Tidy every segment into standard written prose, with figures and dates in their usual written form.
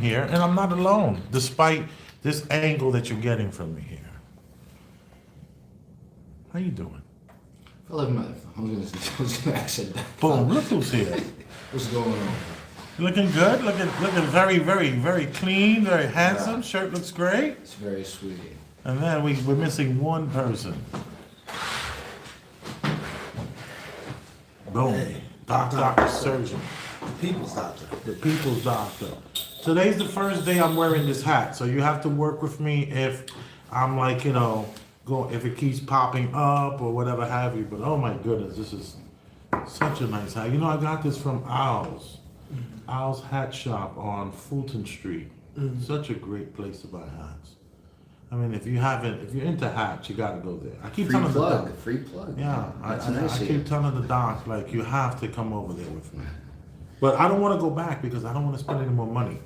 here, and I'm not alone, despite this angle that you're getting from me here. How you doing? I love my. I was gonna accent that. Boom, look who's here. What's going on? Looking good, looking very, very, very clean, very handsome. Shirt looks great. It's very sweet. And then we're missing one person. Boom. Hey, Doctor surgeon. People's doctor. The people's doctor. Today's the first day I'm wearing this hat, so you have to work with me if I'm like, if it keeps popping up or whatever have you. But oh my goodness, this is such a nice hat. I got this from Owl's. Owl's Hat Shop on Fulton Street. Such a great place to buy hats. I mean, if you're into hats, you gotta go there. I keep Free telling plug. the doc, Free plug. yeah, That's I nice of you. keep telling the doc, like, you have to come over there with me. But I don't want to go back because I don't want to spend any more money.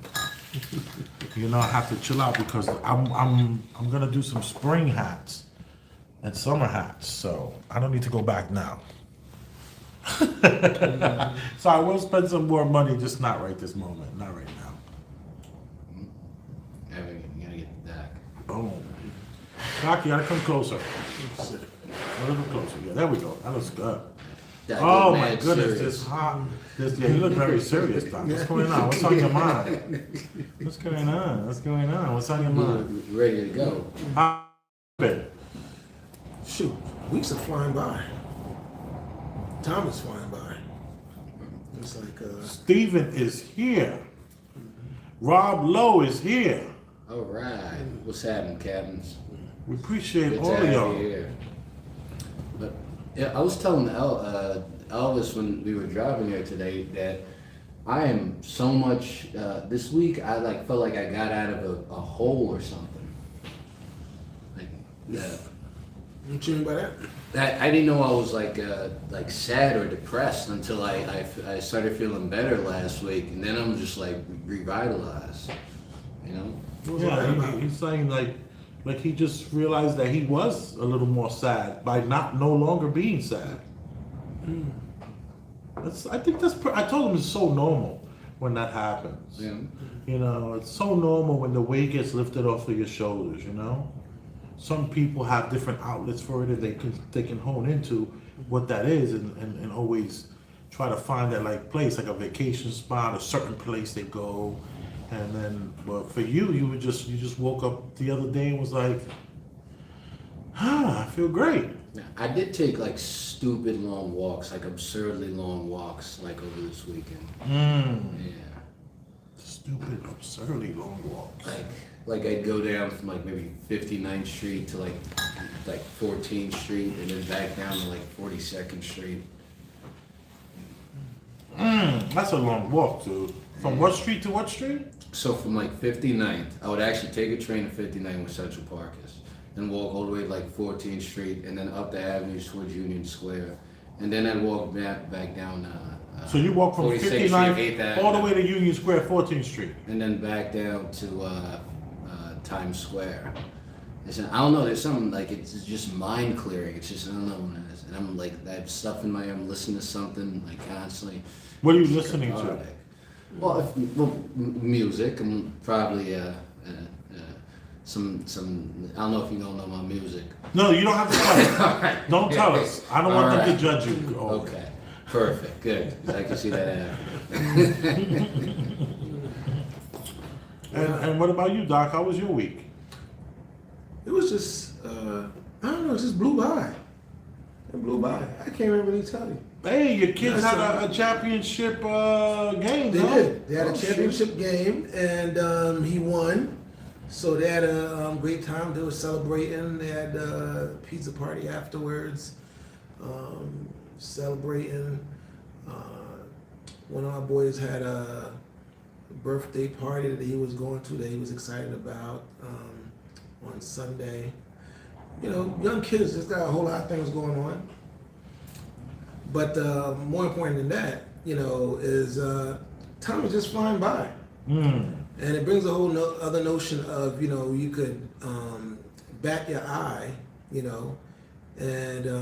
I have to chill out because I'm gonna do some spring hats and summer hats, so I don't need to go back now. So I will spend some more money, just not right this moment, not right now. You gotta get back. Boom. Doc, you gotta come closer. A little closer. Yeah, there we go. That looks good. Yeah, Oh get my mad goodness, serious. this hot. Yeah, you look very serious, Doc. What's going on? What's on your mind? What's going on? What's going on? What's on your mind? You ready to go? How been? Shoot, weeks are flying by. Time is flying by. It's like, Steven is here. Rob Lowe is here. All right. What's happening, captains? We appreciate Good all to of have y'all. you here. But yeah, I was telling Elvis when we were driving here today that I am so much. This week I felt like I got out of a hole or something. what you mean by that? I didn't know I was like sad or depressed until I started feeling better last week, and then I'm just like revitalized. What was all that Yeah, about? he's saying like he just realized that he was a little more sad by no longer being sad. I think I told him it's so normal when that happens. Yeah. It's so normal when the weight gets lifted off of your shoulders. Some people have different outlets for it, and they can hone into what that is, and always try to find that place, like a vacation spot, a certain place they go. And then, but for you just woke up the other day and was like, I feel great. Now, I did take stupid long walks, absurdly long walks, over this weekend. Yeah. Stupid, absurdly long walks. I'd go down from maybe 59th Street to 14th Street, and then back down to 42nd Street. That's a long walk, dude. From what street to what street? So from 59th, I would actually take a train to 59th where Central Park is, then walk all the way to 14th Street, and then up the avenue towards Union Square, and then I'd walk back down. So you walk from 46th 59th Street, 8th all the Avenue, way to Union Square, 14th Street. and then back down to Times Square. I don't know. There's something it's just mind clearing. It's just I don't know what it is, and I'm I have stuff in my ear. I'm listening to something constantly. What are you listening to? Cathartic. Well, music and probably some. I don't know if you don't know my music. No, you don't have to tell us. Alright. Don't tell us. I don't want them to Alright. judge you. Oh. Okay, perfect, good. 'Cause I can see that happening. And what about you, Doc? How was your week? It was just, I don't know, it just blew by. It blew by. I can't really tell you. Hey, your kids Yes, had a championship game. They huh? did. They had Oh, a shit. championship game, and he won. So they had a great time. They were celebrating. They had a pizza party afterwards, celebrating. One of our boys had a birthday party that he was going to that he was excited about on Sunday. Young kids just got a whole lot of things going on. But more important than that, is time is just flying by. And it brings a whole other notion of, you could bat your eye, and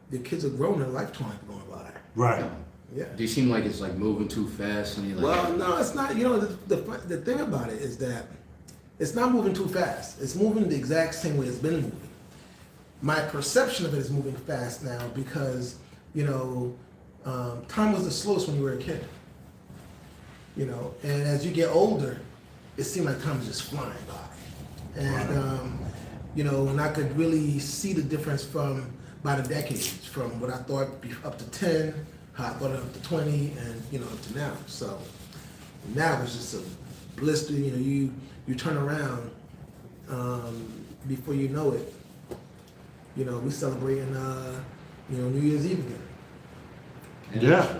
the kids are grown and lifetime going by. Right. Yeah. Do you seem like it's like moving too fast and you're like? Well, no, it's not. You know, the thing about it is that it's not moving too fast. It's moving the exact same way it's been moving. My perception of it is moving fast now because, you know, time was the slowest when you were a kid. You know, and as you get older, it seems like time is just flying by. And, you know, and I could really see the difference by the decades, from what I thought up to 10, how I thought it up to 20, and, you know, up to now. So now it's just a blister, you know, you turn around, before you know it, you know, we're celebrating, you know, New Year's Eve again. Yeah.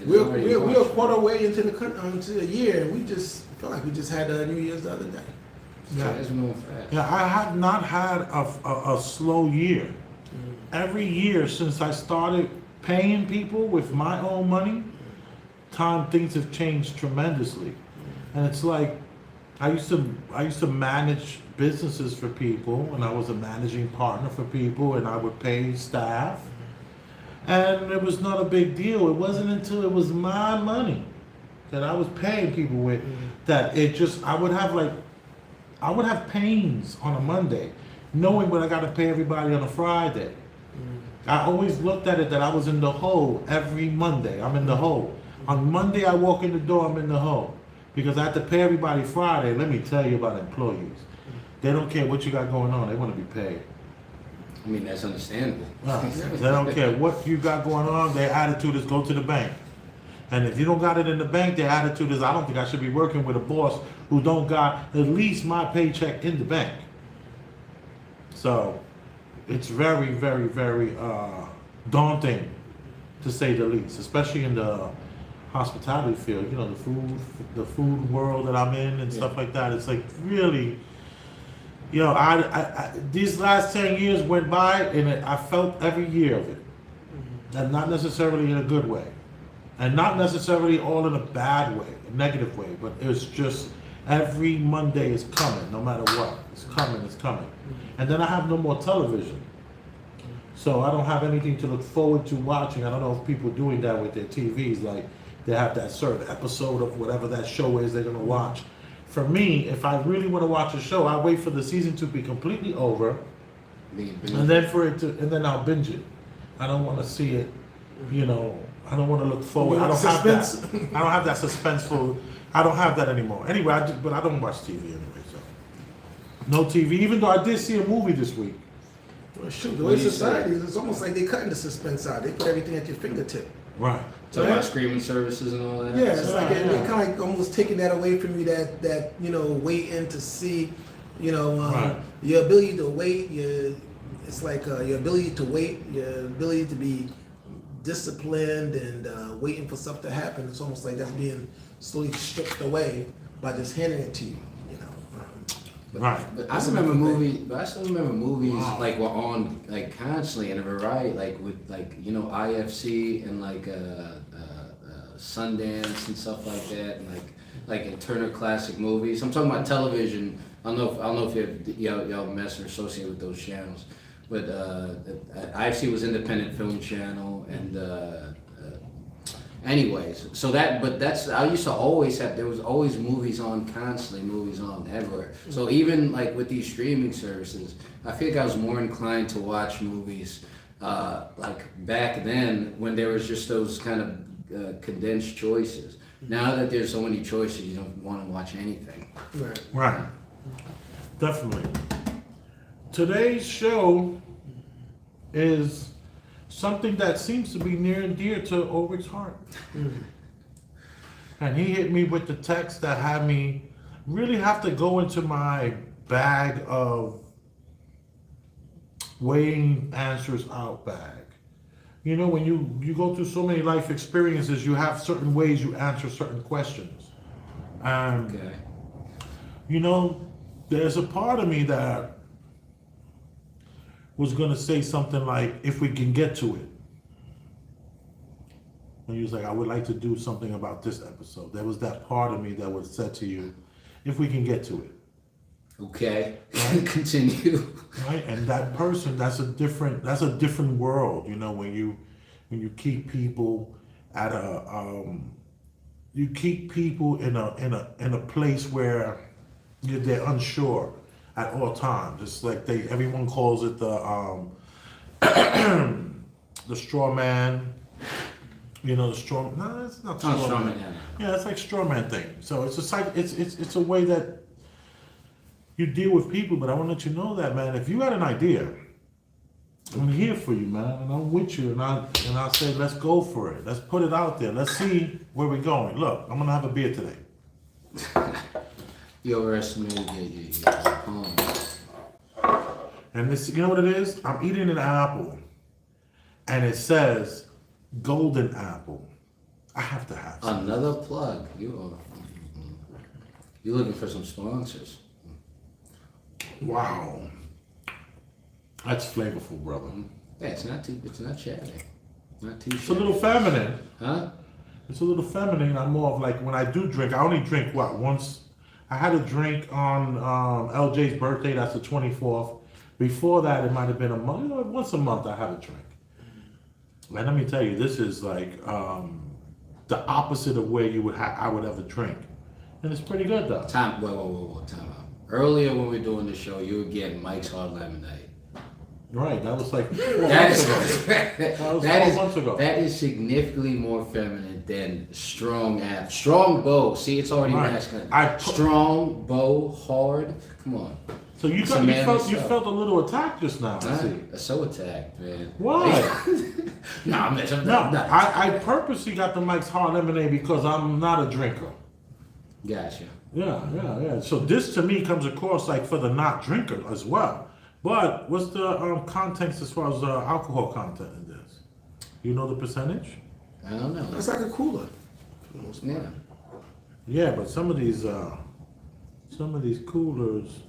We're a quarter way into the year, and we just feel like we just had New Year's the other day. Yeah. It's moving fast. Yeah, I have not had a slow year. Every year since I started paying people with my own money, things have changed tremendously. And it's like, I used to manage businesses for people, and I was a managing partner for people, and I would pay staff. And it was not a big deal. It wasn't until it was my money that I was paying people with that it just, I would have pains on a Monday, knowing when I got to pay everybody on a Friday. I always looked at it that I was in the hole every Monday. I'm in the hole. On Monday, I walk in the door, I'm in the hole. Because I have to pay everybody Friday. Let me tell you about employees. They don't care what you got going on. They want to be paid. I mean, that's understandable. They don't care what you got going on. Their attitude is go to the bank. And if you don't got it in the bank, their attitude is I don't think I should be working with a boss who don't got at least my paycheck in the bank. So it's very, very, very daunting, to say the least, especially in the hospitality field. You know, the food world that I'm in and stuff like that. It's like really, you know, I these last 10 years went by and I felt every year of it, and not necessarily in a good way, and not necessarily all in a bad way, a negative way, but it's just every Monday is coming, no matter what. It's coming. And then I have no more television. So I don't have anything to look forward to watching. I don't know if people are doing that with their TVs, like they have that certain episode of whatever that show is they're gonna watch. For me, if I really wanna watch a show, I wait for the season to be completely over, and then I'll binge it. I don't wanna see it, you know, I don't wanna look forward. I don't have that suspenseful, I don't have that anymore. Anyway, but I don't watch TV anyway, so. No TV, even though I did see a movie this week. Well, shoot, the way society is, it's almost like they're cutting the suspense out. They put everything at your fingertip. Right. Talking about streaming services and all that. Yeah, it's like they're kind of like almost taking that away from you. That you know, waiting to see, you know, Right. your ability to wait. It's like your ability to wait, your ability to be disciplined and waiting for stuff to happen. It's almost like that's being slowly stripped away by just handing it to you. You know. Right. But I still remember movies like were on like constantly in a variety, like with like, you know, IFC and like Sundance and stuff like that, and like in Turner Classic Movies. I'm talking about television. I don't know if y'all mess or associate with those channels, but IFC was Independent Film Channel, and anyways, so that's I used to always have, there was always movies on constantly, movies on everywhere. So even like with these streaming services, I feel like I was more inclined to watch movies like back then when there was just those kind of condensed choices. Now that there's so many choices, you don't want to watch anything. Right. Definitely. Today's show is something that seems to be near and dear to Ulric's heart. And he hit me with the text that had me really have to go into my bag of weighing answers out bag. You know, when you go through so many life experiences, you have certain ways you answer certain questions. And, Okay. you know, there's a part of me that was gonna say something like, if we can get to it. And he was like, I would like to do something about this episode. There was that part of me that would said to you, if we can get to it. Okay. Right? Continue. Right? And that person, that's a different world, you know, when you keep people at you keep people in a place where they're unsure at all times. It's like everyone calls it the the straw man. You know, the straw. No, it's not straw man. Yeah, it's like straw man thing. So it's it's a way that you deal with people. But I want to let you know that, man, if you got an idea, I'm here for you, man, and I'm with you, and I say, let's go for it. Let's put it out there. Let's see where we're going. Look, I'm gonna have a beer today. You overestimated your opponent. And this, you know what it is? I'm eating an apple, and it says golden apple. I have to have some. Another plug. You're looking for some sponsors. Wow. That's flavorful, brother. Yeah, it's not chatty. Not too It's a little feminine. Huh? It's a little feminine. I'm more of like, when I do drink, I only drink once. I had a drink on LJ's birthday, that's the 24th. Before that, it might have been a month. You know, once a month I have a drink. And let me tell you, this is like the opposite of where I would ever drink. And it's pretty good though. Time out. Earlier when we were doing the show, you were getting Mike's Hard Lemonade. Right, that was like 4 months ago. That was 4 months ago. That is significantly more feminine than strong bow. See, it's already Right. masculine. Strong bow, hard. Come on. So you felt a little attacked just now. I see. So attacked, man. Why? No, I purposely got the Mike's Hard Lemonade because I'm not a drinker. Gotcha. Yeah. So this to me comes across like for the not drinker as well. But what's the context as far as alcohol content in this? You know the percentage? I don't know. That's like a cooler. Yeah. Yeah, but some of these coolers.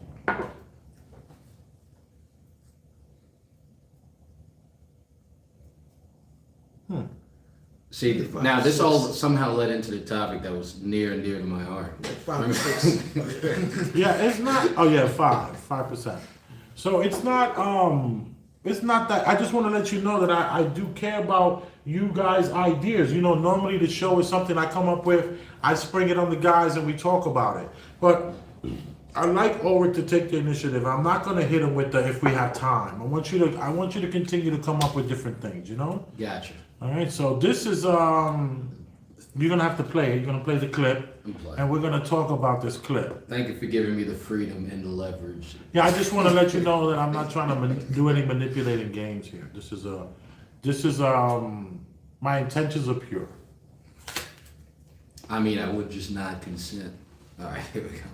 See, now this all somehow led into the topic that was near and dear to my heart. Like 5 or 6. Yeah, it's not. Oh yeah, 5%. So it's not that. I just want to let you know that I do care about you guys' ideas. You know, normally the show is something I come up with. I spring it on the guys and we talk about it. But I like Ulric to take the initiative. I'm not going to hit him with the if we have time. I want you to continue to come up with different things. You know. Gotcha. All right. So this is you're gonna have to play it. You're gonna play the clip, and we're gonna talk about this clip. Thank you for giving me the freedom and the leverage. Yeah, I just want to let you know that I'm not trying to do any manipulating games here. This is my intentions are pure. I mean, I would just not consent. All right, here we go.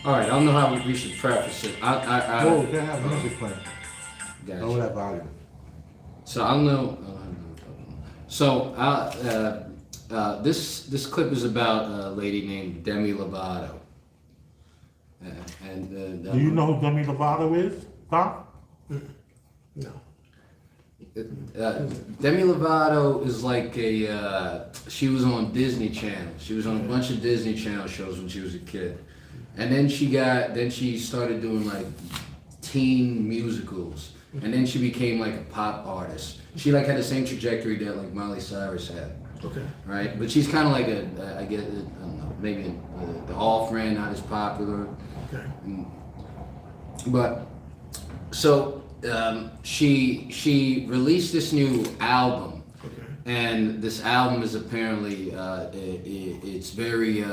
All right, I don't know how we should preface it. Oh, you can have music playing. Gotcha. Lower that volume. So I don't know. So this clip is about a lady named Demi Lovato. Do you know who Demi Lovato is, Bob? No. Demi Lovato is like she was on Disney Channel. She was on a bunch of Disney Channel shows when she was a kid. And then she started doing like teen musicals. And then she became like a pop artist. She like had the same trajectory that like Miley Cyrus had. Okay. Right? But she's kind of like I don't know, maybe the off-brand, not as popular. Okay. But, so she released this new album. Okay. And this album is apparently, it's very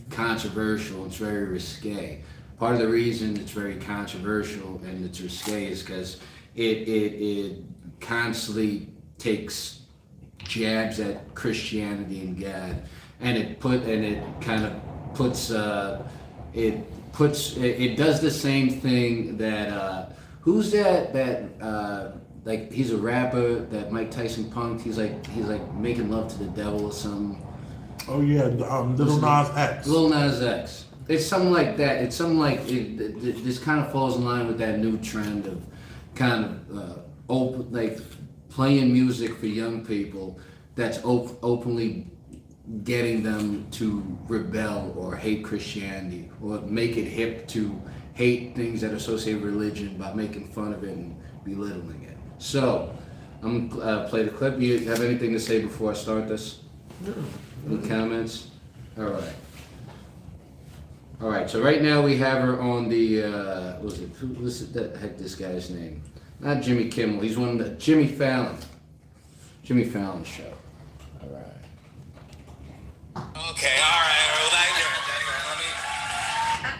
controversial, it's very risque. Part of the reason it's very controversial and it's risque is because it constantly takes jabs at Christianity and God, and it does the same thing that who's that like he's a rapper that Mike Tyson punked. He's like making love to the devil or something. Oh yeah, Lil Nas X. Lil Nas X. It's something like that. It's something like this kind of falls in line with that new trend of kind of like playing music for young people that's openly getting them to rebel or hate Christianity or make it hip to hate things that are associated with religion by making fun of it and belittling it. So, I'm gonna play the clip. You have anything to say before I start this? No. Any comments? All right. All right. So right now we have her on the what's the heck this guy's name? Not Jimmy Kimmel. He's one of the Jimmy Fallon show. All right. Okay. All right. Well,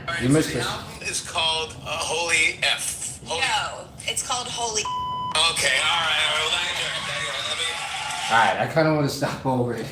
let me. You missed The this. album is called Holy F. Holy. No, it's called Holy. Okay. All right. Well, let me. All right. I kind of want to stop over it.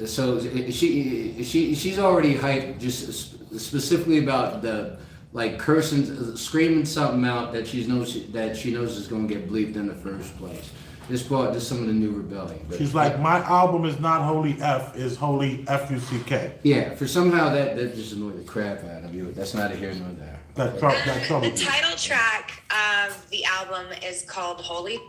So she's already hyped just specifically about the like cursing, screaming something out that she knows is going to get bleeped in the first place. This brought just some of the new rebellion. But, She's like, my album is not Holy F, is Holy F-U-C-K. yeah, for somehow that just annoyed the crap out of you. That's neither here nor there. That The trouble. title track of the album is called Holy.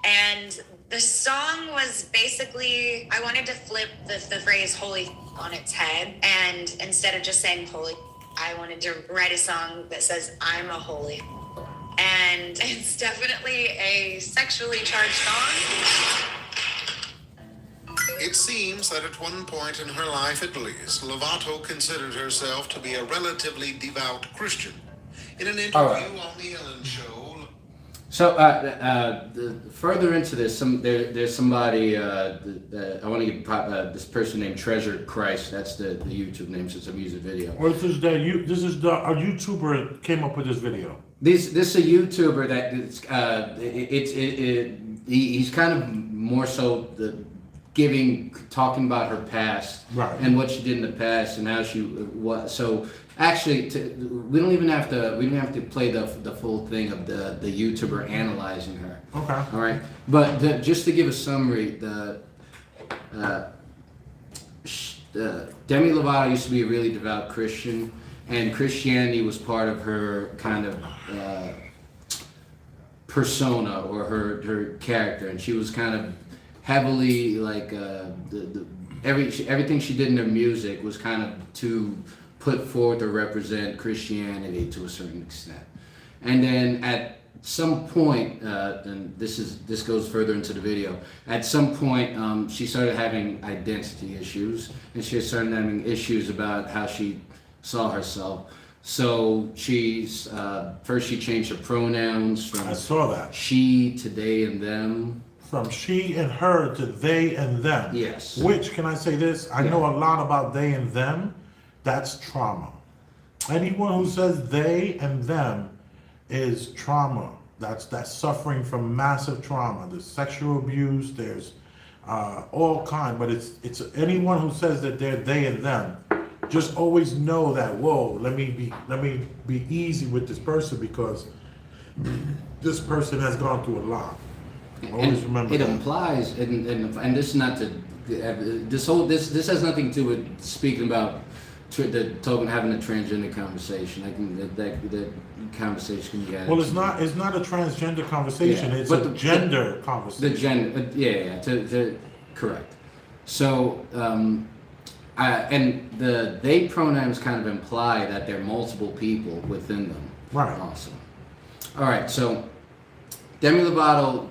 And the song was basically, I wanted to flip the phrase holy on its head. And instead of just saying holy, I wanted to write a song that says, I'm a holy. And it's definitely a sexually charged song. It seems that at one point in her life at least, Lovato considered herself to be a relatively devout Christian. In an interview on the Ellen Show, So further into this, there's somebody I want to give this person named Treasure Christ. That's the YouTube name. So it's a music video. Or this is a YouTuber that came up with this video. This is a YouTuber that he's kind of more so talking about her past Right. and what she did in the past and how she what. So actually, we don't even have to play the full thing of the YouTuber analyzing her. Okay. All right, but just to give a summary, Demi Lovato used to be a really devout Christian, and Christianity was part of her kind of persona or her character, and she was kind of heavily like everything she did in her music was kind of to put forth or represent Christianity to a certain extent. And then at some point, and this goes further into the video, at some point she started having identity issues, and she started having issues about how she saw herself. So first she changed her pronouns from I saw that. she to they and them. From she and her to they and them. Yes. Which, can I say this? I know a lot about they and them. That's trauma. Anyone who says they and them is trauma. That's suffering from massive trauma. There's sexual abuse. There's all kind. But it's anyone who says that they're they and them. Just always know that. Whoa, let me be easy with this person because this person has gone through a lot. Always remember it that. implies, and this is not to this has nothing to do with speaking about having a transgender conversation. I can that conversation can be had. Well, it's not a transgender conversation. Yeah, It's but a gender conversation. The gender, correct. So, and they pronouns kind of imply that there are multiple people within them. Right. Awesome. All right, so Demi Lovato,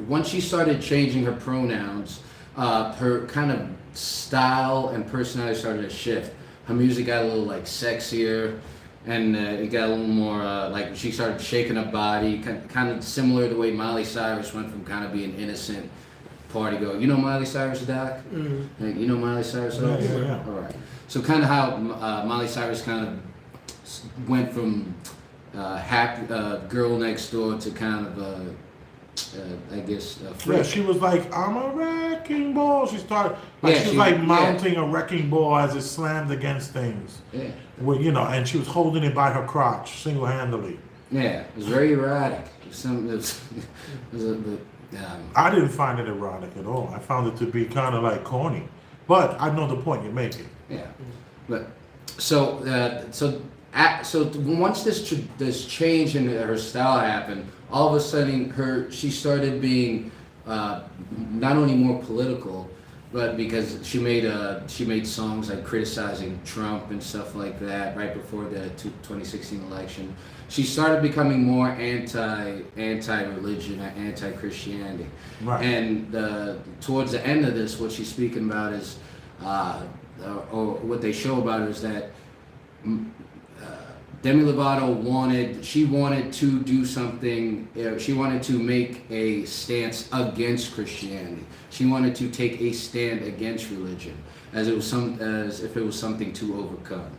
once she started changing her pronouns, her kind of style and personality started to shift. Her music got a little sexier, and it got a little more she started shaking her body, kind of similar to the way Miley Cyrus went from kind of being innocent party girl. You know Miley Cyrus, Doc? Mm-hmm. You know Miley Cyrus? Yeah. All right. So kind of how Miley Cyrus kind of went from happy girl next door to kind of Yeah, she was like, I'm a wrecking ball. She started, she was mounting a wrecking ball as it slammed against things. Yeah. Well, and she was holding it by her crotch, single-handedly. Yeah, it was very erotic. I didn't find it erotic at all. I found it to be kind of corny. But I know the point you're making. Yeah, but so once this change in her style happened, all of a sudden she started being not only more political, but because she made songs like criticizing Trump and stuff like that right before the 2016 election. She started becoming more anti-religion, anti-Christianity. Right. And towards the end of this, what she's speaking about is, or what they show about her is that Demi Lovato wanted to do something. She wanted to make a stance against Christianity. She wanted to take a stand against religion, as if it was something to overcome.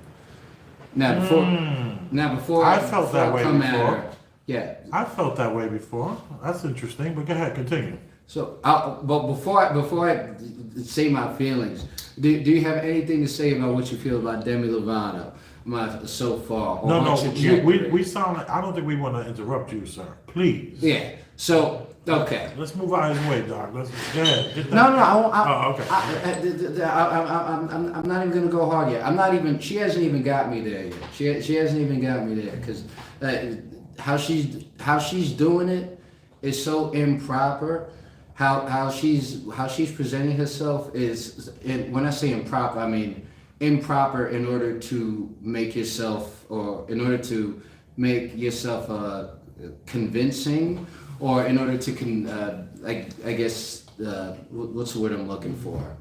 Now before I felt that way come at before. her, yeah. I felt that way before. That's interesting, but go ahead, continue. So, but before I say my feelings, do you have anything to say about what you feel about Demi Lovato so far? Or No, her trajectory? we sound like, I don't think we want to interrupt you, sir. Please. Yeah. So, okay. Let's move out of his way, Doc. Let's go ahead. Get that. No. Okay. I'm not even gonna go hard yet. She hasn't even got me there yet. She hasn't even got me there because how she's doing it is so improper. How she's presenting herself is, when I say improper, I mean improper in order to make yourself, or in order to make yourself convincing, or in order to I guess what's the word I'm looking for?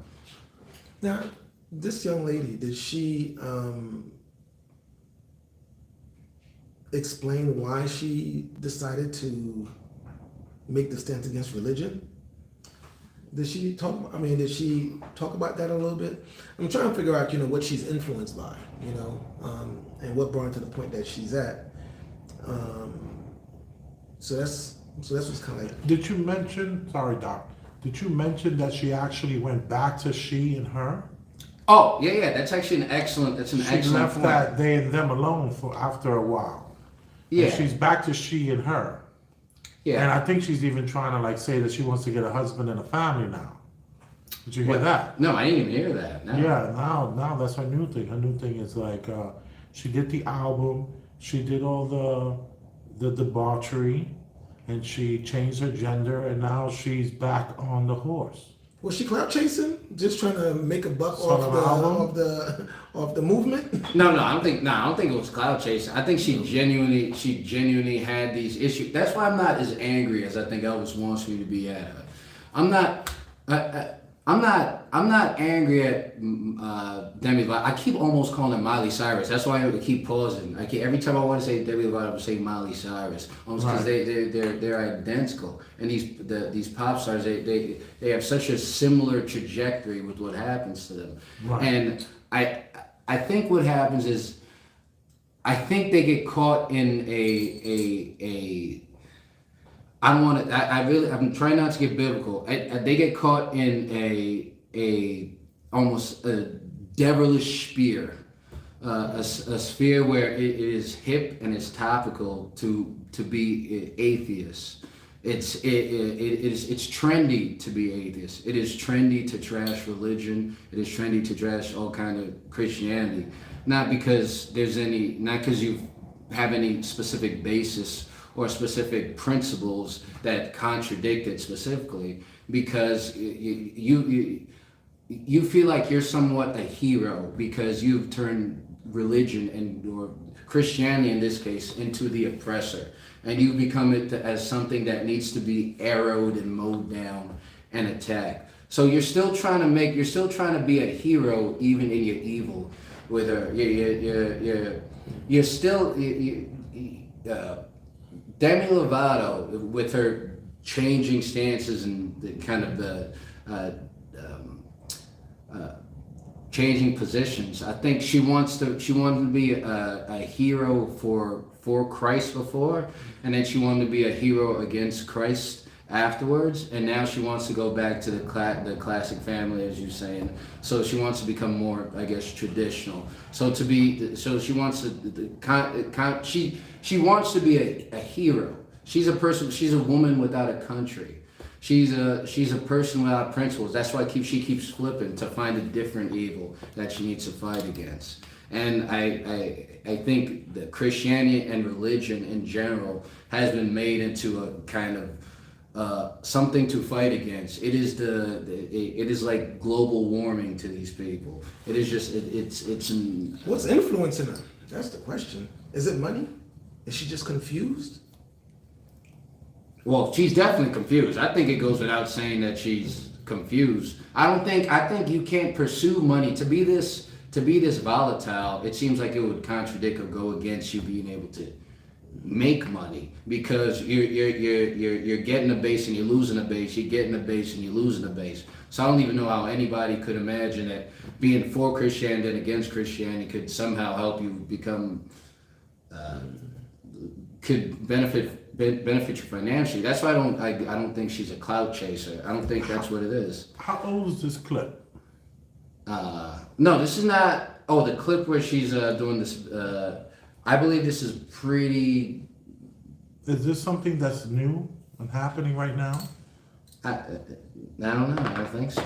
Now, this young lady, did she explain why she decided to make the stance against religion? Did she talk about that a little bit? I'm trying to figure out, what she's influenced by, and what brought her to the point that she's at. So that's what's kind of like. Did you mention, sorry, Doc, did you mention that she actually went back to she and her? Oh, yeah, that's actually excellent She excellent left point. that they and them alone for after a while. Yeah. And she's back to she and her. Yeah. And I think she's even trying to like say that she wants to get a husband and a family now. Did you hear that? No, I didn't even hear that. No. Yeah, now that's her new thing. Her new thing is like she did the album, she did all the debauchery, and she changed her gender, and now she's back on the horse. Was she clout chasing? Just trying to make a buck Sort of album? off the movement? No, I don't think it was cloud chasing. I think she genuinely had these issues. That's why I'm not as angry as I think Elvis wants me to be at her. I'm not angry at Demi Lovato. I keep almost calling her Miley Cyrus. That's why I keep pausing. Every time I want to say Demi Lovato, I'm saying Miley Cyrus, almost because they're identical. And these pop stars, they have such a similar trajectory with what happens to them. Right. And I think what happens is, I think they get caught in I'm trying not to get biblical. They get caught in a almost a devilish sphere, a sphere where it is hip and it's topical to be atheists. It's trendy to be atheist. It is trendy to trash religion. It is trendy to trash all kind of Christianity. Not because you have any specific basis or specific principles that contradict it specifically, because you feel like you're somewhat a hero because you've turned religion or Christianity in this case into the oppressor, and you become it as something that needs to be arrowed and mowed down and attacked. So you're still trying to be a hero even in your evil. With her, you're still. Demi Lovato, with her changing stances and the kind of changing positions, I think she wanted to be a hero for Christ before, and then she wanted to be a hero against Christ afterwards, and now she wants to go back to the classic family, as you're saying. So she wants to become more, I guess, traditional. So she wants to she wants to be a hero. She's a person. She's a woman without a country. She's a person without principles. That's why she keeps flipping to find a different evil that she needs to fight against. And I think that Christianity and religion in general has been made into a kind of something to fight against. It is like global warming to these people. It is just it's What's influencing her? That's the question. Is it money? Is she just confused? well, she's definitely confused. I think it goes without saying that she's confused. I think you can't pursue money to be this volatile. It seems like it would contradict or go against you being able to make money, because you're getting a base and you're losing a base, you're getting a base and you're losing a base. So I don't even know how anybody could imagine that being for Christianity and against Christianity could somehow help you become could benefit you financially. That's why I don't think she's a clout chaser. I don't think that's what it is. How old is this clip? No, this is not. Oh, the clip where she's doing this. I believe this is pretty. Is this something that's new and happening right now? I don't know. I don't think so.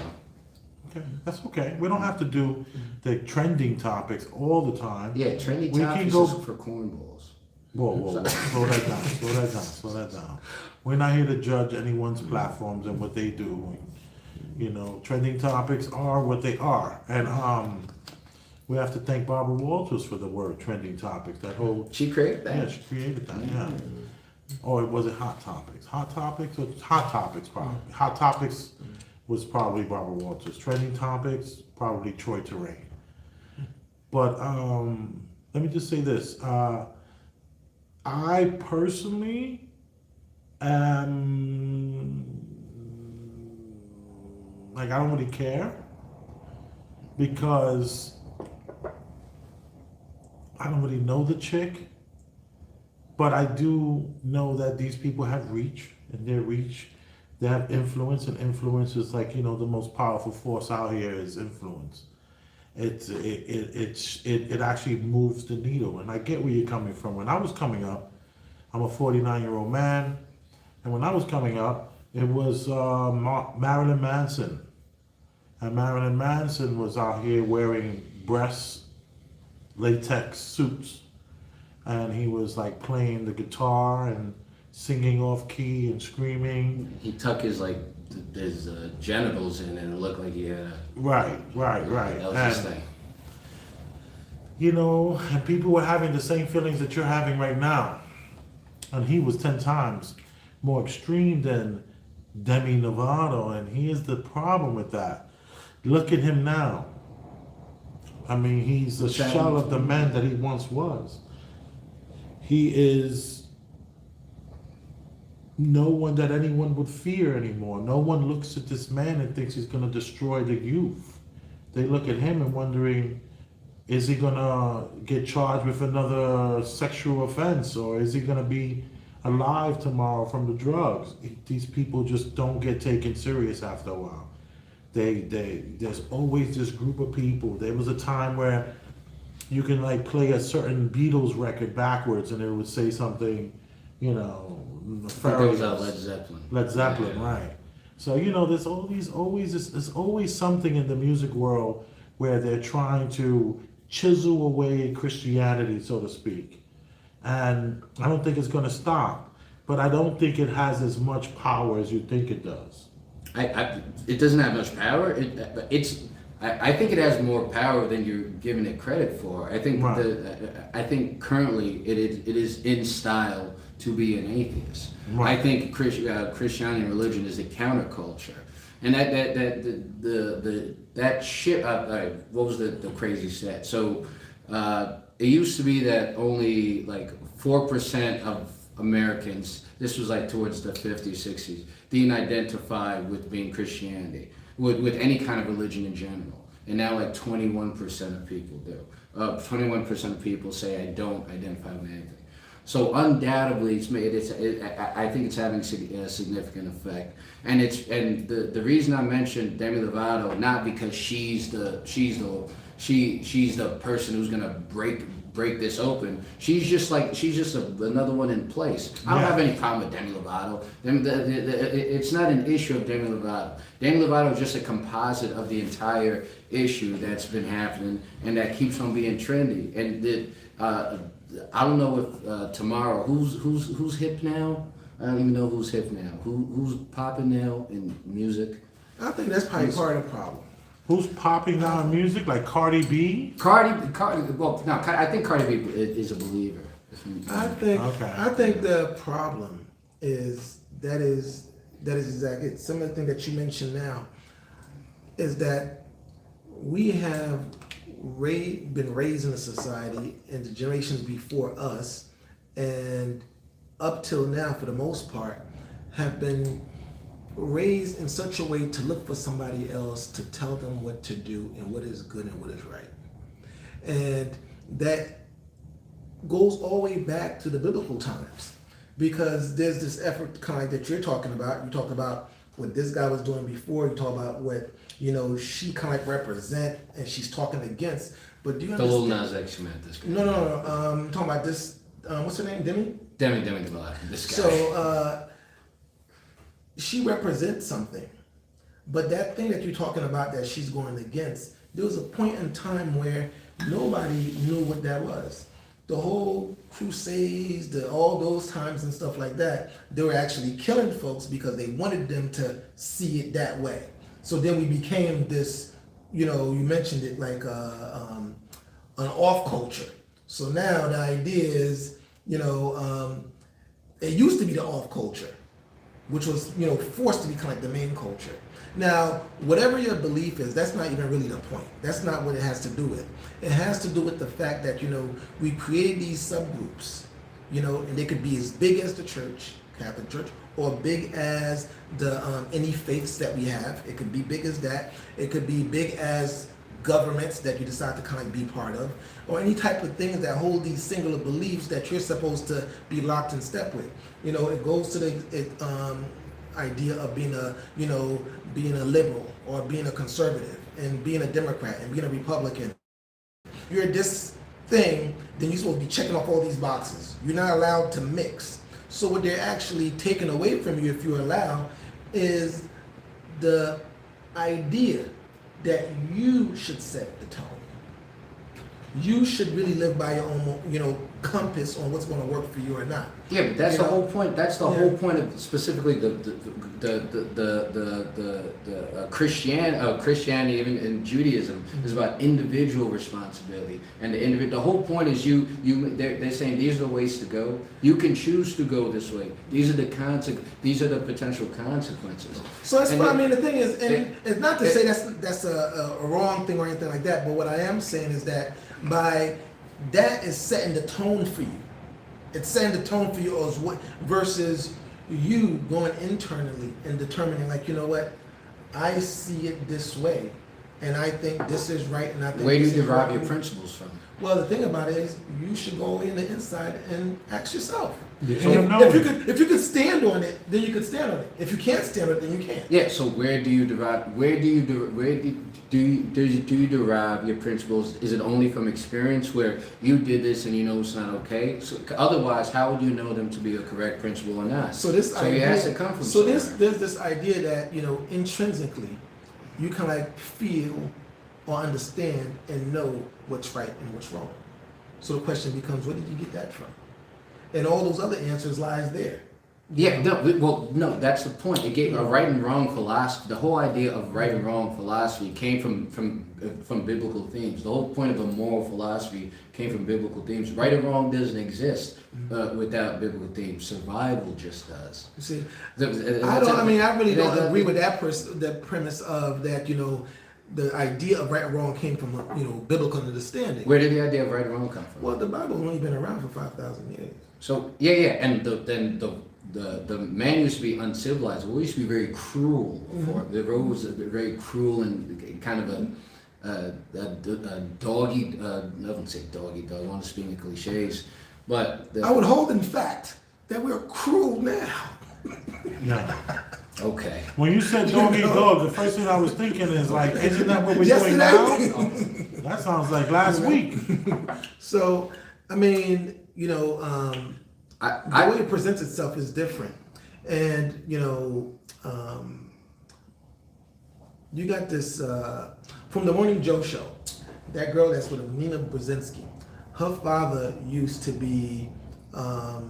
Okay, that's okay. We don't have to do the trending topics all the time. Yeah, trendy We can topics go- is for cornballs. Whoa. Slow that down. We're not here to judge anyone's platforms and what they do. You know, trending topics are what they are. And we have to thank Barbara Walters for the word trending topics. That whole, She created that. yeah, she created that, yeah. Or was it Hot Topics? Hot Topics or Hot Topics probably. Hot Topics was probably Barbara Walters. Trending Topics, probably Troy Terrain. But let me just say this. I personally am, like, I don't really care, because I don't really know the chick, but I do know that these people have reach, and their reach, they have influence, and influence is like, you know, the most powerful force out here is influence. It actually moves the needle, and I get where you're coming from. When I was coming up, I'm a 49-year-old man, and when I was coming up, it was Marilyn Manson, and Marilyn Manson was out here wearing breast latex suits, and he was like playing the guitar and singing off key and screaming. He tucked his genitals in, and it looked like he had a. Right. That was his thing. You know, and people were having the same feelings that you're having right now. And he was 10 times more extreme than Demi Lovato, and here's the problem with that. Look at him now. I mean, he's a shell of the man that he once was. He is no one that anyone would fear anymore. No one looks at this man and thinks he's going to destroy the youth. They look at him and wondering, is he going to get charged with another sexual offense, or is he going to be alive tomorrow from the drugs? These people just don't get taken serious after a while. There's always this group of people. There was a time where you can like play a certain Beatles record backwards and it would say something, you know, It was Led Zeppelin, right. So, you know, there's always something in the music world where they're trying to chisel away Christianity, so to speak. And I don't think it's going to stop, but I don't think it has as much power as you think it does. It doesn't have much power. I think it has more power than you're giving it credit for. I think Right. I think currently it is in style to be an atheist. Right. I think Christianity and religion is a counterculture, and that shit. What was the crazy stat? So it used to be that only like 4% of Americans, this was like towards the 50s, 60s, didn't identify with being Christianity, with any kind of religion in general. And now like 21% of people do. 21% of people say I don't identify with anything. So undoubtedly, I think it's having a significant effect. And the reason I mentioned Demi Lovato, not because she's the person who's gonna break this open. She's just another one in place. I don't have any problem with Demi Lovato. It's not an issue of Demi Lovato. Demi Lovato is just a composite of the entire issue that's been happening and that keeps on being trendy. And I don't know if tomorrow who's hip now. I don't even know who's hip now. Who's popping now in music? I think that's probably part of the problem. Who's popping now in music? Like Cardi B? Cardi. Well, no, I think Cardi B is a believer. I think Okay. I think the problem is exactly it. Some of the things that you mentioned now is that we have been raised in a society and the generations before us, and up till now, for the most part, have been raised in such a way to look for somebody else to tell them what to do and what is good and what is right. And that goes all the way back to the biblical times, because there's this effort kind of like that you're talking about. You talk about what this guy was doing before. You talk about what, you know, she kind of like represent and she's talking against. But do you understand? The Lil Nas X meant this guy. No. I'm talking about this. What's her name? Demi. Demi Lovato. This guy. So she represents something, but that thing that you're talking about that she's going against, there was a point in time where nobody knew what that was. The whole crusades, all those times and stuff like that, they were actually killing folks because they wanted them to see it that way. So then we became this, you know, you mentioned it like an off culture. So now the idea is, you know, it used to be the off culture, which was, you know, forced to be kind of like the main culture. Now, whatever your belief is, that's not even really the point. That's not what it has to do with. It has to do with the fact that, you know, we create these subgroups, you know, and they could be as big as the church, Catholic Church, or big as the any faiths that we have. It could be big as that. It could be big as governments that you decide to kind of be part of, or any type of things that hold these singular beliefs that you're supposed to be locked in step with. You know, it goes to the idea of being a, you know, being a liberal or being a conservative and being a Democrat and being a Republican. You're this thing, then you're supposed to be checking off all these boxes. You're not allowed to mix. So what they're actually taking away from you, if you allow, is the idea that you should set the tone. You should really live by your own, you know, compass on what's going to work for you or not. Yeah, but that's You the know? whole point. That's the whole point of specifically the Christianity, even in Judaism, is about individual responsibility. And the whole point is they're saying these are the ways to go. You can choose to go this way. These are the potential consequences. So that's what I mean. The thing is, and it's not to say that's a wrong thing or anything like that. But what I am saying is that by that is setting the tone for you. It's setting the tone for you as what versus you going internally and determining, like, you know what, I see it this way, and I think this is right, and I think. Where do you this is derive right. your principles from? Well, the thing about it is, you should go in the inside and ask yourself. So If you could stand on it, then you could stand on it. If you can't stand on it, then you can't. Yeah. So where do you derive your principles? Is it only from experience where you did this and you know it's not okay? So otherwise, how would you know them to be a correct principle or not? So this idea, it has to come from there's this idea that, you know, intrinsically, you kind of like feel or understand and know what's right and what's wrong. So the question becomes, where did you get that from? And all those other answers lies there. Yeah, no, that's the point. It gave a right and wrong philosophy. The whole idea of right and wrong philosophy came from biblical themes. The whole point of a moral philosophy came from biblical themes. Right and wrong doesn't exist without biblical themes. Survival just does. You see, I really don't agree with that premise of that, you know, the idea of right and wrong came from, you know, biblical understanding. Where did the idea of right and wrong come from? Well, the Bible's only been around for 5,000 years. So and the man used to be uncivilized. We used to be very cruel. The road was very cruel and kind of a doggy. I wouldn't say doggy dog. I want to speak in cliches, but I would hold in fact that we're cruel now. Yeah. Okay. When you said dog eat dog, the first thing I was thinking is like, isn't that what we're doing Yesterday. now? Oh, that sounds like last week. So, I mean, you know, the way it presents itself is different. And, you know, you got this, from the Morning Joe show, that girl that's with Nina Brzezinski, her father used to be, I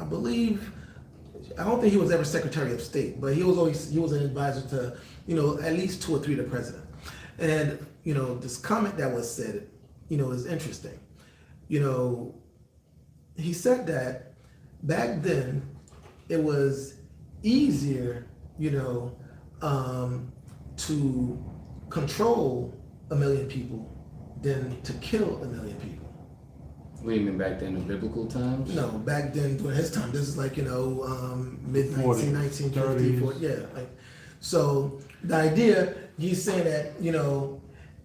believe, I don't think he was ever Secretary of State, but he was an advisor to, at least 2 or 3 of the president. And, this comment that was said, is interesting. He said that back then it was easier, to control 1 million people than to kill 1 million people. What do you mean back then in biblical times? No, back then during his time, this is like, mid 1950s, yeah. So the idea, he's saying that,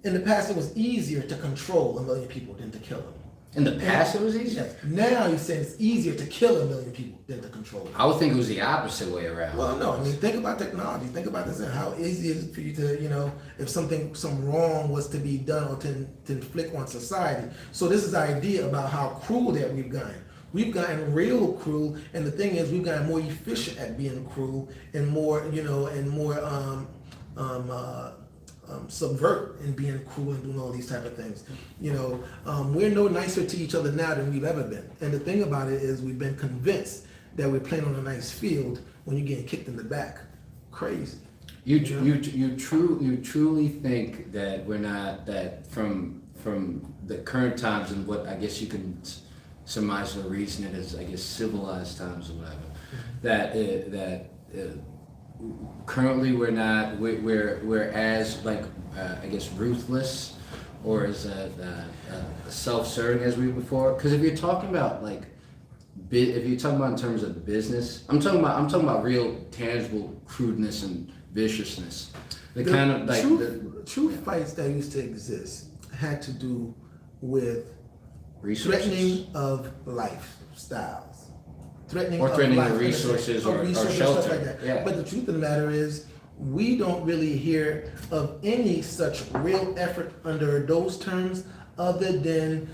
in the past it was easier to control 1 million people than to kill them. In the past, it was easier. Yes. Now he's saying it's easier to kill 1 million people than to control them. I would think it was the opposite way around. Well, no, think about technology. Think about this, how easy it is for you to, if some wrong was to be done or to inflict on society. So this is the idea about how cruel that we've gotten. We've gotten real cruel, and the thing is, we've gotten more efficient at being cruel and more, subvert and being cruel and doing all these type of things. We're no nicer to each other now than we've ever been. And the thing about it is, we've been convinced that we're playing on a nice field when you're getting kicked in the back. Crazy. You truly think that we're not, that from the current times and what I guess you can surmise or reason it as, I guess, civilized times or whatever, that currently we're as like I guess ruthless or as self-serving as we were before? Because if you're talking about like if you're talking about in terms of business, I'm talking about real tangible crudeness and viciousness. The kind of like true fights that used to exist had to do with resources. Threatening of lifestyles, threatening of resources or resources, shelter. stuff like that. Yeah. But the truth of the matter is, we don't really hear of any such real effort under those terms, other than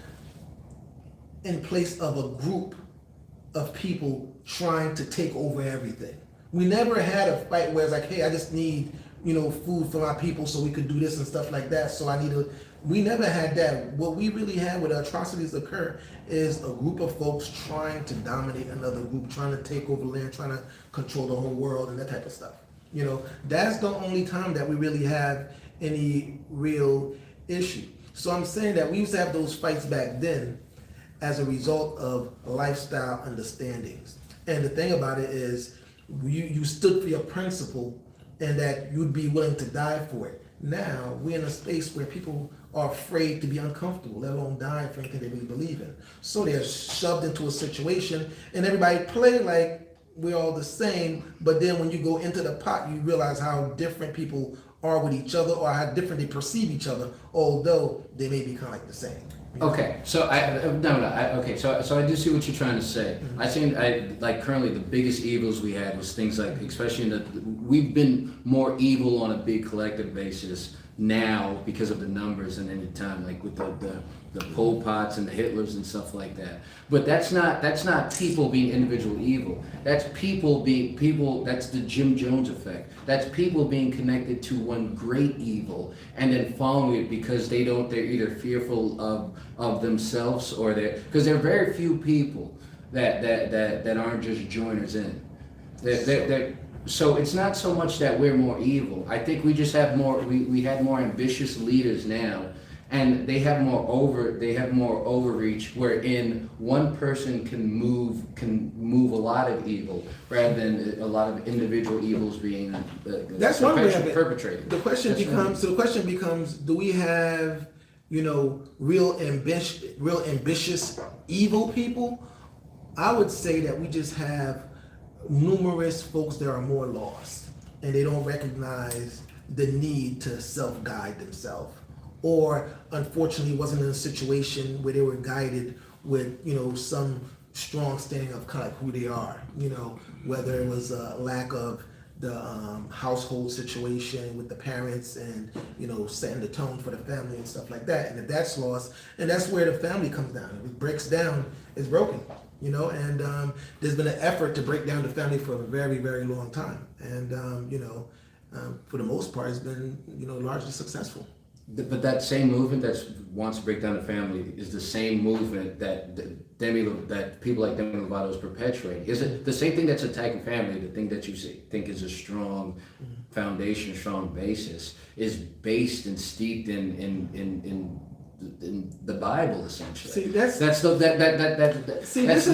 in place of a group of people trying to take over everything. We never had a fight where it's like, hey, I just need, food for my people so we could do this and stuff like that. So we never had that. What we really had where the atrocities occur is a group of folks trying to dominate another group, trying to take over land, trying to control the whole world and that type of stuff. That's the only time that we really have any real issue. So I'm saying that we used to have those fights back then as a result of lifestyle understandings. And the thing about it is, you stood for your principle and that you'd be willing to die for it. Now, we're in a space where people are afraid to be uncomfortable, let alone die for anything they really believe in. So they're shoved into a situation and everybody play like we're all the same, but then when you go into the pot, you realize how different people are with each other or how different they perceive each other, although they may be kind of like the same. Okay, so so I do see what you're trying to say. Mm-hmm. I think like currently the biggest evils we had was things like, especially we've been more evil on a big collective basis now because of the numbers than any time, like with the Pol Pots and the Hitlers and stuff like that. But that's not people being individual evil. That's people being people. That's the Jim Jones effect. That's people being connected to one great evil and then following it because they're either fearful of themselves or because there are very few people that aren't just joiners in. So it's not so much that we're more evil. I think we just have more. We had more ambitious leaders now, and they have more overreach. Wherein one person can move a lot of evil, rather than a lot of individual evils being That's one way of it. Perpetrated. The question becomes: do we have real ambitious evil people? I would say that we just have numerous folks that are more lost and they don't recognize the need to self-guide themselves, or unfortunately wasn't in a situation where they were guided with some strong standing of kind of who they are, whether it was a lack of the household situation with the parents and setting the tone for the family and stuff like that. And if that's lost, and that's where the family comes down. If it breaks down, it's broken. And there's been an effort to break down the family for a very, very long time. And, for the most part, it's been, largely successful. But that same movement that wants to break down the family is the same movement that that people like Demi Lovato is perpetuating? Is it the same thing that's attacking family? The thing that you think is a strong foundation, strong basis, is based and steeped in the Bible, essentially. See, that's the See, that's this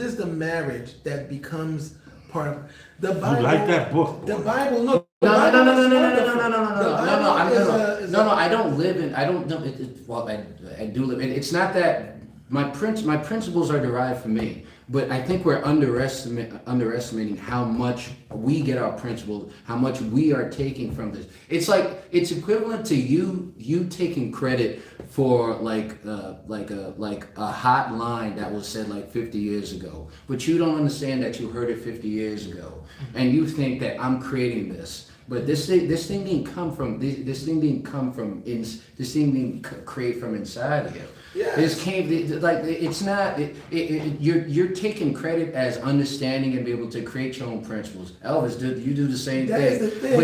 is the marriage that becomes part of the Bible. You like that book? The Bible, no. No, the no, no, Bible no, no, is no, no, no, no, no, no, no, no, wonderful. no, I don't live in, I don't know, well, I do live in, it's not that, my principles are derived from me, but I think we're underestimating how much we get our principles, how much we are taking from this. It's like, it's equivalent to you taking credit for like a hot line that was said like 50 years ago, but you don't understand that you heard it 50 years ago, and you think that I'm creating this. But this thing didn't create from inside of you. Yeah. This came like it's not. You're taking credit as understanding and be able to create your own principles. Elvis, you do the same That thing. is the thing.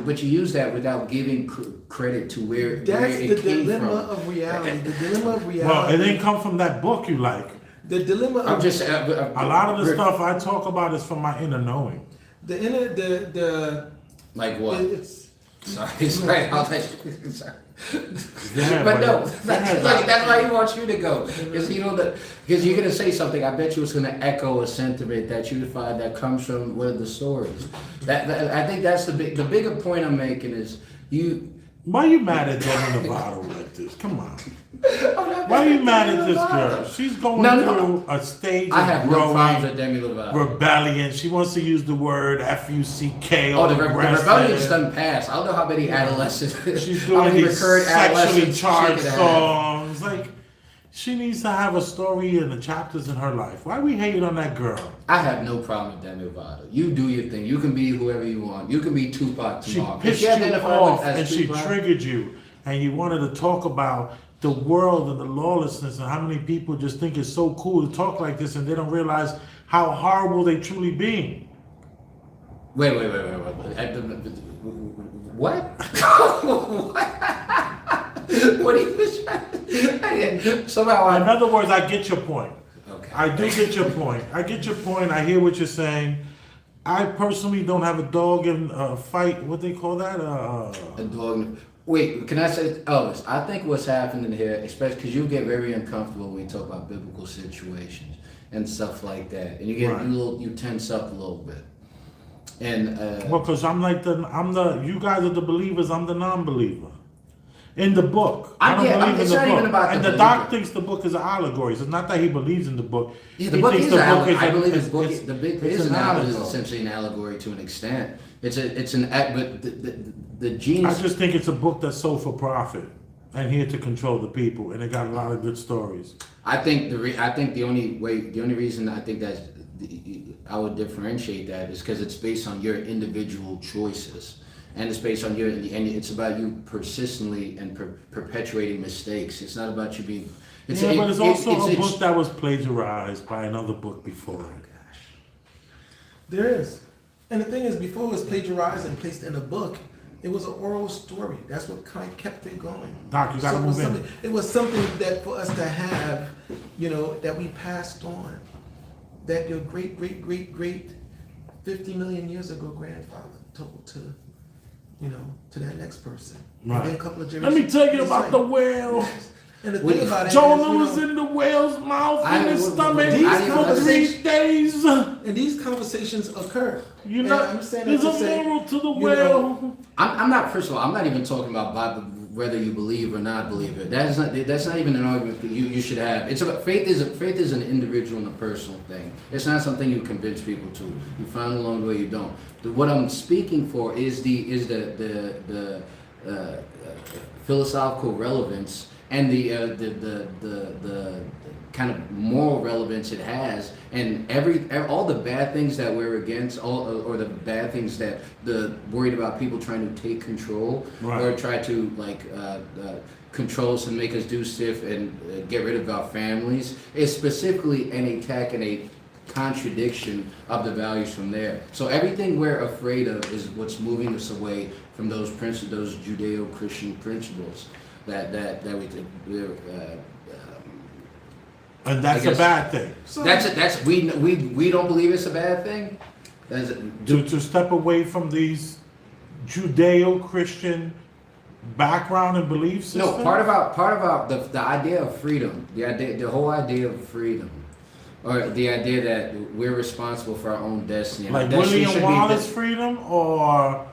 But you use that without giving credit to where That's it the came dilemma from. of reality. The dilemma of Well, reality. it didn't come from that book you like. The dilemma I'm of just A lot of the stuff I talk about is from my inner knowing. the inner the like what? it's Sorry, I'll let you. Sorry. Yeah, But no, yeah, that's why he wants you to go. Because you're gonna say something. I bet you it's gonna echo a sentiment that you find that comes from one of the stories. I think that's the bigger point I'm making is you. Why you mad at Demi Lovato like this? Come on. Why are you mad at this girl? She's going through a stage I have of no problems growing with Demi Lovato. rebellion. She wants to use the word F-U-C-K. Oh, the rebellion's aggressive. done past. I don't know how many adolescents. She's how doing many these recurrent sexually adolescents charged she could have. songs. Like, she needs to have a story and the chapters in her life. Why we hating on that girl? I have no problem with Demi Lovato. You do your thing. You can be whoever you want. You can be Tupac She tomorrow. If pissed you you identify off as and she Tupac- triggered you, and you wanted to talk about the world and the lawlessness and how many people just think it's so cool to talk like this and they don't realize how horrible they truly be. Wait. What? What are you somehow In other words, I get your point. Okay. I do get your point. I get your point. I hear what you're saying. I personally don't have a dog in a fight. What they call that? A dog. Wait, can I say, Elvis? I think what's happening here, especially because you get very uncomfortable when we talk about biblical situations and stuff like that, and you get Right. you tense up a little bit. And Well, because you guys are the believers. I'm the non-believer. In the book, I don't believe in it's the not book. even about And the the doc believer. thinks the book is an allegory. So it's not that he believes in the book. yeah, the He book thinks is the an book is allegory. I believe it's- the book it's- the big it's is an an allegory, is allegory. essentially an allegory to an extent. It's an act, but the I genius. just think it's a book that's sold for profit and here to control the people, and it got a lot of good stories. I think the only reason I think that I would differentiate that is because it's based on your individual choices, and it's based on and it's about you persistently and perpetuating mistakes. It's not about you being. But it's also a book that was plagiarized by another book before it. there is. And the thing is, before it was plagiarized and placed in a book, it was an oral story. That's what kind of kept it going. Doc, you gotta So it was move in. something- It was something that for us to have, that we passed on. That your great 50 million years ago grandfather told to that next person. And then Right. a couple of Let me generations. tell you It's about like- the whale. And the Wait, thing about it is, Jonah was in the whale's mouth I- in his stomach these for 3 conversations- days. and these conversations occur. You And know, I'm saying there's that a to say, moral to the you whale. know, I'm not. First of all, I'm not even talking about Bible, whether you believe or not believe it. That's not even an argument that you should have. It's about faith is an individual and a personal thing. It's not something you convince people to. You find along the way you don't. What I'm speaking for is the philosophical relevance and the kind of moral relevance it has, and all the bad things that we're against, or the bad things that worried about people trying to take control, Right. or try to control us and make us do stuff and get rid of our families, is specifically an attack and a contradiction of the values from there. So everything we're afraid of is what's moving us away from those Judeo-Christian principles. that we did. And that's I guess- a bad thing. So That's we don't believe it's a bad thing. to step away from these Judeo-Christian background and belief system. No, part about the idea of freedom, the whole idea of freedom, or the idea that we're responsible for our own destiny. And like our destiny William should be Wallace freedom, or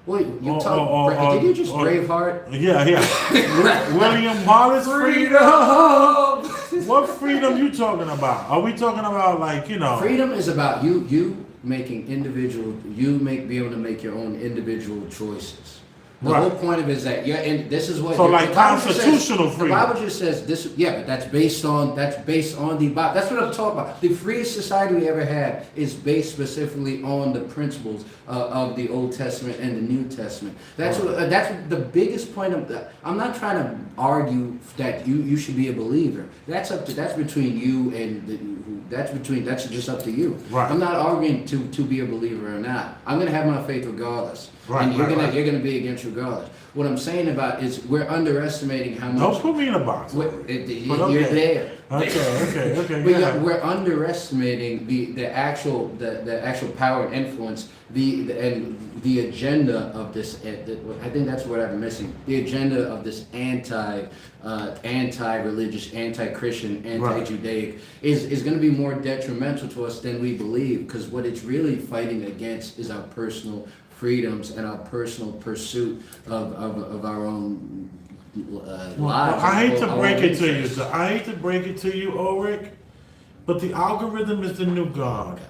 Wait, you talk? Did you just Braveheart? yeah. William Wallace freedom. What freedom you talking about? Are we talking about like, you know? Freedom is about you making be able to make your own individual choices. The Right. whole point of it is that and this is what So like the Bible just constitutional says, freedom. The Bible just says this, yeah, but that's based on the Bible. That's what I'm talking about. The freest society we ever had is based specifically on the principles of the Old Testament and the New Testament. That's that's the biggest point of that. I'm not trying to argue that you should be a believer. That's between you and that's just up to you. Right. I'm not arguing to be a believer or not. I'm gonna have my faith regardless. Right, And you're right. gonna be against regardless. What I'm saying about is we're underestimating how much. Don't put me in a box. You're okay. there. Okay. But yeah. we're underestimating the actual power and influence and the agenda of this. I think that's what I'm missing. The agenda of this anti-religious, anti-Christian, anti-Judaic is going to be more detrimental to us than we believe. Because what it's really fighting against is our personal freedoms and our personal pursuit of our own lives. I hate to our break own it to you. interests. I hate to break it to you, Ulric, but the algorithm is the new God.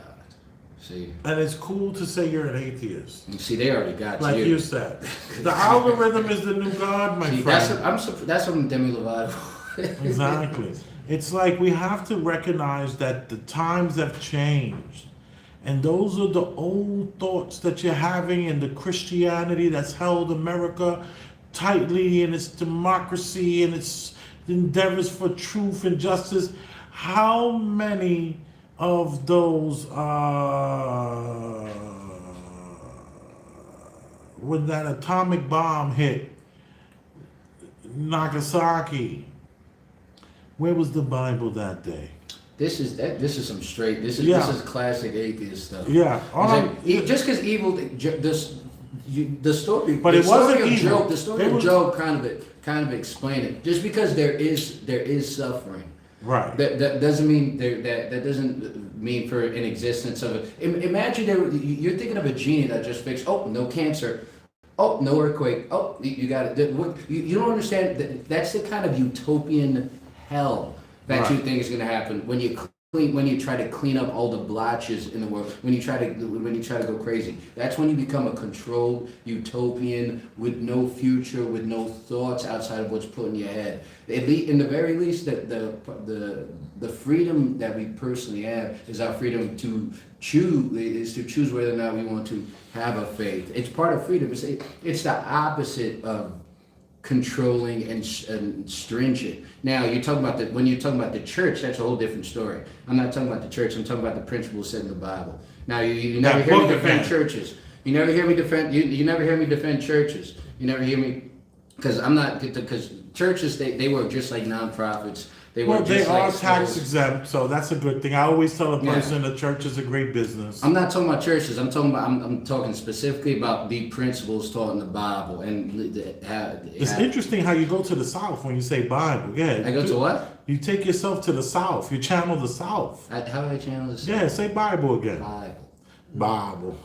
See, And it's cool to say you're an atheist. they already got Like you said. The algorithm is the new God, my See, friend. that's from Demi Lovato. Exactly. It's like we have to recognize that the times have changed. And those are the old thoughts that you're having in the Christianity that's held America tightly in its democracy and its endeavors for truth and justice. How many of those, when that atomic bomb hit Nagasaki, where was the Bible that day? This is some straight. This is classic atheist stuff. Yeah. Just because evil, the story. But the it wasn't story of evil. Job, the story of Job kind of explain it. Just because there is suffering, Right. That doesn't mean that doesn't mean for an existence of it. Imagine you're thinking of a genie that just fixed. Oh, no cancer. Oh, no earthquake. Oh, you got it. You don't understand. That's the kind of utopian hell that you think is going to happen when you try to clean up all the blotches in the world, when you try to go crazy. That's when you become a controlled utopian with no future, with no thoughts outside of what's put in your head. In the very least, the freedom that we personally have is our freedom to choose whether or not we want to have a faith. It's part of freedom. It's the opposite of controlling and stringent. Now when you're talking about the church, that's a whole different story. I'm not talking about the church. I'm talking about the principles set in the Bible. Now you never hear me defend churches. You never hear me defend. You never hear me defend churches. You never hear me because churches they work just like nonprofits. They Well, work they just are like tax schools. exempt, so that's a good thing. I always tell a person the church is a great business. I'm not talking about churches. I'm talking specifically about the principles taught in the Bible and It's interesting how you go to the South when you say Bible. Yeah. I go to what? You take yourself to the South. You channel the South. How do I channel this? Yeah, say Bible again. Bible. Bible.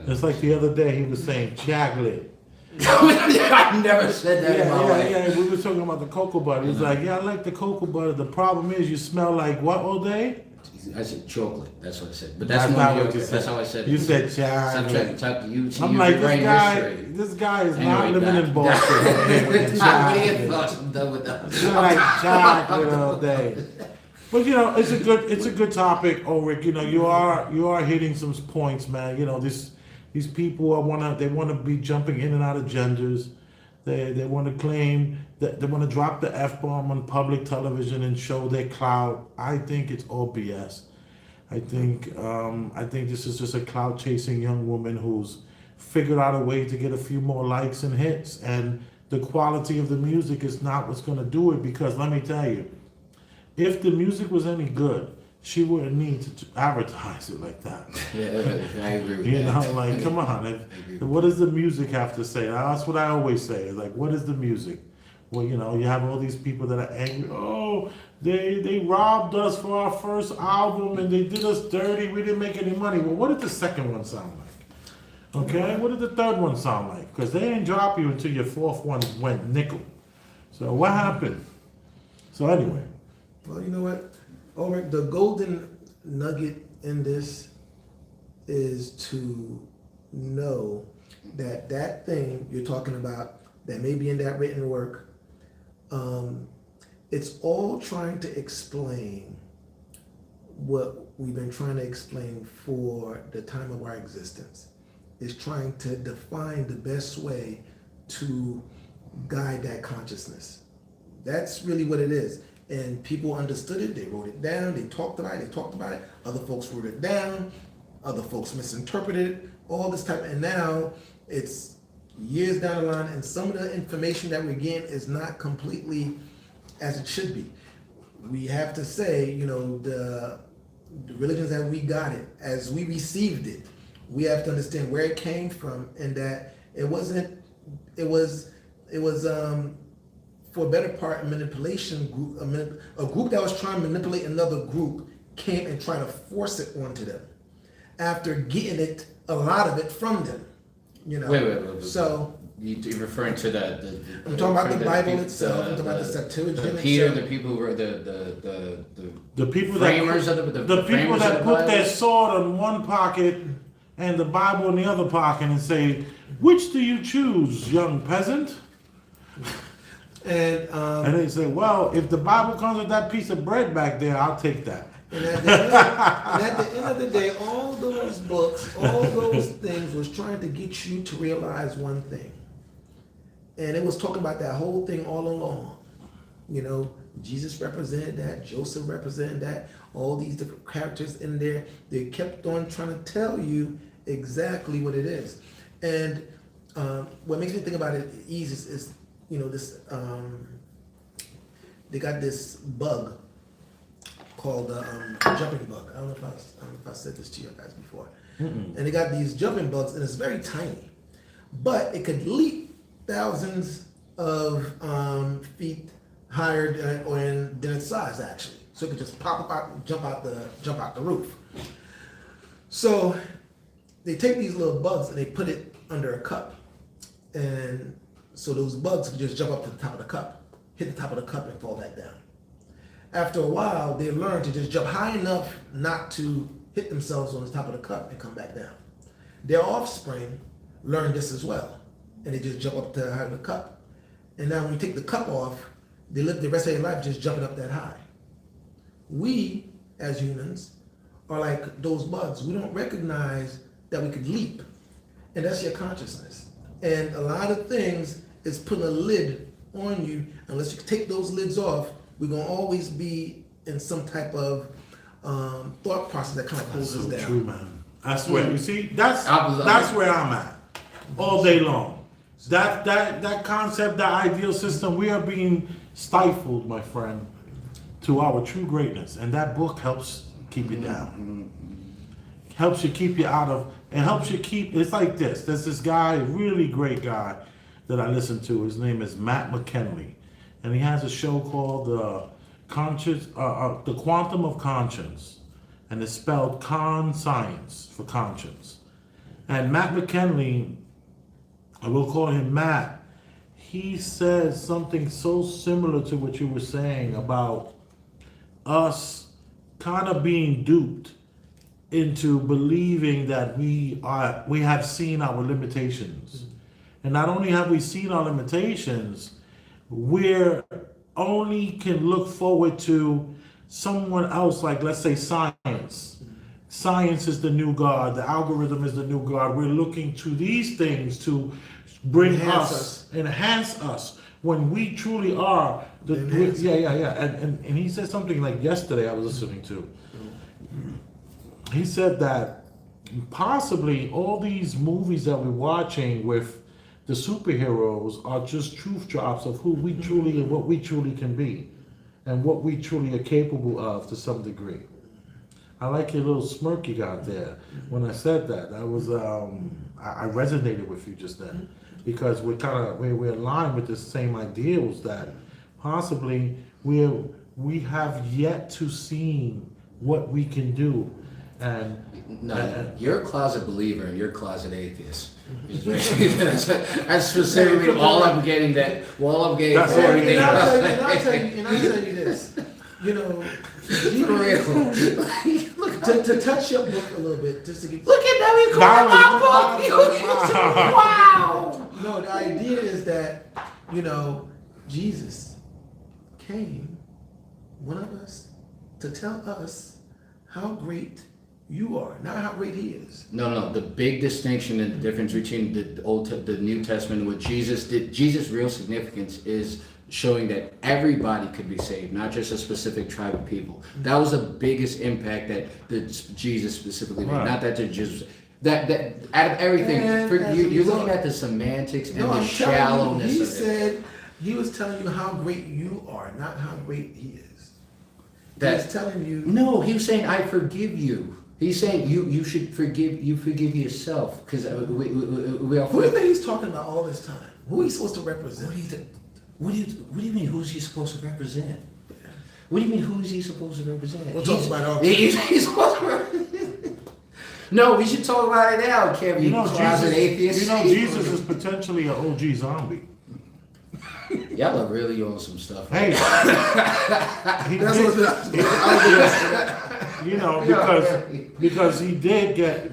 It's like the other day he was saying chocolate. I never said that in my life. Yeah. We were talking about the cocoa butter. He's like, yeah, I like the cocoa butter. The problem is you smell like what all day? I said chocolate. That's what I said. But That's more not your- what you said. That's how I said it. You said Stop trying to chocolate. talk to you. I'm your like, brain history. this guy is not Anyway, living in Boston. It's not me. Chocolate. I'm done with that. You like chocolate all day. But it's a good topic, Ulric. You are hitting some points, man. These people they want to be jumping in and out of genders. They want to claim that they want to drop the F-bomb on public television and show their clout. I think it's all BS. I think this is just a clout chasing young woman who's figured out a way to get a few more likes and hits, and the quality of the music is not what's going to do it, because let me tell you, if the music was any good, she wouldn't need to advertise it like that. Yeah, I agree with You that. know, like, come on. What does the music have to say? That's what I always say. Like, what is the music? Well, you know, you have all these people that are angry. Oh, they robbed us for our first album and they did us dirty. We didn't make any money. Well, what did the second one sound like? Okay, what did the third one sound like? Because they didn't drop you until your fourth one went nickel. So what happened? So anyway. Well, you know what? Ulric, the golden nugget in this is to know that that thing you're talking about that may be in that written work, it's all trying to explain what we've been trying to explain for the time of our existence. It's trying to define the best way to guide that consciousness. That's really what it is. And people understood it, they wrote it down, they talked about it, other folks wrote it down, other folks misinterpreted it, all this type, and now it's years down the line, and some of the information that we're getting is not completely as it should be. We have to say, you know, the religions that we got it, as we received it, we have to understand where it came from, and that it was for a better part, a manipulation group, a group that was trying to manipulate another group came and tried to force it onto them after getting it, a lot of it from them. You know. Wait. So you're referring to the I'm talking about the Bible people- itself. I'm talking about the Septuagint Peter, itself. the people who were The people framers that of the people framers that of the put their Bible? sword in one pocket and the Bible in the other pocket and say, "Which do you choose, young peasant?" And they say, "Well, if the Bible comes with that piece of bread back there, I'll take that." And at the end of the day, all those books, all those things was trying to get you to realize one thing. And it was talking about that whole thing all along. You know, Jesus represented that, Joseph represented that, all these different characters in there. They kept on trying to tell you exactly what it is. And what makes me think about it easy is you know, this, they got this bug called the jumping bug. I don't know if I said this to you guys before. And they got these jumping bugs, and it's very tiny, but it could leap thousands of feet higher than its size actually. So it could just pop up out, jump out the roof. So they take these little bugs and they put it under a cup, and so those bugs could just jump up to the top of the cup, hit the top of the cup, and fall back down. After a while, they learn to just jump high enough not to hit themselves on the top of the cup and come back down. Their offspring learn this as well, and they just jump up to the height of the cup. And now when you take the cup off, they live the rest of their life just jumping up that high. We, as humans, are like those bugs. We don't recognize that we could leap, and that's your consciousness. And a lot of things is putting a lid on you. Unless you take those lids off, we're gonna always be in some type of thought process that kind of pulls us So down. true, man. That's where you see. That's I- where I'm at all day long. That concept, that ideal system, we are being stifled, my friend, to our true greatness, and that book helps keep you down. Helps you keep you out of. It helps you keep. It's like this. There's this guy, a really great guy, that I listen to. His name is Matt McKinley, and he has a show called The Quantum of Conscience, and it's spelled science for conscience. And Matt McKinley, I will call him Matt, he says something so similar to what you were saying about us kind of being duped into believing that we have seen our limitations. And not only have we seen our limitations, we're only can look forward to someone else, like let's say science. Science is the new God, the algorithm is the new God. We're looking to these things to bring enhance us when we truly are and he said something like yesterday I was listening to. He said that possibly all these movies that we're watching with the superheroes are just truth drops of who we truly and what we truly can be, and what we truly are capable of to some degree. I like your little smirk you got there when I said that. That was I resonated with you just then, because we're aligned with the same ideals that possibly we have yet to see what we can do. And no, you're a closet believer and you're a closet atheist. That's specifically all I'm getting. All I'm getting. That's for all everything you And else. I'll tell you this. You know, For real. to touch your book a little bit, just to get. Look at that. We call it my book. Wow. No, the idea is that, you know, Jesus came, one of us, to tell us how great you are, not how great he is. No. The big distinction and the difference between the New Testament and what Jesus did. Jesus' real significance is showing that everybody could be saved, not just a specific tribe of people. That was the biggest impact that Jesus specifically made. Right. Not that they're just that out of everything, you're looking at the semantics and the shallowness he of it. said he was telling you how great you are, not how great he is. He's telling you. No, he was saying, "I forgive you." He's saying you should forgive yourself, because we all. Who do you think he's talking about all this time? Who are you supposed to represent? What do you mean? Who's he supposed to represent? What do you mean? Who is he supposed to represent? We'll talk about all. He's supposed to represent. No, we should talk about it now, Kevin. you know, Closet atheist. Jesus is potentially an OG zombie. Y'all are really on some stuff. Hey, he That's did, what you know, because he did get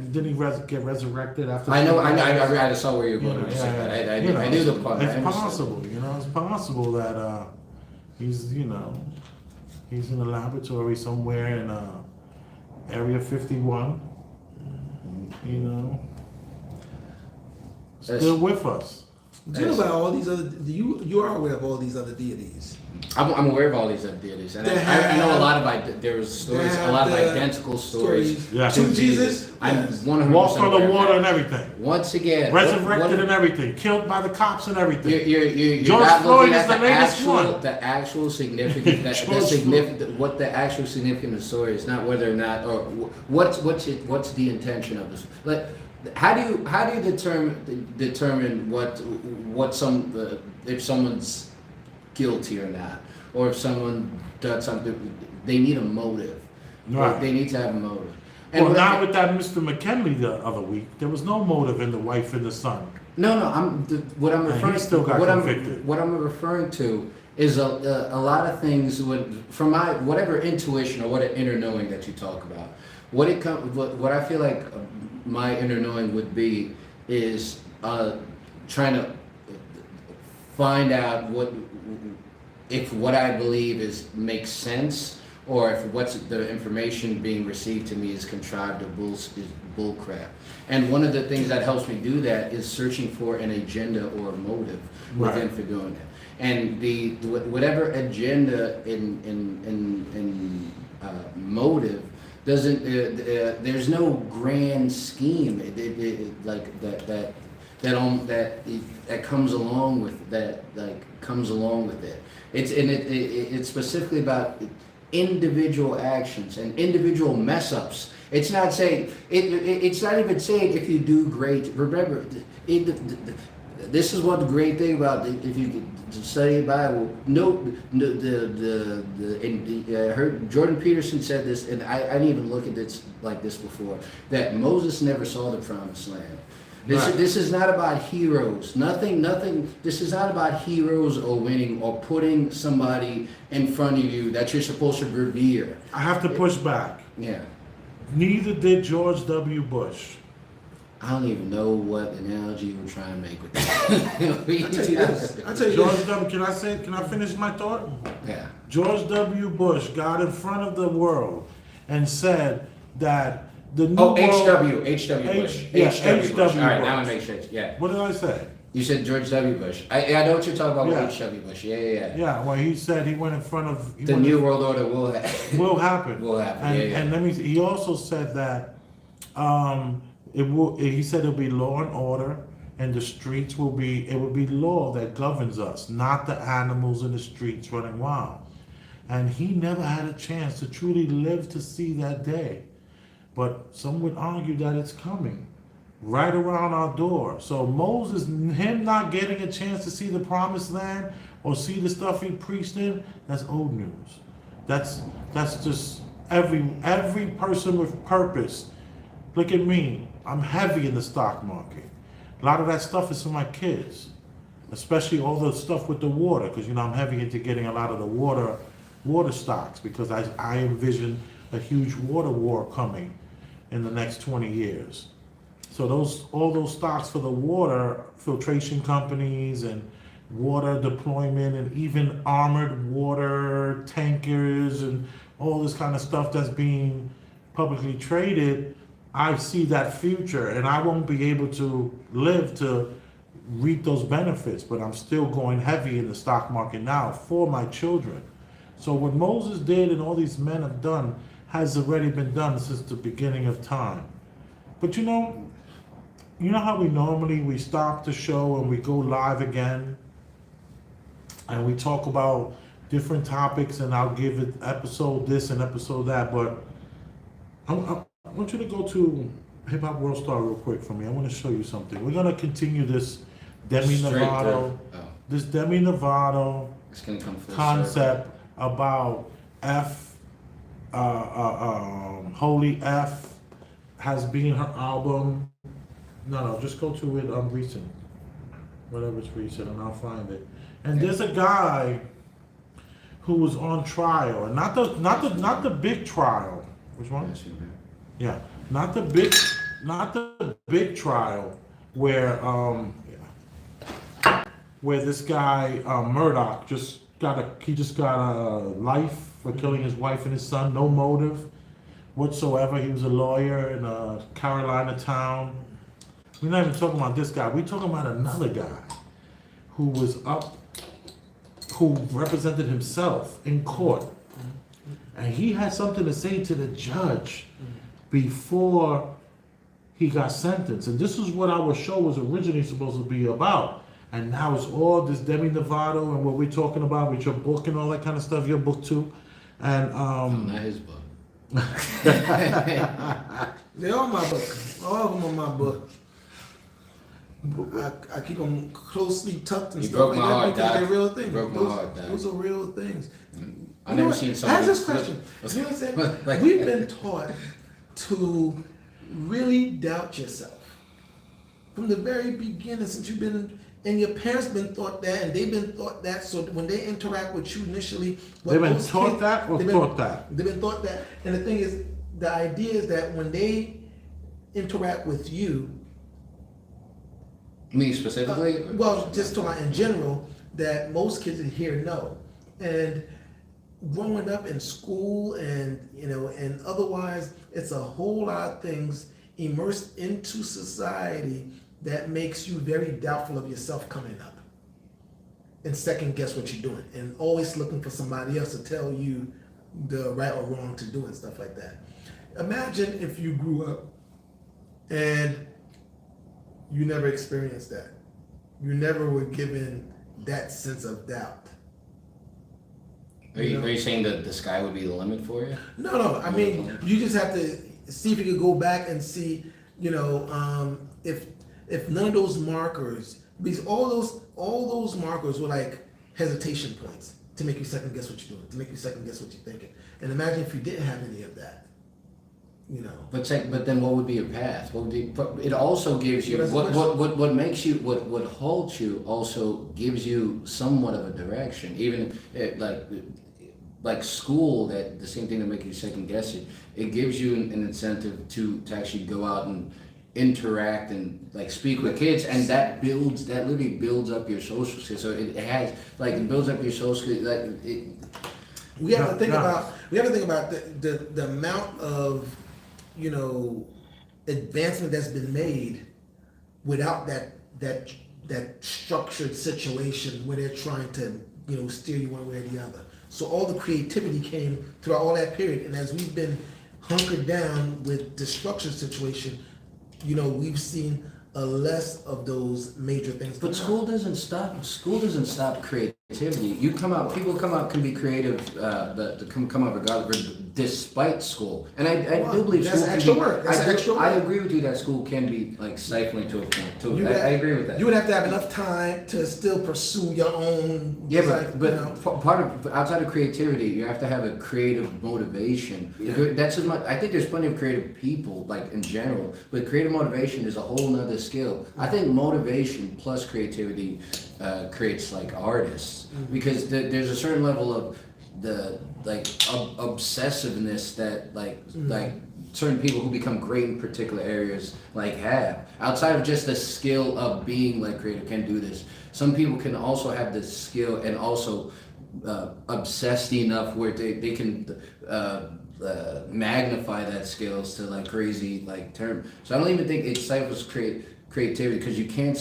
resurrected after. I know. I saw where you were going with that. I knew the part. It's possible, you know. It's possible that he's in a laboratory somewhere in Area 51. You know, still with us. Do you know about all these other? You are aware of all these other deities? I'm aware of all these other deities, and I know a lot of there's stories, a lot of identical stories Yeah. to To Jesus? I'm 100% Walked on aware the of water that. and everything. Once again, Resurrected and everything. Killed by the cops and everything. You're George not Floyd looking is at the latest one. the actual significance, what the actual significance of the story is, not whether or not, or what's the intention of this. Like, how do you determine if someone's guilty or not, or if someone does something? They need a motive. Right. They need to have a motive. Well, not with that Mr. McKinley the other week. There was no motive in the wife and the son. No. What I'm And he referring still got convicted. what I'm referring to is a lot of things from my whatever intuition or what inner knowing that you talk about. What I feel like my inner knowing would be is trying to find out if what I believe makes sense, or if the information being received to me is contrived or bull crap. And one of the things that helps me do that is searching for an agenda or a motive within for doing that. And whatever agenda in motive doesn't there's no grand scheme that comes along with it. It's specifically about individual actions and individual mess ups. It's not saying it's not even saying if you do great. Remember, this is what the great thing about if you study the Bible. I heard Jordan Peterson said this, and I didn't even look at this like this before. That Moses never saw the promised land. This is not about heroes. Nothing. This is not about heroes or winning or putting somebody in front of you that you're supposed to revere. I have to push back. Yeah. Neither did George W. Bush. I don't even know what analogy you were trying to make with that. I tell you George this. W. Can I finish my thought? Yeah. George W. Bush got in front of the world and said that the new world. H.W. Bush. Yeah, H.W. Bush. H.W. All right, now it Bush. makes sense. Yeah. What did I say? You said George W. Bush. I know what you're talking about Yeah. with H.W. Bush. Yeah. Yeah, well, he said he went in front of. The New World Order will happen. will happen. Will happen. And, and he also said that he said it'll be law and order, and the streets it will be law that governs us, not the animals in the streets running wild. And he never had a chance to truly live to see that day. But some would argue that it's coming right around our door. So Moses, him not getting a chance to see the promised land or see the stuff he preached in, that's old news. That's just every person with purpose. Look at me. I'm heavy in the stock market. A lot of that stuff is for my kids, especially all the stuff with the water, because I'm heavy into getting a lot of the water stocks, because I envision a huge water war coming in the next 20 years. So all those stocks for the water filtration companies and water deployment and even armored water tankers and all this kind of stuff that's being publicly traded, I see that future, and I won't be able to live to reap those benefits, but I'm still going heavy in the stock market now for my children. So what Moses did and all these men have done has already been done since the beginning of time. But you know how we stop the show and we go live again and we talk about different topics, and I'll give it episode this and episode that, but I want you to go to Hip Hop World Star real quick for me. I want to show you something. We're going to continue this Demi Lovato, It's gonna come full concept about Holy F has been her album. No, just go to it recent. Whatever it's recent, and I'll find it. And there's a guy who was on trial, and not the big trial. Which one? Yeah, not the big trial where this guy Murdoch just got a life for killing his wife and his son, no motive whatsoever. He was a lawyer in a Carolina town. We're not even talking about this guy. We're talking about another guy who represented himself in court. And he had something to say to the judge before he got sentenced. And this is what our show was originally supposed to be about. And now it's all this Demi Lovato and what we're talking about with your book and all that kind of stuff, your book too. And not his book. They're all my book. All of them are my book. I keep them closely tucked and You stuff broke like my that heart, because Doc. they're real things. You broke my heart, Doc. Those are real things. I You know never what? seen Ask somebody. this question. You know what I'm saying? We've been taught to really doubt yourself from the very beginning, since you've been, and your parents been taught that, and they've been taught that. So when they interact with you initially, they've been taught that or taught that? They've been taught that. And the thing is, the idea is that when they interact with you, Me specifically? well, just talking about in general, that most kids hear no. And growing up in school and, and otherwise, it's a whole lot of things immersed into society that makes you very doubtful of yourself coming up and second guess what you're doing and always looking for somebody else to tell you the right or wrong to do and stuff like that. Imagine if you grew up and you never experienced that. You never were given that sense of doubt. Are you saying that the sky would be the limit for you? No. I mean, you just have to see if you could go back and see, if none of those markers, because all those markers were like hesitation points to make you second guess what you're doing, to make you second guess what you're thinking. And imagine if you didn't have any of that. But then what would be your path? What would be, it also gives you what makes you what halts you also gives you somewhat of a direction. Even if, like school, that the same thing that makes you second guess it. It gives you an incentive to actually go out and interact and speak with kids, and that literally builds up your social skills. So it builds up your social skills. We have to think about the amount of advancement that's been made without that structured situation where they're trying to steer you one way or the other. So all the creativity came throughout all that period, and as we've been hunkered down with the structured situation, we've seen less of those major things. But come out. school doesn't stop creativity. You come out, people come out, can be creative, come out regardless, despite school. And I do believe That's school can extra be, work. That's extra work. I agree with you that school can be like stifling to a point. I agree with that. You would have to have enough time to still pursue your own. Yeah, like, but you know. part of outside of creativity, you have to have a creative motivation. That's as much. I think there's plenty of creative people, like in general, but creative motivation is a whole nother skill. I think motivation plus creativity creates like artists, because there's a certain level of the obsessiveness that like certain people who become great in particular areas like have. Outside of just the skill of being like creative can do this. Some people can also have the skill and also obsessed enough where they can magnify that skills to like crazy like term. So I don't even think it stifles creativity, because you can't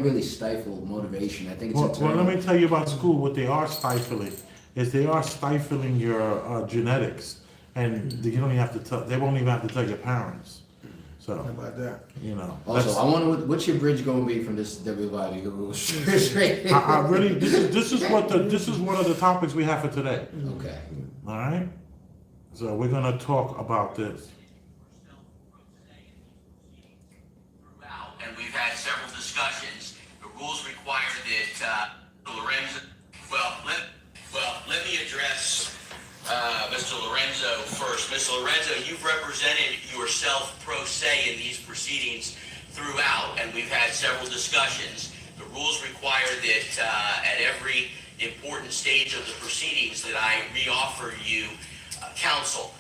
really stifle motivation. I think it's Well, internal. let me tell you about school. What they are stifling is they are stifling your genetics, and you don't even have to tell. They won't even have to tell your parents. So How about that? you know. Also, that's- I wonder what's your bridge going to be from this WYD straight. I really this is one of the topics we have for today. Okay. All right. So we're gonna talk about this. Throughout, and we've had several discussions. The rules require that Lorenzo. Let me address Mr. Lorenzo first. Mr. Lorenzo, you've represented yourself pro se in these proceedings throughout, and we've had several discussions. The rules require that at every important stage of the proceedings that I reoffer you counsel.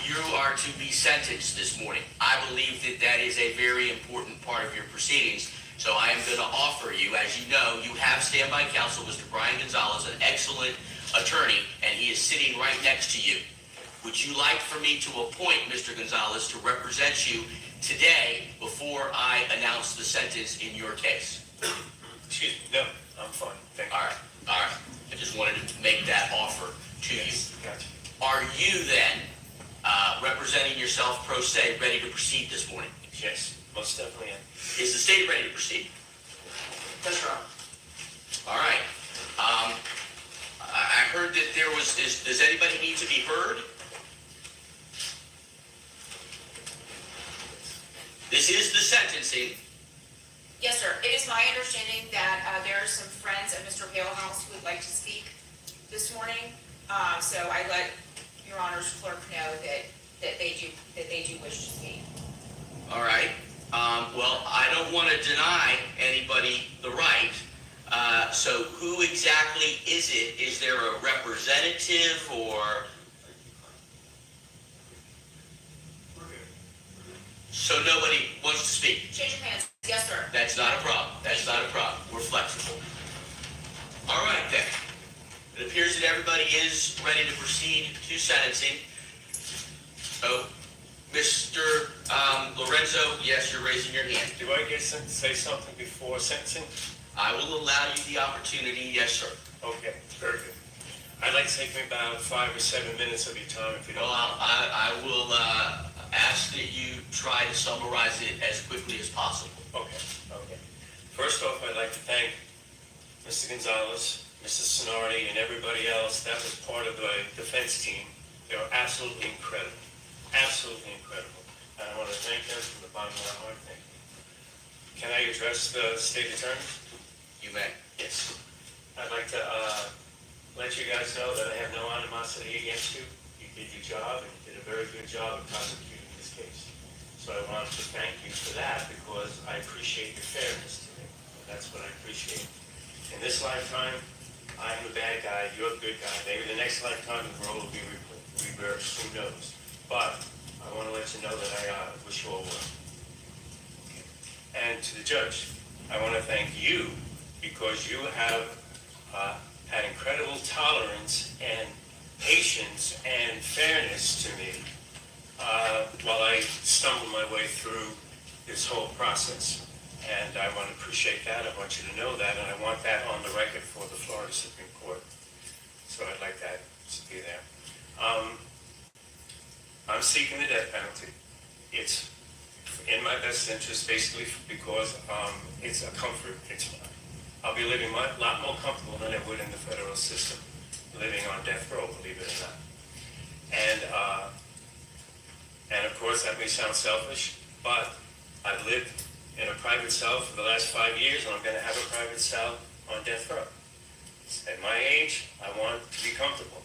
You are to be sentenced this morning. I believe that that is a very important part of your proceedings. So I am going to offer you, as you know, you have standby counsel, Mr. Brian Gonzalez, an excellent attorney, and he is sitting right next to you. Would you like for me to appoint Mr. Gonzalez to represent you today before I announce the sentence in your case? Excuse me, no, I'm fine, thank you. All right. I just wanted to make that offer to you. Gotcha. Are you then, representing yourself pro se, ready to proceed this morning? Yes, most definitely am. Is the state ready to proceed? That's right. All right. I heard that there was, does anybody need to be heard? This is the sentencing. Yes, sir. It is my understanding that there are some friends of Mr. Palehouse who would like to speak this morning. So I let Your Honor's clerk know that they do wish to speak. All right. Well, I don't want to deny anybody the right. So who exactly is it? Is there a representative or? So nobody wants to speak? Change your hands. Yes, sir. That's not a problem. That's not a problem. We're flexible. All right, then. It appears that everybody is ready to proceed to sentencing. Oh, Mr. Lorenzo, yes, you're raising your hand. Do I get to say something before sentencing? I will allow you the opportunity, yes, sir. Okay, very good. I'd like to take maybe about 5 or 7 minutes of your time if you don't Well, mind. I will ask that you try to summarize it as quickly as possible. Okay. First off, I'd like to thank Mr. Gonzalez, Mr. Sonardi, and everybody else that was part of the defense team. They were absolutely incredible. Absolutely incredible. And I want to thank them from the bottom of my heart. Thank you. Can I address the state attorney? You may. Yes. I'd like to let you guys know that I have no animosity against you. You did your job, and you did a very good job of prosecuting this case. So I want to thank you for that, because I appreciate your fairness to me. That's what I appreciate. In this lifetime, I'm the bad guy, you're the good guy. Maybe the next lifetime the role will be reversed, who knows? But I want to let you know that I wish you all well. And to the judge, I want to thank you, because you have had incredible tolerance and patience and fairness to me while I stumbled my way through this whole process. And I want to appreciate that. I want you to know that, and I want that on the record for the Florida Supreme Court. So I'd like that to be there. I'm seeking the death penalty. It's in my best interest, basically because it's a comfort. I'll be living a lot more comfortable than I would in the federal system, living on death row, believe it or not. And of course that may sound selfish, but I've lived in a private cell for the last 5 years, and I'm going to have a private cell on death row. At my age, I want to be comfortable.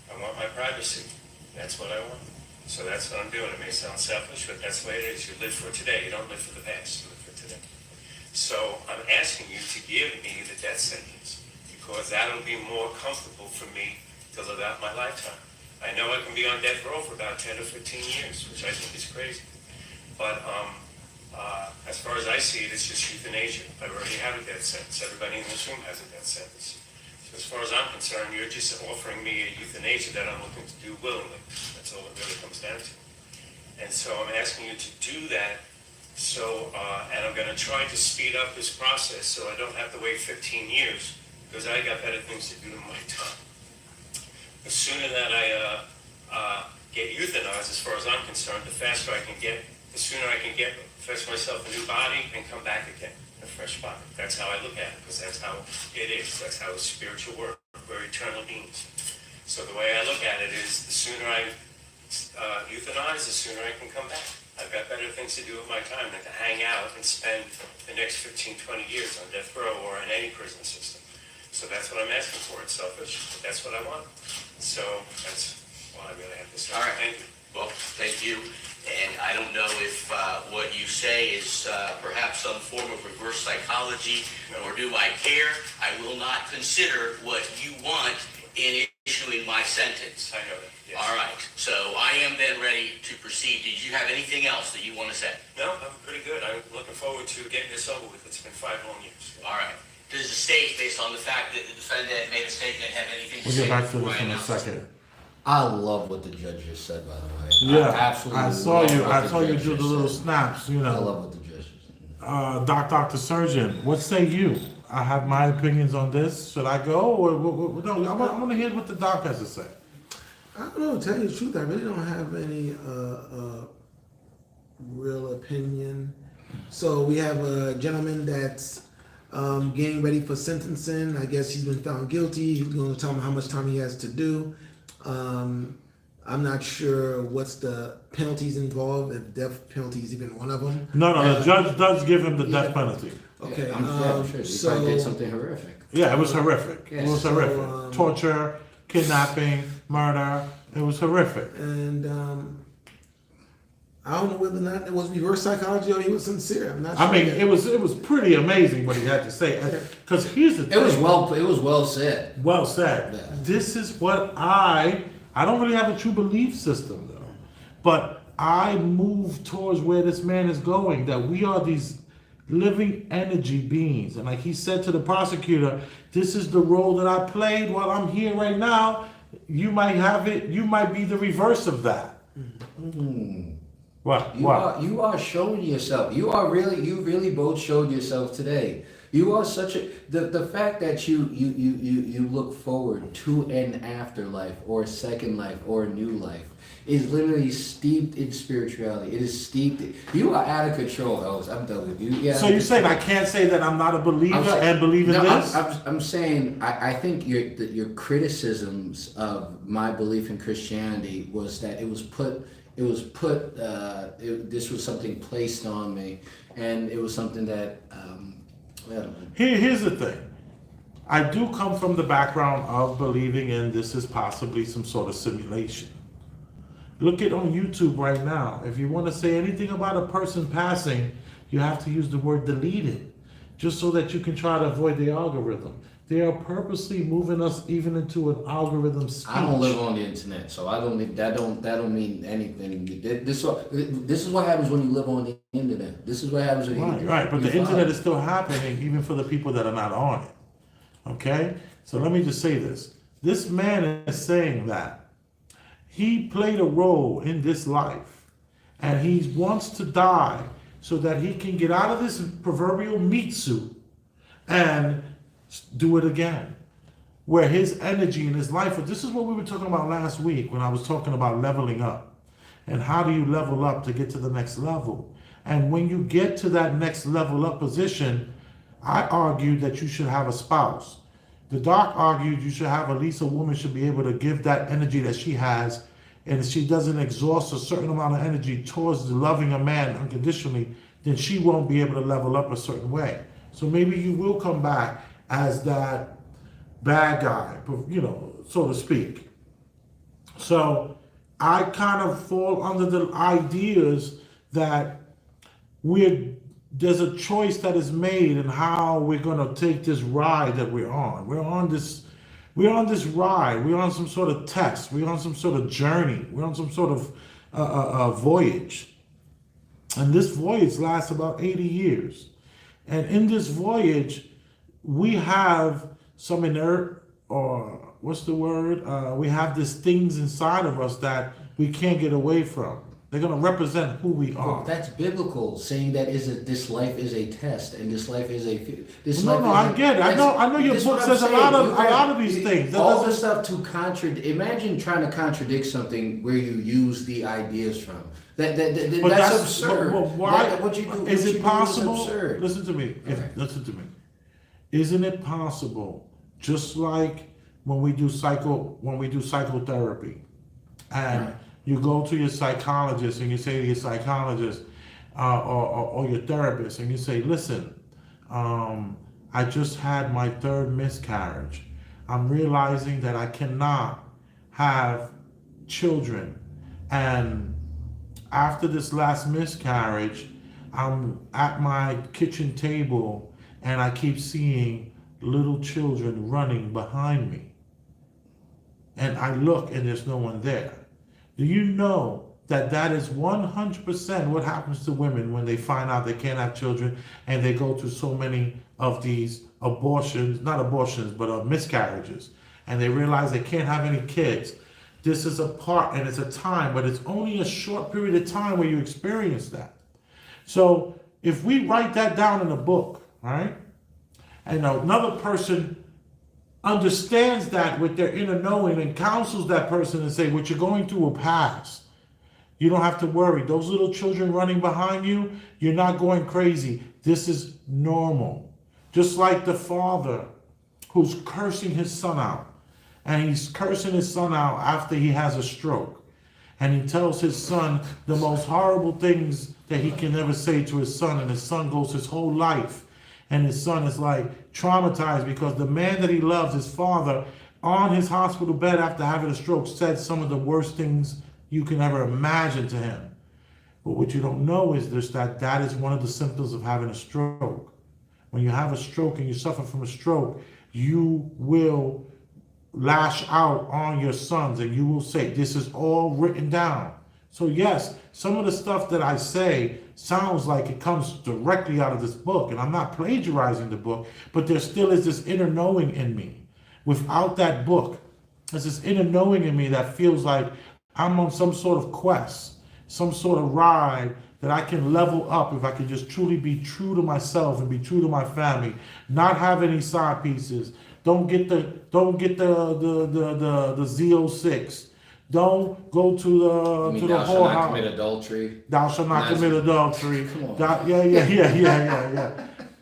I want my privacy. That's what I want. So that's what I'm doing. It may sound selfish, but that's the way it is. You live for today. You don't live for the past. You live for today. So I'm asking you to give me the death sentence, because that'll be more comfortable for me to live out my lifetime. I know I can be on death row for about 10 or 15 years, which I think is crazy. But as far as I see it, it's just euthanasia. I already have a death sentence. Everybody in this room has a death sentence. So as far as I'm concerned, you're just offering me a euthanasia that I'm looking to do willingly. That's all it really comes down to. And so I'm asking you to do that. So, and I'm going to try to speed up this process so I don't have to wait 15 years, because I got better things to do in my time. The sooner that I get euthanized, as far as I'm concerned, the faster I can get, the sooner I can fetch myself a new body and come back again, a fresh body. That's how I look at it, because that's how it is. That's how it's spiritual work. We're eternal beings. So the way I look at it is, the sooner I euthanize, the sooner I can come back. I've got better things to do with my time than to hang out and spend the next 15, 20 years on death row or in any prison system. So that's what I'm asking for. It's selfish, but that's what I want. So that's all I really have to say. All right. Thank you. Well, thank you. And I don't know if what you say is perhaps some form of reverse psychology, nor do I care. I will not consider what you want in issuing my sentence. I know that. Yes. All right. So I am then ready to proceed. Did you have anything else that you want to say? No, I'm pretty good. I'm looking forward to getting this over with. It's been 5 long years. All right. Does the state, based on the fact that the defendant made a statement, have anything to We'll say? get back to before this I in a announce it? second. I love what the judge just said, by the way. Yeah, absolutely I saw love you. what I the saw you judge do the just little said. snaps. You I know, love what the judge just said. Dr. Surgeon, what say you? I have my opinions on this. Should I go or no? I want to hear what the doc has to say. I don't know, to tell you the truth, I really don't have any real opinion. So we have a gentleman that's getting ready for sentencing. I guess he's been found guilty. He's going to tell him how much time he has to do. I'm not sure what's the penalties involved, if death penalty is even one of them. No, the judge does give him the death yeah. penalty. Okay, I'm sure he probably did something horrific. Yeah, it was horrific. It was so, horrific. Torture, kidnapping, murder. It was horrific. and I don't know whether or not it was reverse psychology or he was sincere. I'm not sure. I mean, yet. it was pretty amazing what he had to say. Because here's the thing. It was well said. Well said. Yeah. This is what I don't really have a true belief system though, but I move towards where this man is going, that we are these living energy beings. And like he said to the prosecutor, this is the role that I played while I'm here right now. You might have it, you might be the reverse of that. What? You are showing yourself. You really both showed yourself today. You are such a the fact that you look forward to an afterlife or a second life or a new life is literally steeped in spirituality. It is steeped. You are out of control, Elvis. I'm done with you. Yeah. So you're saying I can't say that I'm not a believer and believe in this? I'm saying I think your criticisms of my belief in Christianity was that this was something placed on me, and it was something that Here's the thing. I do come from the background of believing in this is possibly some sort of simulation. Look at on YouTube right now. If you want to say anything about a person passing, you have to use the word deleted, just so that you can try to avoid the algorithm. They are purposely moving us even into an algorithm speech. I don't live on the internet, so I don't mean that don't mean anything. This is what happens when you live on the internet. This is what happens when Right. But the internet is still happening even for the people that are not on it. Okay? So let me just say this. This man is saying that he played a role in this life and he wants to die so that he can get out of this proverbial meat suit and do it again. Where his energy in his life, this is what we were talking about last week when I was talking about leveling up. And how do you level up to get to the next level? And when you get to that next level up position, I argued that you should have a spouse. The dark argued you should have at least a woman should be able to give that energy that she has, and if she doesn't exhaust a certain amount of energy towards loving a man unconditionally, then she won't be able to level up a certain way. So maybe you will come back as that bad guy, you know, so to speak. So I kind of fall under the ideas that there's a choice that is made in how we're going to take this ride that we're on. We're on this ride. We're on some sort of test. We're on some sort of journey. We're on some sort of voyage. And this voyage lasts about 80 years. And in this voyage, we have some inert, or what's the word? We have these things inside of us that we can't get away from. They're going to represent who we are. Well, that's biblical, saying that this life is a test and this life is a I get it. I know your book says a lot of these things. All this stuff to contradict. Imagine trying to contradict something where you use the ideas from. That's absurd. But why? What you do? Is it possible? Absurd. Listen to me. Okay. Listen to me. Isn't it possible? Just like when we do psychotherapy, and Right. you go to your psychologist and you say to your psychologist or your therapist, and you say, listen, I just had my third miscarriage. I'm realizing that I cannot have children. And after this last miscarriage, I'm at my kitchen table and I keep seeing little children running behind me. And I look and there's no one there. Do you know that is 100% what happens to women when they find out they can't have children and they go through so many of these miscarriages, and they realize they can't have any kids. This is a part, and it's a time, but it's only a short period of time where you experience that. So if we write that down in a book, right, and another person understands that with their inner knowing and counsels that person and say, what you're going through will pass. You don't have to worry. Those little children running behind you, you're not going crazy. This is normal. Just like the father who's cursing his son out. And he's cursing his son out after he has a stroke. And he tells his son the most horrible things that he can ever say to his son. And his son goes his whole life. And his son is like traumatized because the man that he loves, his father, on his hospital bed after having a stroke, said some of the worst things you can ever imagine to him. But what you don't know is that is one of the symptoms of having a stroke. When you have a stroke and you suffer from a stroke, you will lash out on your sons and you will say, this is all written down. So yes, some of the stuff that I say sounds like it comes directly out of this book, and I'm not plagiarizing the book, but there still is this inner knowing in me. Without that book, there's this inner knowing in me that feels like I'm on some sort of quest, some sort of ride that I can level up if I can just truly be true to myself and be true to my family, not have any side pieces. Don't get the Z06. Don't go to the Thou shalt not whorehouse. commit adultery. Thou shalt not commit adultery. Come on.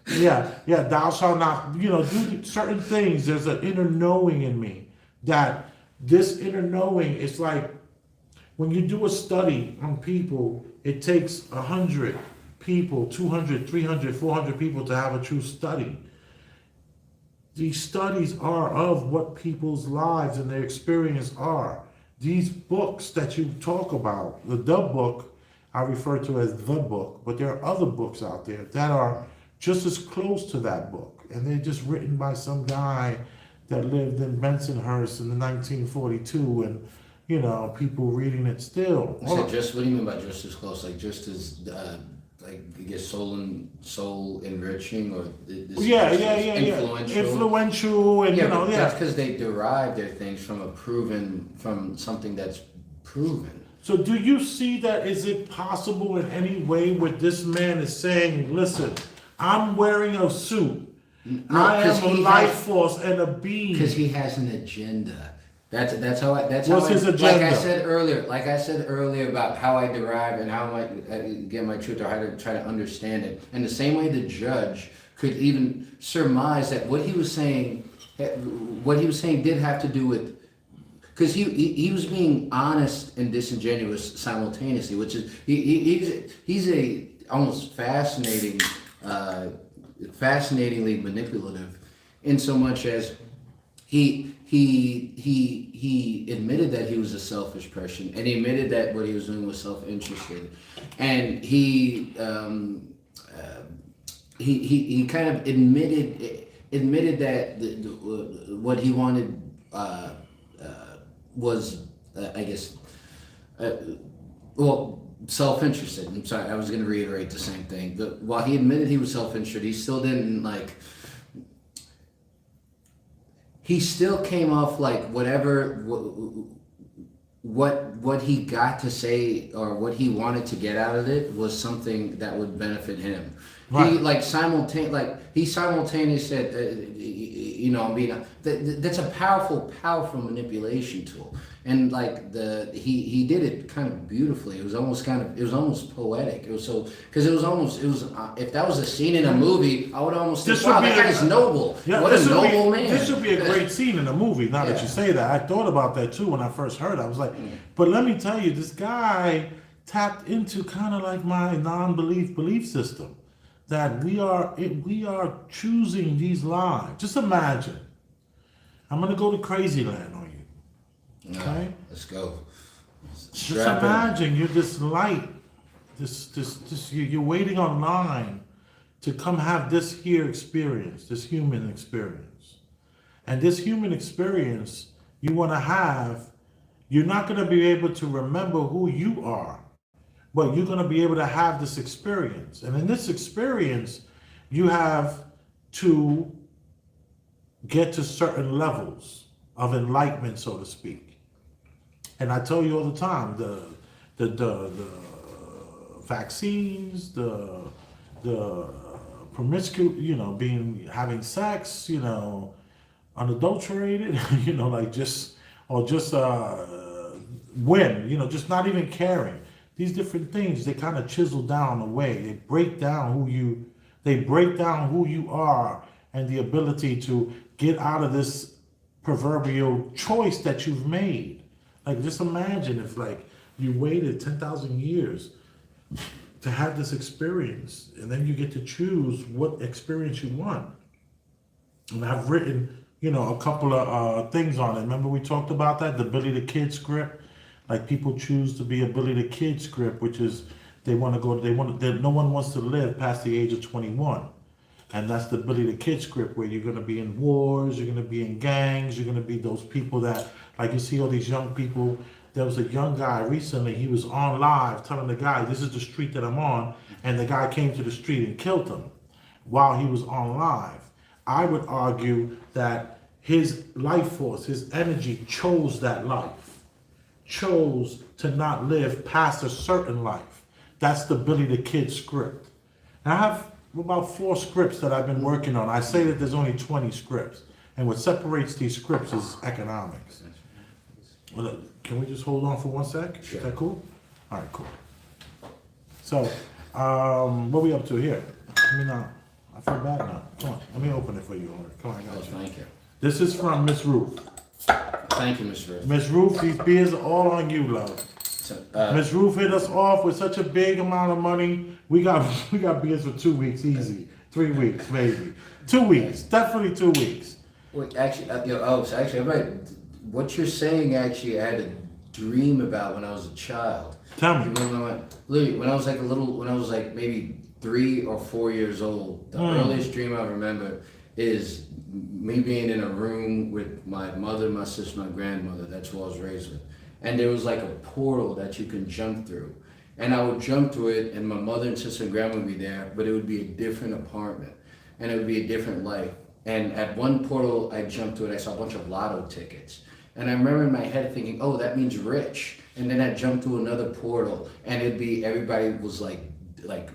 Yeah. Thou shalt not, do certain things. There's an inner knowing in me that this inner knowing is like when you do a study on people, it takes 100 people, 200, 300, 400 people to have a true study. These studies are of what people's lives and their experience are. These books that you talk about, the book, I refer to as the book, but there are other books out there that are just as close to that book. And they're just written by some guy that lived in Bensonhurst in the 1942, and people reading it still. What do you mean by just as close? Like just as I guess soul enriching, or influential, and That's because they derive their things from something that's proven. So do you see that? Is it possible in any way where this man is saying, listen, I'm wearing a suit. No, I am a life force and a being. Because he has an agenda. That's how What's how his like agenda? I said earlier about how I derive and how I get my truth or how to try to understand it. And the same way the judge could even surmise that what he was saying did have to do with, because he was being honest and disingenuous simultaneously, which is he's a almost fascinatingly manipulative, in so much as he admitted that he was a selfish person, and he admitted that what he was doing was self-interested, and he kind of admitted that what he wanted was I guess self-interested. I'm sorry, I was going to reiterate the same thing. But while he admitted he was self-interested, he still didn't he still came off like whatever what he got to say or what he wanted to get out of it was something that would benefit him. Right. He simultaneously said, that's a powerful manipulation tool, and he did it kind of beautifully. It was almost poetic. It was if that was a scene in a movie, I would almost think, wow, that guy's noble. Yeah, what a noble man. This should be a great scene in a movie. Now that you say that, I thought about that too when I first heard it. I was like, but let me tell you, this guy tapped into kind of like my belief system. That we are choosing these lives. Just imagine. I'm gonna go to crazy land on you. Okay? No, let's go. Just imagine you're this light. You're waiting online to come have this here experience, this human experience. And this human experience you wanna have, you're not gonna be able to remember who you are. But you're going to be able to have this experience. And in this experience, you have to get to certain levels of enlightenment, so to speak. And I tell you all the time, the vaccines, the promiscuous, having sex, unadulterated, win, just not even caring. These different things, they kind of chisel down away. They break down who you are and the ability to get out of this proverbial choice that you've made. Like, just imagine if you waited 10,000 years to have this experience, and then you get to choose what experience you want. And I've written, a couple of things on it. Remember we talked about that, the Billy the Kid script? Like, people choose to be a Billy the Kid script, which is no one wants to live past the age of 21. And that's the Billy the Kid script, where you're going to be in wars, you're going to be in gangs, you're going to be those people that, like, you see all these young people. There was a young guy recently, he was on live telling the guy, this is the street that I'm on, and the guy came to the street and killed him while he was on live. I would argue that his life force, his energy chose that life. Chose to not live past a certain life. That's the Billy the Kid script. And I have about 4 scripts that I've been working on. I say that there's only 20 scripts. And what separates these scripts is economics. Well, can we just hold on for 1 sec? Sure. Is that cool? All right, cool. So, what are we up to here? I feel bad now. Come on, let me open it for you, Ulric. Come on, I got you. Thank you. This is from Miss Ruth. Thank you, Miss Ruth. Miss Ruth, these beers are all on you, love. Miss Ruth hit us off with such a big amount of money. We got beers for 2 weeks, easy. 3 weeks, maybe. 2 weeks, definitely 2 weeks. Wait, actually, what you're saying, actually, I had a dream about when I was a child. Tell me. When I was maybe 3 or 4 years old, the earliest dream I remember is me being in a room with my mother, my sister, my grandmother. That's who I was raised with. And there was like a portal that you can jump through. And I would jump through it, and my mother and sister and grandma would be there, but it would be a different apartment. And it would be a different life. And at one portal I jumped to it, I saw a bunch of lotto tickets. And I remember in my head thinking, oh, that means rich. And then I jumped to another portal, and everybody was like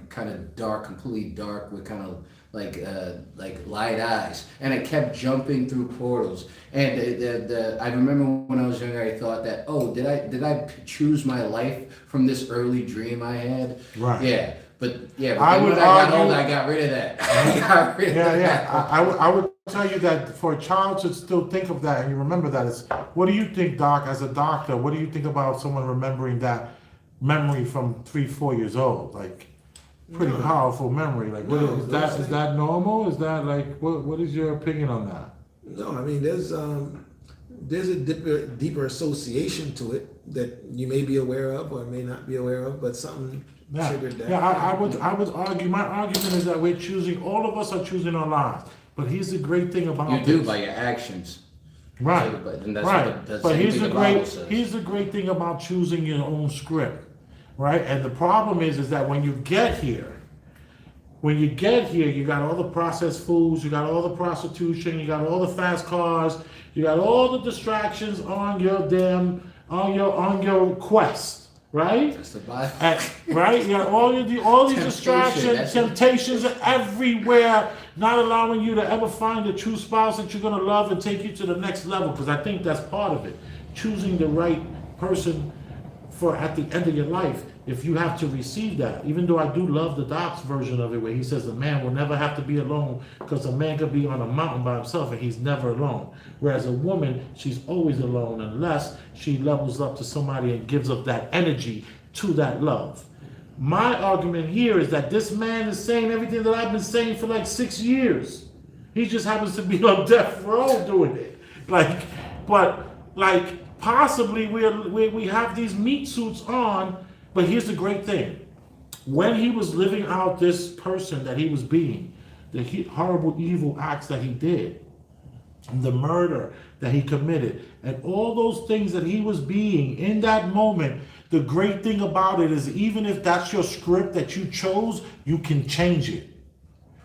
kind of dark, completely dark, with kind of light eyes, and I kept jumping through portals. And I remember when I was younger, I thought that, oh, did I choose my life from this early dream I had? Right. Yeah. But I then would when I got argue- older, I got rid of that. I got rid of that. Yeah. I would tell you that for a child to still think of that and you remember that, it's, what do you think, Doc, as a doctor, what do you think about someone remembering that memory from 3-4 years old? Like, pretty powerful memory. Like, what No, is that normal? Is that like, what is your opinion on that? No, I mean there's a deeper association to it that you may be aware of or may not be aware of, but something Yeah, triggered that. I would argue, my argument is that we're choosing, all of us are choosing our lives. But here's the great thing about You do this. by your actions. Right, And that's right. what the But same here's thing the the Bible great, says. here's the great thing about choosing your own script, right? And the problem is that when you get here, you got all the processed foods, you got all the prostitution, you got all the fast cars, you got all the distractions on your quest, right? That's the Bible. Right? You got all these Temptation, distractions, that's it. temptations are everywhere, not allowing you to ever find the true spouse that you're gonna love and take you to the next level. Because I think that's part of it. Choosing the right person for at the end of your life, if you have to receive that. Even though I do love the Doc's version of it, where he says a man will never have to be alone, because a man could be on a mountain by himself and he's never alone. Whereas a woman, she's always alone unless she levels up to somebody and gives up that energy to that love. My argument here is that this man is saying everything that I've been saying for like 6 years. He just happens to be on death row doing it. Possibly we have these meat suits on, but here's the great thing. When he was living out this person that he was being, the horrible, evil acts that he did, the murder that he committed, and all those things that he was being in that moment, the great thing about it is even if that's your script that you chose, you can change it.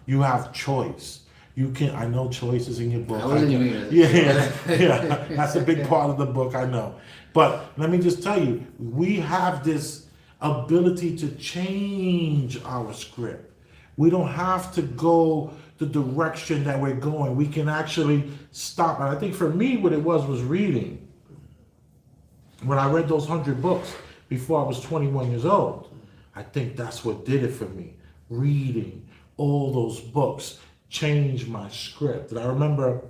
You have choice. You can, I know choice is in your book. I wasn't even gonna- Yeah, that's a big part of the book, I know. But let me just tell you, we have this ability to change our script. We don't have to go the direction that we're going. We can actually stop. And I think for me, what it was reading. When I read those 100 books before I was 21 years old, I think that's what did it for me. Reading all those books changed my script. And I remember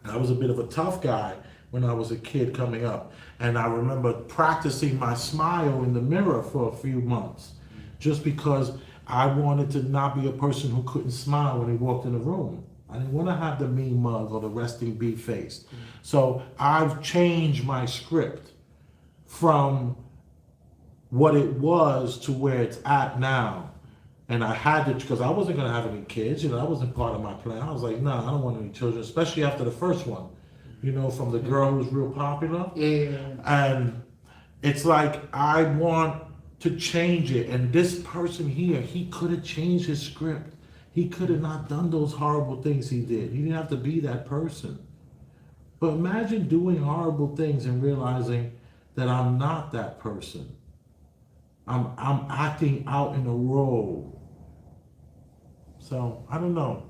I was a bit of a tough guy when I was a kid coming up. And I remember practicing my smile in the mirror for a few months, just because I wanted to not be a person who couldn't smile when he walked in the room. I didn't want to have the mean mug or the resting bee face. So I've changed my script from what it was to where it's at now. And I had to, because I wasn't going to have any kids, that wasn't part of my plan. I was like, no, I don't want any children, especially after the first one, from the girl who was real popular. Yeah. And it's like, I want to change it. And this person here, he could have changed his script. He could have not done those horrible things he did. He didn't have to be that person. But imagine doing horrible things and realizing that I'm not that person. I'm acting out in a role. So, I don't know.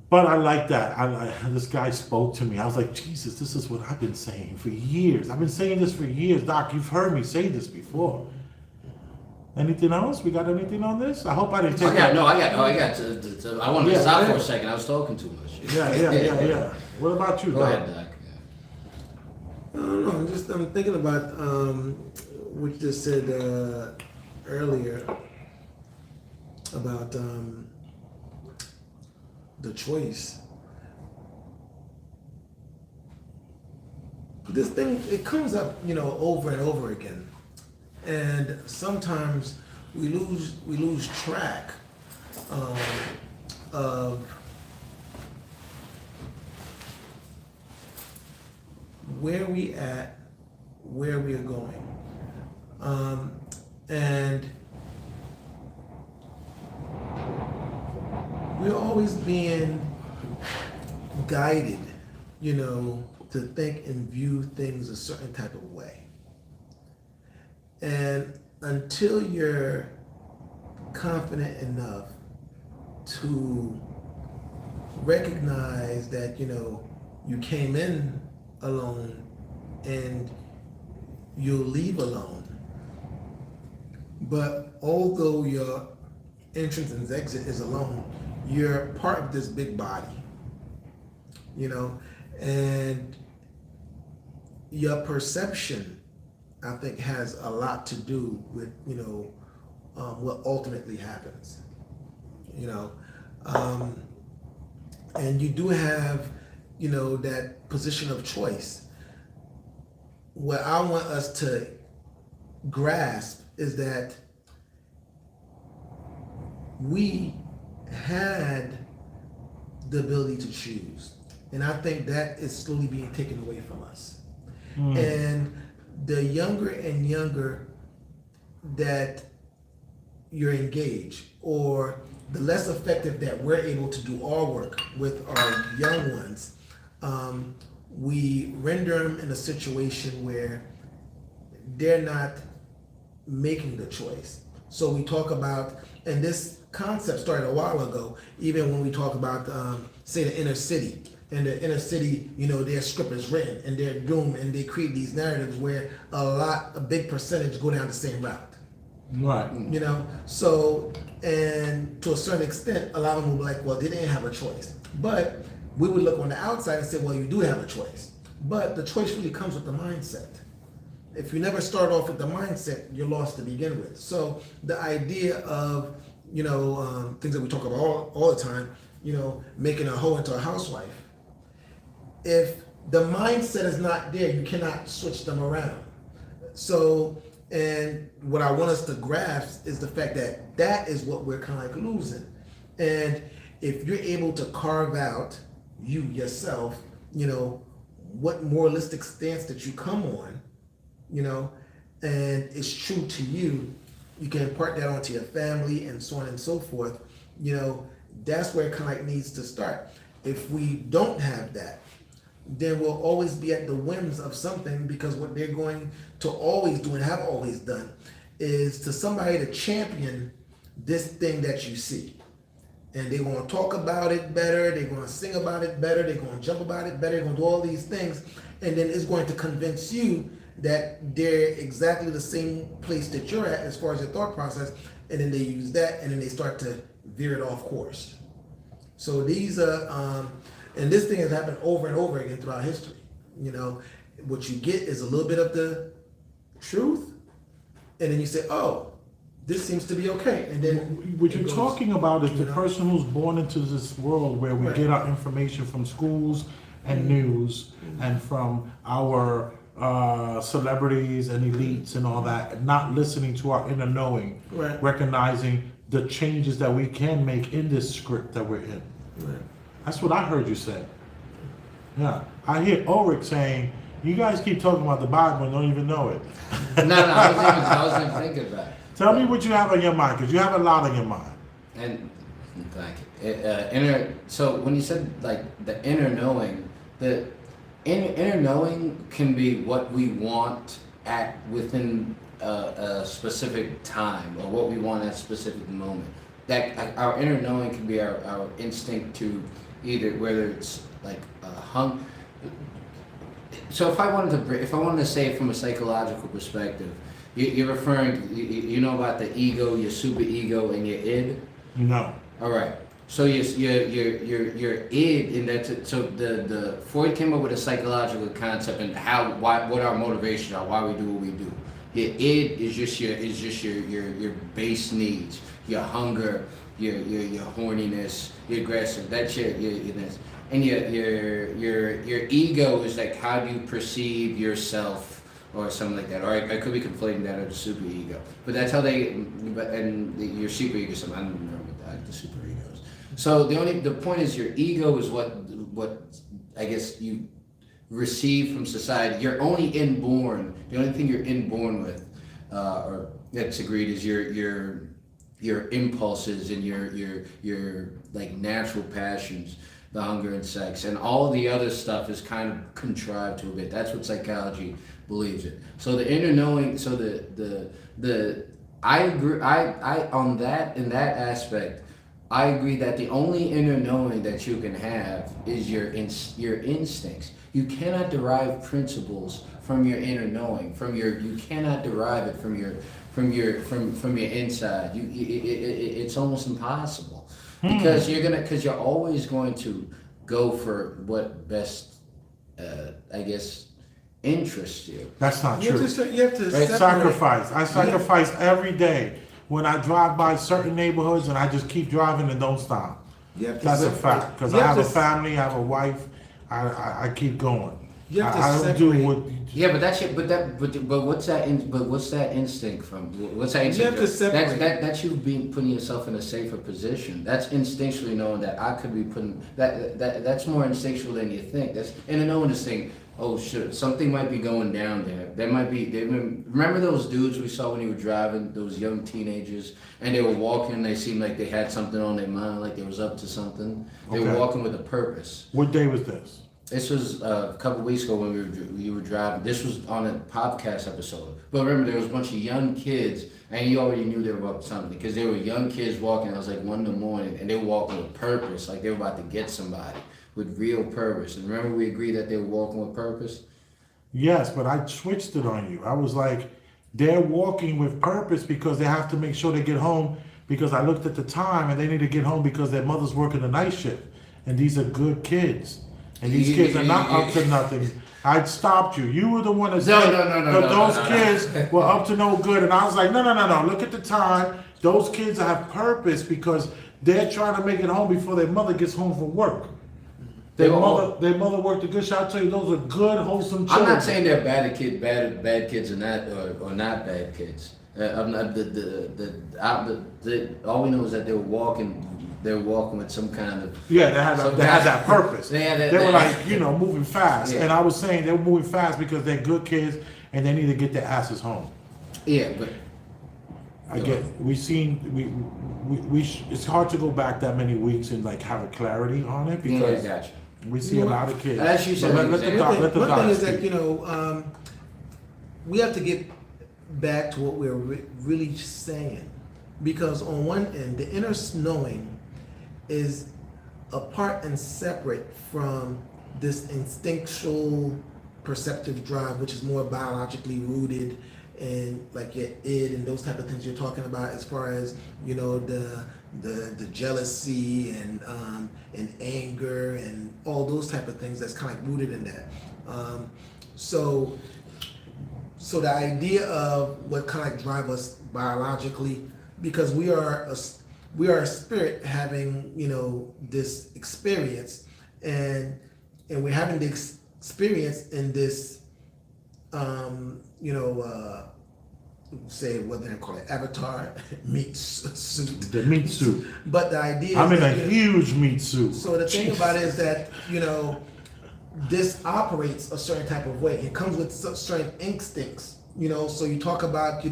But I like that. This guy spoke to me. I was like, Jesus, this is what I've been saying for years. I've been saying this for years. Doc, you've heard me say this before. Anything else? We got anything on this? I hope I didn't take I wanted to stop Yeah. for a second. I was talking too much. Yeah. What about you, Go Doc? ahead, Doc. I don't know. I'm thinking about what you just said earlier about the choice. This thing, it comes up, over and over again, and sometimes we lose track of where we at, where we are going, and we're always being guided, to think and view things a certain type of way. And until you're confident enough to recognize that, you came in alone and you'll leave alone. But although your entrance and exit is alone, you're part of this big body, and your perception, I think, has a lot to do with, what ultimately happens, and you do have, that position of choice. What I want us to grasp is that we had the ability to choose. And I think that is slowly being taken away from us. And the younger and younger that you're engaged, or the less effective that we're able to do our work with our young ones, we render them in a situation where they're not making the choice. So we talk about, and this concept started a while ago, even when we talk about, say, the inner city. In the inner city, their script is written and they're doomed, and they create these narratives where a big percentage go down the same route. Right. So, and to a certain extent, a lot of them will be like, well, they didn't have a choice. But we would look on the outside and say, well, you do have a choice. But the choice really comes with the mindset. If you never start off with the mindset, you're lost to begin with. So the idea of, things that we talk about all the time, making a hoe into a housewife. If the mindset is not there, you cannot switch them around. So, and what I want us to grasp is the fact that that is what we're kind of like losing. And if you're able to carve out you yourself, what moralistic stance that you come on, and it's true to you, you can impart that onto your family and so on and so forth. That's where it kind of like needs to start. If we don't have that, then we'll always be at the whims of something, because what they're going to always do and have always done is to somebody to champion this thing that you see. And they're going to talk about it better, they're going to sing about it better, they're going to jump about it better, they're going to do all these things, and then it's going to convince you that they're exactly the same place that you're at as far as your thought process, and then they use that, and then they start to veer it off course. So these are, and this thing has happened over and over again throughout history. What you get is a little bit of the truth, and then you say, oh, this seems to be okay. And then what you're talking about is the person who's born into this world where we get our information from schools and news and from our celebrities and elites and all that, not listening to our inner knowing, recognizing the changes that we can make in this script that we're in. That's what I heard you say. Yeah, I hear Ulric saying, you guys keep talking about the Bible and don't even know it. No, I wasn't even thinking about it. Tell me what you have on your mind, because you have a lot on your mind. And thank you. So when you said like the inner knowing, the inner knowing can be what we want at within a specific time, or what we want at a specific moment. That our inner knowing can be our instinct to either, whether it's like hung. So if I wanted to say it from a psychological perspective, you're referring, you know about the ego, your super ego, and your id? No. All right. So your id, and that's so the Freud came up with a psychological concept and what our motivations are, why we do what we do. Your id is just your base needs, your hunger, your horniness, your aggressive. That's your this. And your ego is like, how do you perceive yourself, or something like that. Or I could be conflating that with the super ego. But that's how your super ego, I don't remember the super egos. So the point is, your ego is what I guess you receive from society. You're only inborn. The only thing you're inborn with, or that's agreed, is your impulses and your like natural passions, the hunger and sex, and all the other stuff is kind of contrived to a bit. That's what psychology believes it. So the inner knowing, so I agree. I on that, in that aspect, I agree that the only inner knowing that you can have is your instincts. You cannot derive principles from your inner knowing. You cannot derive it from your inside. It's almost impossible because you're always going to go for what best, I guess, interests you. That's not You true. have to Right? separate. Sacrifice. I sacrifice every day when I drive by certain neighborhoods, and I just keep driving and don't stop. You have to That's a separate. fact. Because You I have have a to- family, I have a wife. I keep going. You have to I don't do separate. what. Yeah, but that's it. But what's that? But what's that instinct from? What's that instinct? have to separate. That's you being putting yourself in a safer position. That's instinctually knowing that I could be putting that's more instinctual than you think. That's and knowing this thing. Oh shit, something might be going down there. There might be. Remember those dudes we saw when you were driving? Those young teenagers, and they were walking. They seemed like they had something on their mind, like they was up to something. They were Okay. walking with a purpose. What day was this? This was a couple weeks ago when we were driving. This was on a podcast episode. But remember, there was a bunch of young kids, and you already knew they were up to something because they were young kids walking. It was like 1 a.m, and they were walking with purpose, like they were about to get somebody with real purpose. And remember, we agreed that they were walking with purpose. Yes, but I switched it on you. I was like, they're walking with purpose because they have to make sure they get home. Because I looked at the time, and they need to get home because their mother's working the night shift, and these are good kids. And these kids are not up to nothing. I stopped you. You were the one that said No, those kids were up to no good. And I was like, no. Look at the time. Those kids have purpose because they're trying to make it home before their mother gets home from work. Their mother worked a good shot. I'll tell you, those are good, wholesome children. I'm not saying they're bad kids or not bad kids. I'm not all we know is that they were walking. They were walking with some kind of They had that purpose. They They were like, moving fast. Yeah. And I was saying they were moving fast because they're good kids and they need to get their asses home. yeah, but I get. It's hard to go back that many weeks and like have a clarity on it yeah, I because got you. we see a lot of kids. As you said, But let the One thing doc is that speak. we have to get back to what we're really saying, because on one end, the inner knowing is apart and separate from this instinctual perceptive drive, which is more biologically rooted and like your id and those type of things you're talking about, as far as the jealousy and anger and all those type of things that's kind of like rooted in that. So the idea of what kind of like drive us biologically, because we are a spirit having this experience, and we're having the experience in this say what they call it, avatar meat suit. The meat suit. But the idea I'm is in a that, huge meat suit. so the thing about it is that this operates a certain type of way. It comes with certain instincts. So you talk about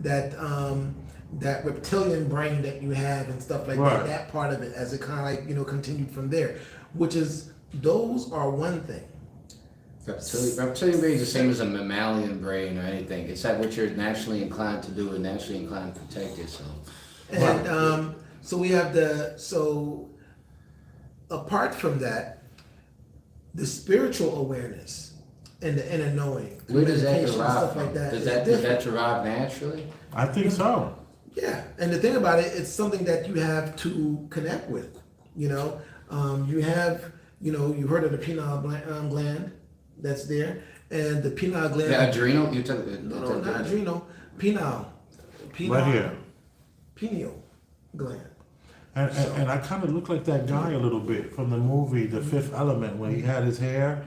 that reptilian brain that you have and stuff like Right. that. That part of it, as it kind of like continued from there, which is those are one thing. Reptilian brain is the same as a mammalian brain or anything. It's like what you're naturally inclined to do and naturally inclined to protect yourself. And so we have apart from that, the spiritual awareness and the inner knowing, Where does that meditation and derive stuff from? like that, Does is that different. derive naturally? I think so. Yeah, and the thing about it, it's something that you have to connect with. You have, you heard of the pineal gland that's there, and the pineal gland. The adrenal? You're talking No, not adrenal. Pineal. Right here. Pineal gland. And I kind of look like that guy a little bit from the movie The Fifth Element, where he had his hair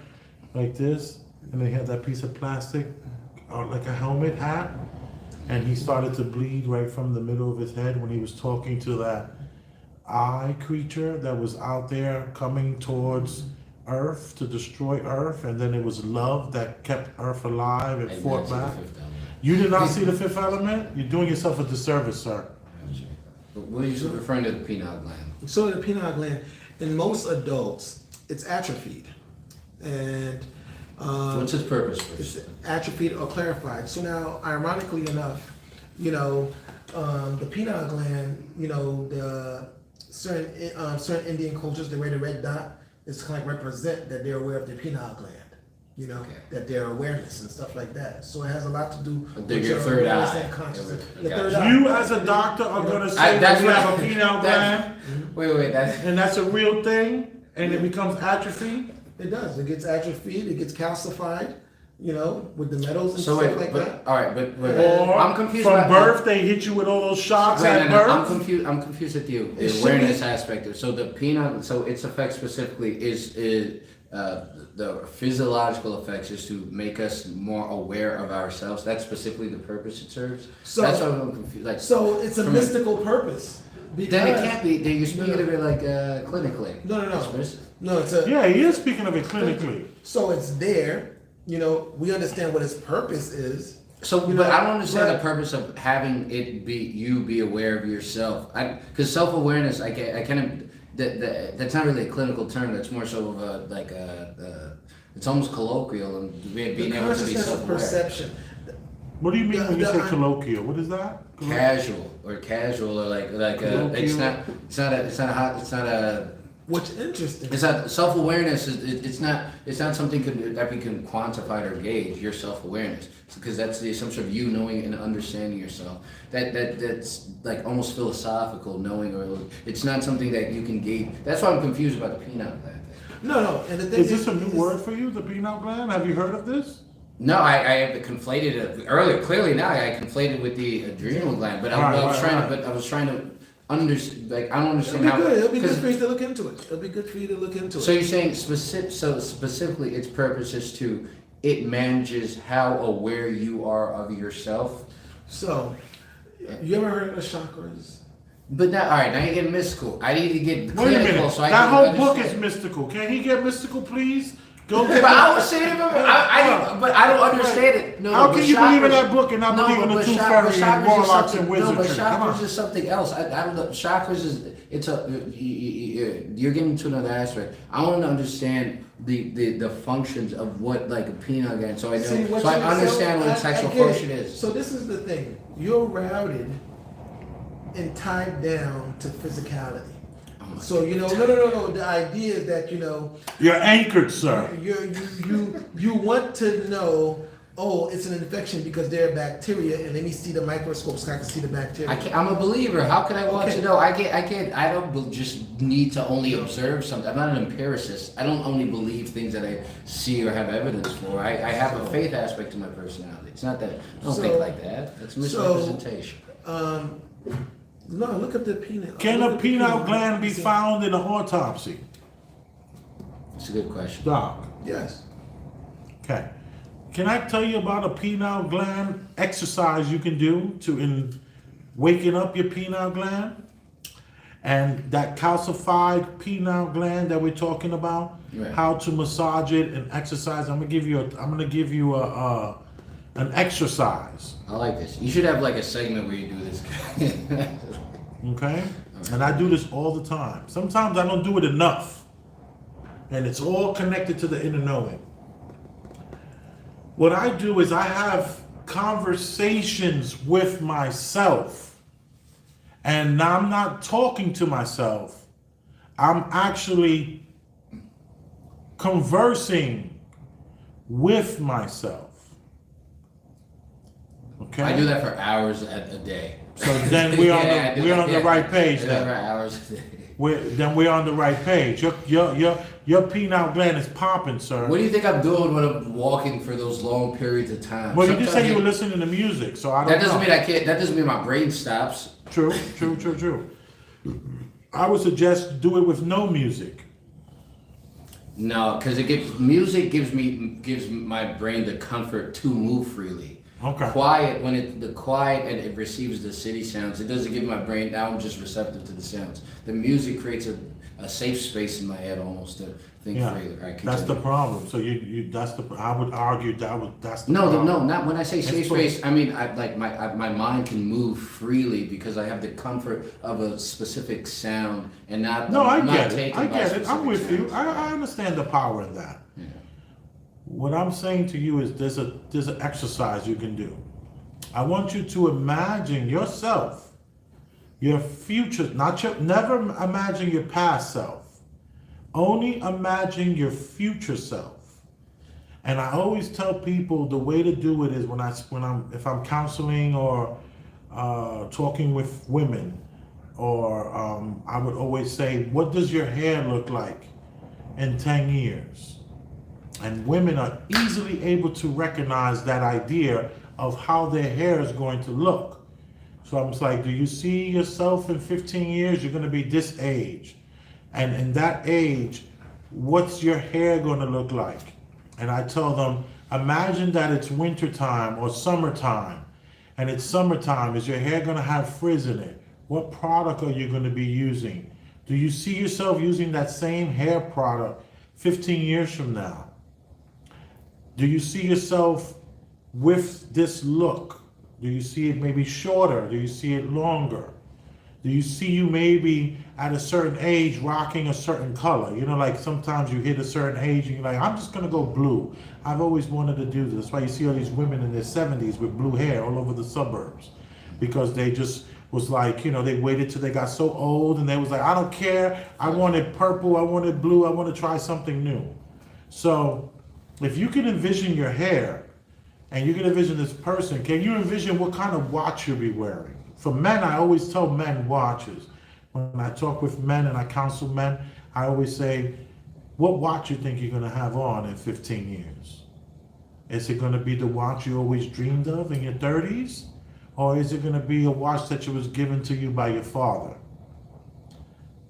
like this, and he had that piece of plastic, like a helmet hat, and he started to bleed right from the middle of his head when he was talking to that eye creature that was out there coming towards Earth to destroy Earth, and then it was love that kept Earth alive and fought back. You did not see The Fifth Element? You're doing yourself a disservice, sir. What are you referring to the pineal gland? So the pineal gland, in most adults, it's atrophied, and What's its purpose? it's atrophied or clarified. So now, ironically enough, the pineal gland, the certain Indian cultures, they wear the red dot. It's kind of like represent that they're aware of their pineal gland. You know, that their awareness and stuff like that. So it has a lot to do with your third awareness eye. and consciousness. Okay. The third eye. You as a doctor are gonna say that you have a pineal gland, Wait, that's and that's a real thing, and it becomes atrophy. It does. It gets atrophied. It gets calcified. You know, with the metals and so. stuff Wait, like but that. all right, but Or I'm confused. from about birth, they hit you with all those shots Wait, at no, birth. I'm confused. I'm confused with you. It The should awareness be. aspect of so the pineal. So its effect specifically is the physiological effects is to make us more aware of ourselves. That's specifically the purpose it serves. So- that's why I'm confused. Like, So it's a from mystical purpose. Because, then it can't be. Then you're speaking No. of it like clinically. No, no, no. It's mystic. No, it's a. Yeah, he is speaking of it clinically. So it's there. You know, we understand what its purpose is. So, You but know, I don't understand but- the purpose of having it be you be aware of yourself. Because self awareness, I kind of that's not really a clinical term. That's more so of a it's almost colloquial and being The able to be consciousness self of aware. perception. What do you mean when you say The- colloquial? What is that? Casual or it's not a What's interesting. it's not self awareness it's not something that we can quantify or gauge your self awareness because that's the assumption of you knowing and understanding yourself that's like almost philosophical knowing or it's not something that you can gauge. That's why I'm confused about the peanut gland thing. No, and the thing Is this a new word for you, the pineal gland? Have you heard of this? No, I have conflated it earlier. Clearly now I conflated with the adrenal gland, but I was trying to understand. Like I don't understand how. It'll be good 'cause- for you to look into it. It'll be good for you to look into So it. you're saying specifically its purpose is to it manages how aware you are of yourself. So, you ever heard of the chakras? But now, all right, now you're getting mystical. I need to get Wait a clinical minute. so I That can whole book is understand. mystical. Can he get mystical, please? Go get But I was saying, but I don't understand it. No, How but can you believe in chakras- that book and not believe in the but tooth chak- fairy but and chakras is warlocks something- and No, but wizardry? Come chakras on. is something else. I don't know. Chakras is it's a you're getting to another aspect. I want to understand the functions of what like a pineal gland, so I know, See, what so I you- understand what I its sexual get it. function is. So this is the thing. You're routed and tied down to physicality. Oh my So you know, no. The idea is that you know, You're anchored, sir. you want to know. Oh, it's an infection because there are bacteria, and let me see the microscope so I can see the bacteria. I'm a believer. How can I want Okay. to know? I don't just need to only observe something. I'm not an empiricist. I don't only believe things that I see or have evidence for. I have a faith aspect to my personality. It's not that I don't think like that. That's misrepresentation. No, look at the peanut. Can Look a at the pineal peanut. gland be See? found in an autopsy? It's a good question. Doc. Yes. Okay. Can I tell you about a pineal gland exercise you can do in waking up your pineal gland? And that calcified pineal gland that we're talking about, Right. how to massage it and exercise. I'm gonna give you an exercise. I like this. You should have like a segment where you do this. Okay? And I do this all the time. Sometimes I don't do it enough. And it's all connected to the inner knowing. What I do is I have conversations with myself. And I'm not talking to myself. I'm actually conversing with myself. Okay? I do that for hours a day. So then we're on Yeah, I do we're that, on the yeah. right page I do that then. for hours a day. We're on the right page. Your pineal gland is popping, sir. What do you think I'm doing when I'm walking for those long periods of time? Well, you just Sometimes said you were listening to music, so I don't That doesn't know. mean I can't. That doesn't mean my brain stops. True. I would suggest do it with no music. No, because music gives my brain the comfort to move freely. Okay. Quiet when it receives the city sounds. It doesn't give my brain. Now I'm just receptive to the sounds. The music creates a safe space in my head almost to think Yeah, freely. Right, that's the continue. problem. So I would argue that's the No, problem. not when I say safe It's for- space. I mean, my mind can move freely because I have the comfort of a specific sound and not. No, I I'm not get it. taken I by get it. I'm specific with you. sounds. I understand the power in that. Yeah. What I'm saying to you is there's an exercise you can do. I want you to imagine yourself. your future, never imagine your past self. Only imagine your future self. And I always tell people the way to do it is if I'm counseling or talking with women, or I would always say, what does your hair look like in 10 years? And women are easily able to recognize that idea of how their hair is going to look. So I'm just like, do you see yourself in 15 years? You're going to be this age. And in that age, what's your hair going to look like? And I tell them, imagine that it's wintertime or summertime. And it's summertime. Is your hair going to have frizz in it? What product are you going to be using? Do you see yourself using that same hair product 15 years from now? Do you see yourself with this look? Do you see it maybe shorter? Do you see it longer? Do you see you maybe at a certain age rocking a certain color? You know, like sometimes you hit a certain age and you're like, I'm just gonna go blue. I've always wanted to do this. That's why you see all these women in their 70s with blue hair all over the suburbs. Because they just was like, you know, they waited till they got so old and they was like, I don't care. I wanted purple, I wanted blue, I want to try something new. So if you can envision your hair and you can envision this person, can you envision what kind of watch you'll be wearing? For men, I always tell men watches. When I talk with men and I counsel men, I always say, what watch you think you're going to have on in 15 years? Is it going to be the watch you always dreamed of in your 30s? Or is it going to be a watch that was given to you by your father?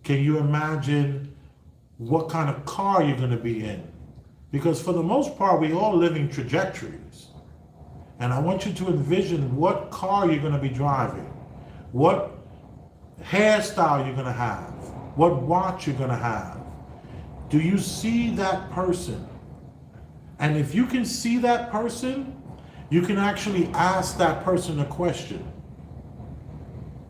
Can you imagine what kind of car you're going to be in? Because for the most part, we all living trajectories. And I want you to envision what car you're going to be driving, what hairstyle you're going to have, what watch you're going to have. Do you see that person? And if you can see that person, you can actually ask that person a question.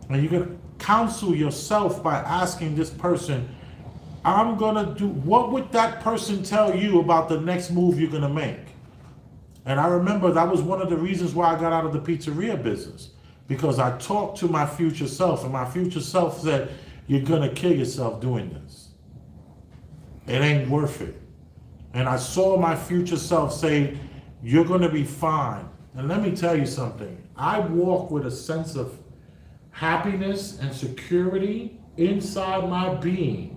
And you can counsel yourself by asking this person, I'm gonna do, what would that person tell you about the next move you're gonna make? And I remember that was one of the reasons why I got out of the pizzeria business, because I talked to my future self, and my future self said, you're gonna kill yourself doing this. It ain't worth it. And I saw my future self say, you're gonna be fine. And let me tell you something, I walk with a sense of happiness and security inside my being,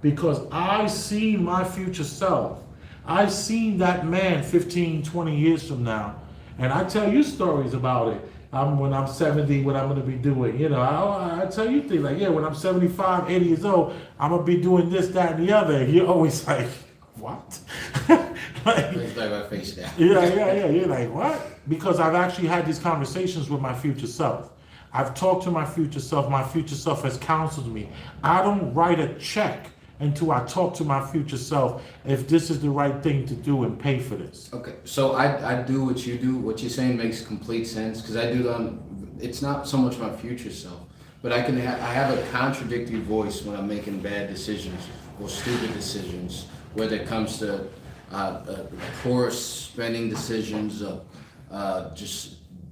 because I see my future self. I seen that man 15, 20 years from now. And I tell you stories about it. When I'm 70, what I'm going to be doing. You know, I tell you things like, yeah, when I'm 75, 80 years old, I'm going to be doing this, that, and the other. And you're always like, what? Like my face down. Yeah. You're like, what? Because I've actually had these conversations with my future self. I've talked to my future self. My future self has counseled me. I don't write a check until I talk to my future self if this is the right thing to do and pay for this. Okay, so I do what you do. What you're saying makes complete sense, because I do it's not so much my future self, but I have a contradictory voice when I'm making bad decisions or stupid decisions, whether it comes to poor spending decisions,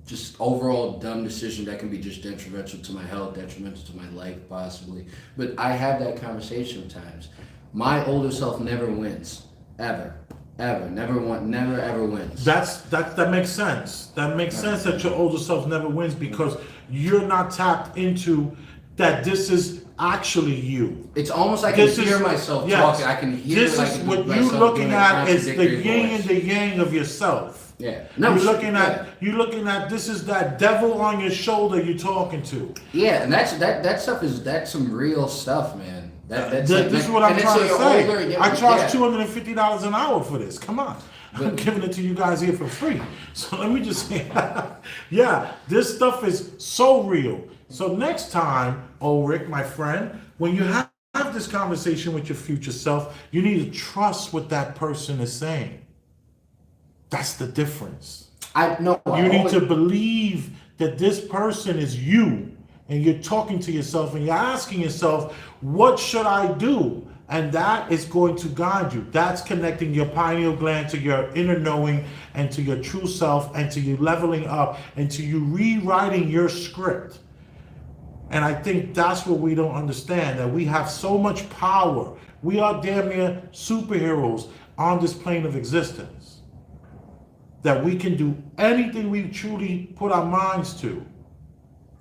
just overall dumb decision that can be just detrimental to my health, detrimental to my life possibly. But I have that conversation at times. My older self never wins, ever, never ever wins. That makes sense. That makes sense that your older self never wins, because you're not tapped into that this is actually you. It's almost like I can hear myself talking. I can hear this is what you're looking at is the yin and the yang of yourself. Yeah. No, you're looking at this is that devil on your shoulder you're talking to. Yeah, and that stuff that's some real stuff, man. This is what I'm trying to say. I charge $250 an hour for this. Come on. I'm giving it to you guys here for free. So let me just say, yeah, this stuff is so real. So next time, Ulric, my friend, when you have this conversation with your future self, you need to trust what that person is saying. That's the difference. You need to believe that this person is you, and you're talking to yourself and you're asking yourself, what should I do? And that is going to guide you. That's connecting your pineal gland to your inner knowing and to your true self, and to you leveling up and to you rewriting your script. And I think that's what we don't understand, that we have so much power. We are damn near superheroes on this plane of existence, that we can do anything we truly put our minds to.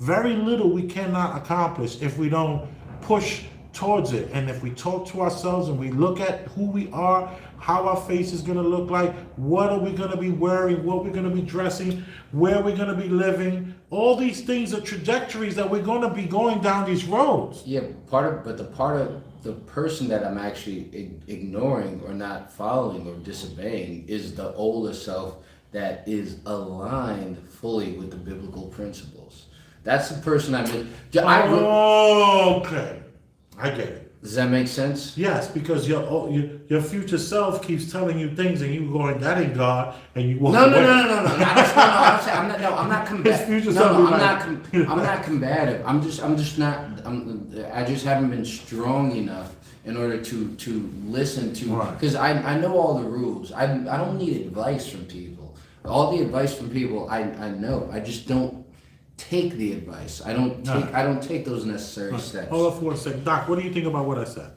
Very little we cannot accomplish if we don't push towards it. And if we talk to ourselves and we look at who we are, how our face is going to look like, what are we going to be wearing, what we're going to be dressing, where we're going to be living, all these things are trajectories that we're going to be going down these roads. Yeah, part of the person that I'm actually ignoring or not following or disobeying is the older self that is aligned fully with the biblical principles. That's the person okay, I get it. Does that make sense? Yes, because your future self keeps telling you things, and you going, "That ain't God," and you walk away. No. I'm not combative. I'm not combative. I just haven't been strong enough in order to listen to, because I know all the rules. I don't need advice from people. All the advice from people I know. I just don't take the advice. I don't take those necessary steps. Hold on for 1 second. Doc, what do you think about what I said?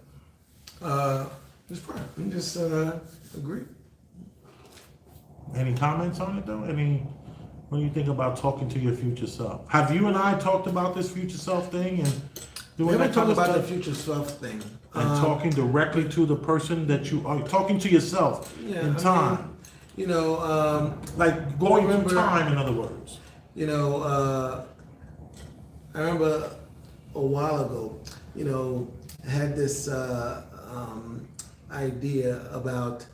Just fine. I'm just agree. Any comments on it though? What do you think about talking to your future self? Have you and I talked about this future self thing and We haven't talked about the future self thing. And talking directly to the person that you are talking to yourself in time. Like going through time, in other words. I remember a while ago, had this idea about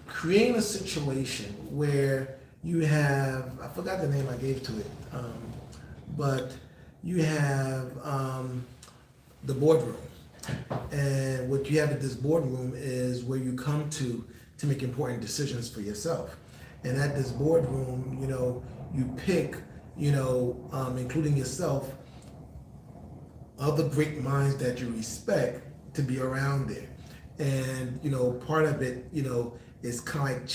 creating a situation where you have, I forgot the name I gave to it, but you have the boardroom. And what you have at this boardroom is where you come to make important decisions for yourself. And at this boardroom, you pick, including yourself, other great minds that you respect to be around there. And, part of it, is kind of like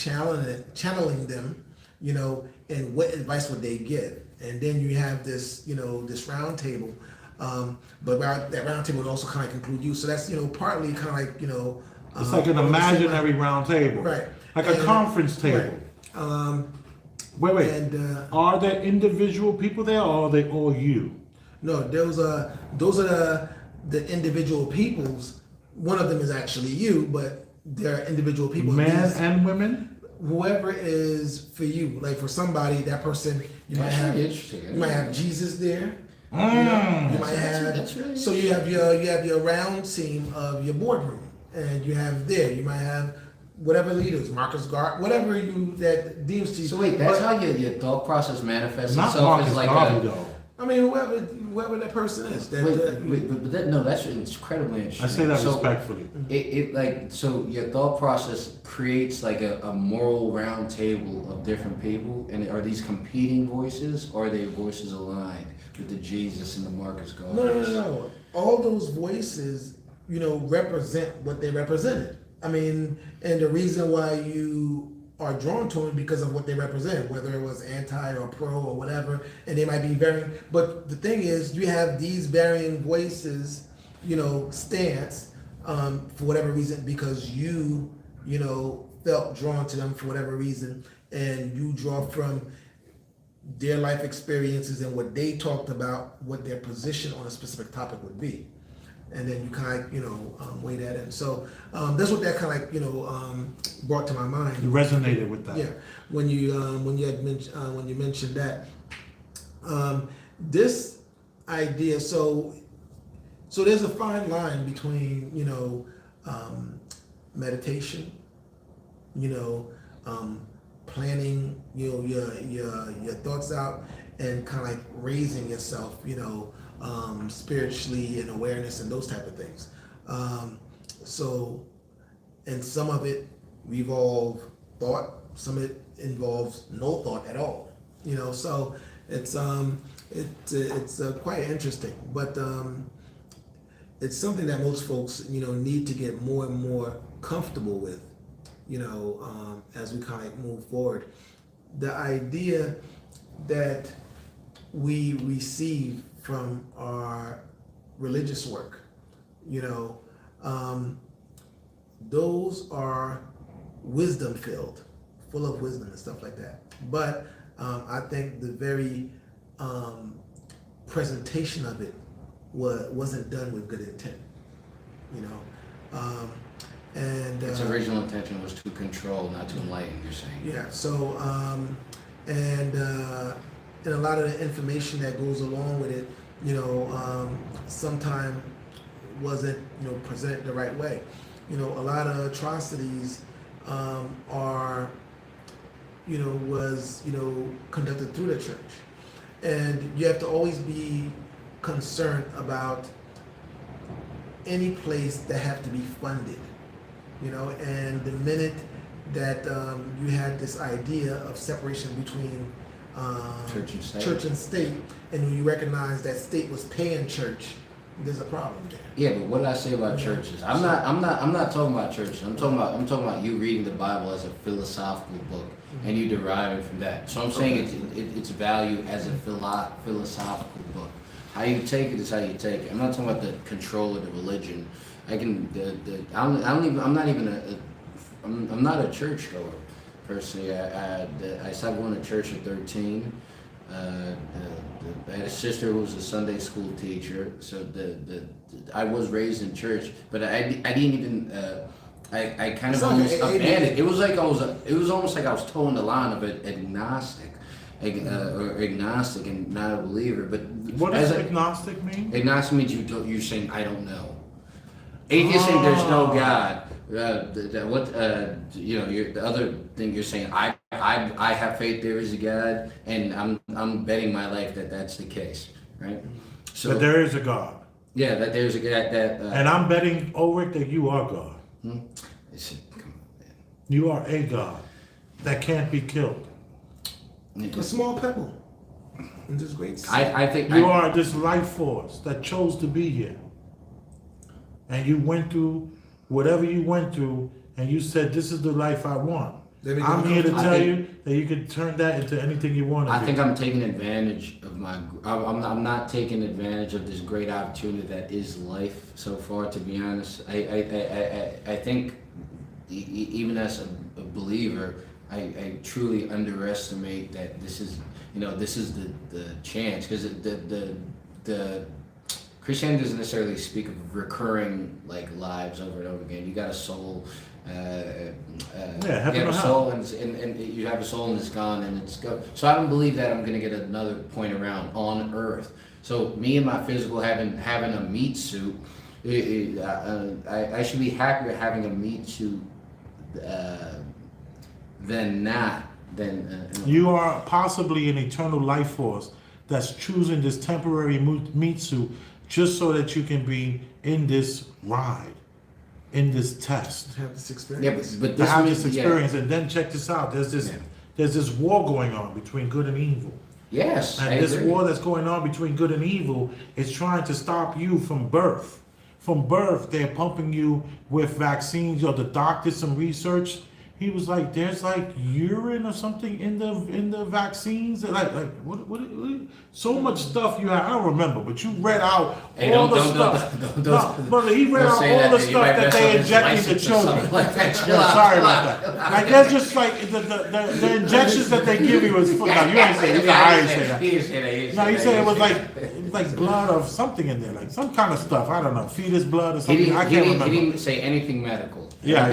channeling them, and what advice would they give. And then you have this, this round table. But that round table would also kind of include you. So that's, partly kind of like, it's like an imaginary round table. Right. Like a conference table. Right. Wait. And, are there individual people there, or are they all you? No, those are the individual peoples. One of them is actually you, but they're individual people. Men and women? Whoever is for you. Like for somebody, that person, you might have Jesus there. You might have. So you have your round team of your boardroom, and you have there. You might have whatever leaders, Marcus Garvey, whatever that deems to you. So wait, that's how your thought process manifests Not itself Marcus as like Garvey, though. I mean, whoever that person is. That's incredibly interesting. I say that respectfully. So your thought process creates like a moral round table of different people, and are these competing voices, or are they voices aligned with the Jesus and the Marcus Garvey? No. All those voices, represent what they represented. I mean, and the reason why you are drawn to them because of what they represent, whether it was anti or pro or whatever, and they might be varying. But the thing is, you have these varying voices, stance, for whatever reason, because you felt drawn to them for whatever reason, and you draw from their life experiences and what they talked about, what their position on a specific topic would be. And then you kind of, weigh that in. So that's what that kind of brought to my mind. You resonated with that. Yeah, when you mentioned that, this idea. So there's a fine line between meditation, planning your thoughts out, and kind of like raising yourself, spiritually and awareness and those type of things. And some of it involves thought, some of it involves no thought at all. So it's quite interesting, but it's something that most folks need to get more and more comfortable with. As we kind of move forward, the idea that we receive from our religious work, those are wisdom filled, full of wisdom and stuff like that. But I think the very presentation of it wasn't done with good intent, and Its original intention was to control, not to enlighten, you're saying. yeah. So and a lot of the information that goes along with it, sometimes wasn't presented the right way. A lot of atrocities are was conducted through the church, and you have to always be concerned about any place that have to be funded, and the minute that you had this idea of separation between church and state, and you recognize that state was paying church, there's a problem there. Yeah, but what did I say about churches? I'm not talking about churches. I'm talking about you reading the Bible as a philosophical book, and you deriving from that. So I'm saying its value as a philosophical book. How you take it is how you take it. I'm not talking about the control of the religion. I'm not a churchgoer personally. I stopped going to church at 13. I had a sister who was a Sunday school teacher, so I was raised in church, but I didn't even. I kind of almost abandoned. It was almost like I was towing the line of an agnostic. Or agnostic and not a believer, but what does agnostic mean? Agnostic means you're saying I don't know. Atheist saying there's no God. The other thing you're saying I have faith there is a God, and I'm betting my life that that's the case, right? So that there is a God. Yeah, that there's a God and I'm betting, Ulric, that you are God. You are a God that can't be killed. A small pebble in this great sea. I think you are this life force that chose to be here, and you went through whatever you went through, and you said, "This is the life I want." I'm here to tell you that you can turn that into anything you want to I do. think I'm taking advantage of I'm not taking advantage of this great opportunity that is life so far. To be honest, I think even as a believer, I truly underestimate that this is the chance, because the Christianity doesn't necessarily speak of recurring lives over and over again. You got a soul, you have a soul, and you have a soul and it's gone and it's go. So I don't believe that I'm going to get another point around on Earth. So me and my physical having a meat suit, I should be happier having a meat suit than not. You are possibly an eternal life force that's choosing this temporary meat suit just so that you can be in this ride, in this test. Have this experience. Yeah, but to have this experience, and then check this out. There's this war going on between good and evil. Yes, and this war that's going on between good and evil is trying to stop you from birth. From birth, they're pumping you with vaccines. The doctor did some research. He was like, "There's urine or something in the vaccines, what so much stuff you have." I don't remember, but you read out all the stuff. No, he read out all the stuff that they inject into children. Sorry about that. There's just the injections that they give you is. No, you ain't say it. I ain't say that. No, he said it was like blood of something in there, some kind of stuff. I don't know, fetus blood or something. I can't remember. He didn't say anything medical. Yeah.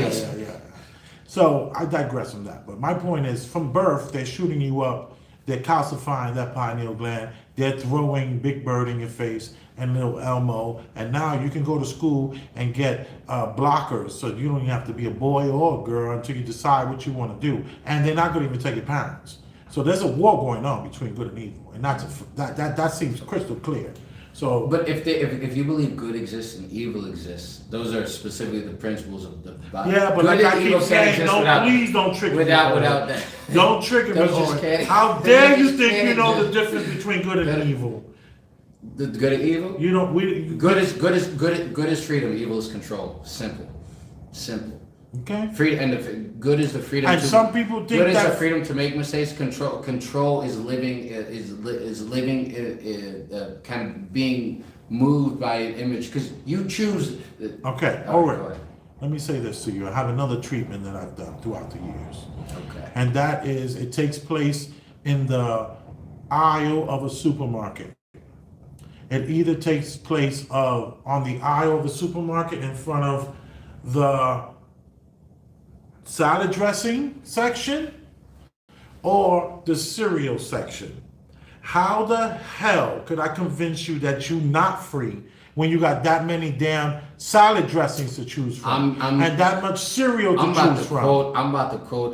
So I digress from that. But my point is, from birth, they're shooting you up. They're calcifying that pineal gland. They're throwing Big Bird in your face and little Elmo. And now you can go to school and get blockers, so you don't even have to be a boy or a girl until you decide what you want to do. And they're not going to even tell your parents. So there's a war going on between good and evil, and that seems crystal clear. So, but if you believe good exists and evil exists, those are specifically the principles of the Bible. Yeah, but like I keep saying, please don't trick me. Without that. Don't trick me. How dare you think you know the difference between good and evil? The good and evil? You don't. Good is freedom. Evil is control. Simple. Okay? Good is the freedom. And some people think good is the that freedom to make mistakes. Control is living kind of being moved by an image because you choose. okay, Go Ulric, ahead. let me say this to you. I have another treatment that I've done throughout the years. Okay. And that is, it takes place in the aisle of a supermarket. It either takes place on the aisle of a supermarket in front of the salad dressing section or the cereal section. How the hell could I convince you that you're not free when you got that many damn salad dressings to choose from and that much cereal to choose from? I'm about to quote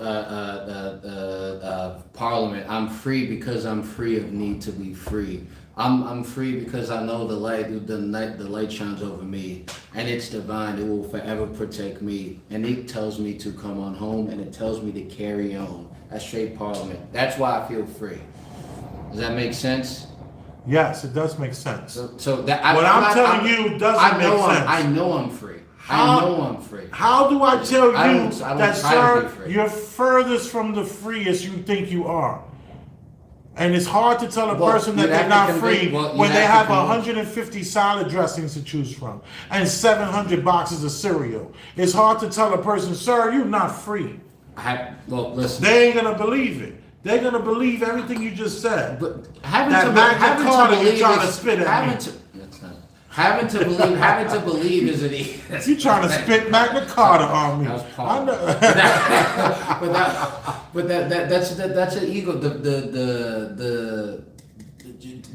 Parliament. I'm free because I'm free of need to be free. I'm free because I know the light shines over me, and it's divine. It will forever protect me, and it tells me to come on home, and it tells me to carry on. That's straight Parliament. That's why I feel free. Does that make sense? Yes, it does make sense. So that What I'm telling you doesn't make sense. I know I'm free. I know I'm free. How do I tell you I don't that, try to be sir, free. you're furthest from the free as you think you are? And it's hard to tell a person that you'd they're have not to free convince- when they you'd have have to 150 salad dressings to choose from and 700 boxes of cereal. It's hard to tell a person, sir, you're not free. Listen. They ain't gonna believe it. They're gonna believe everything you just said. But having That to Magna Carta believe you're trying to is- spit at having me. to- that's not- Having to believe is an You trying to spit Magna Carta on me? That was Paul. I know. but that's an ego.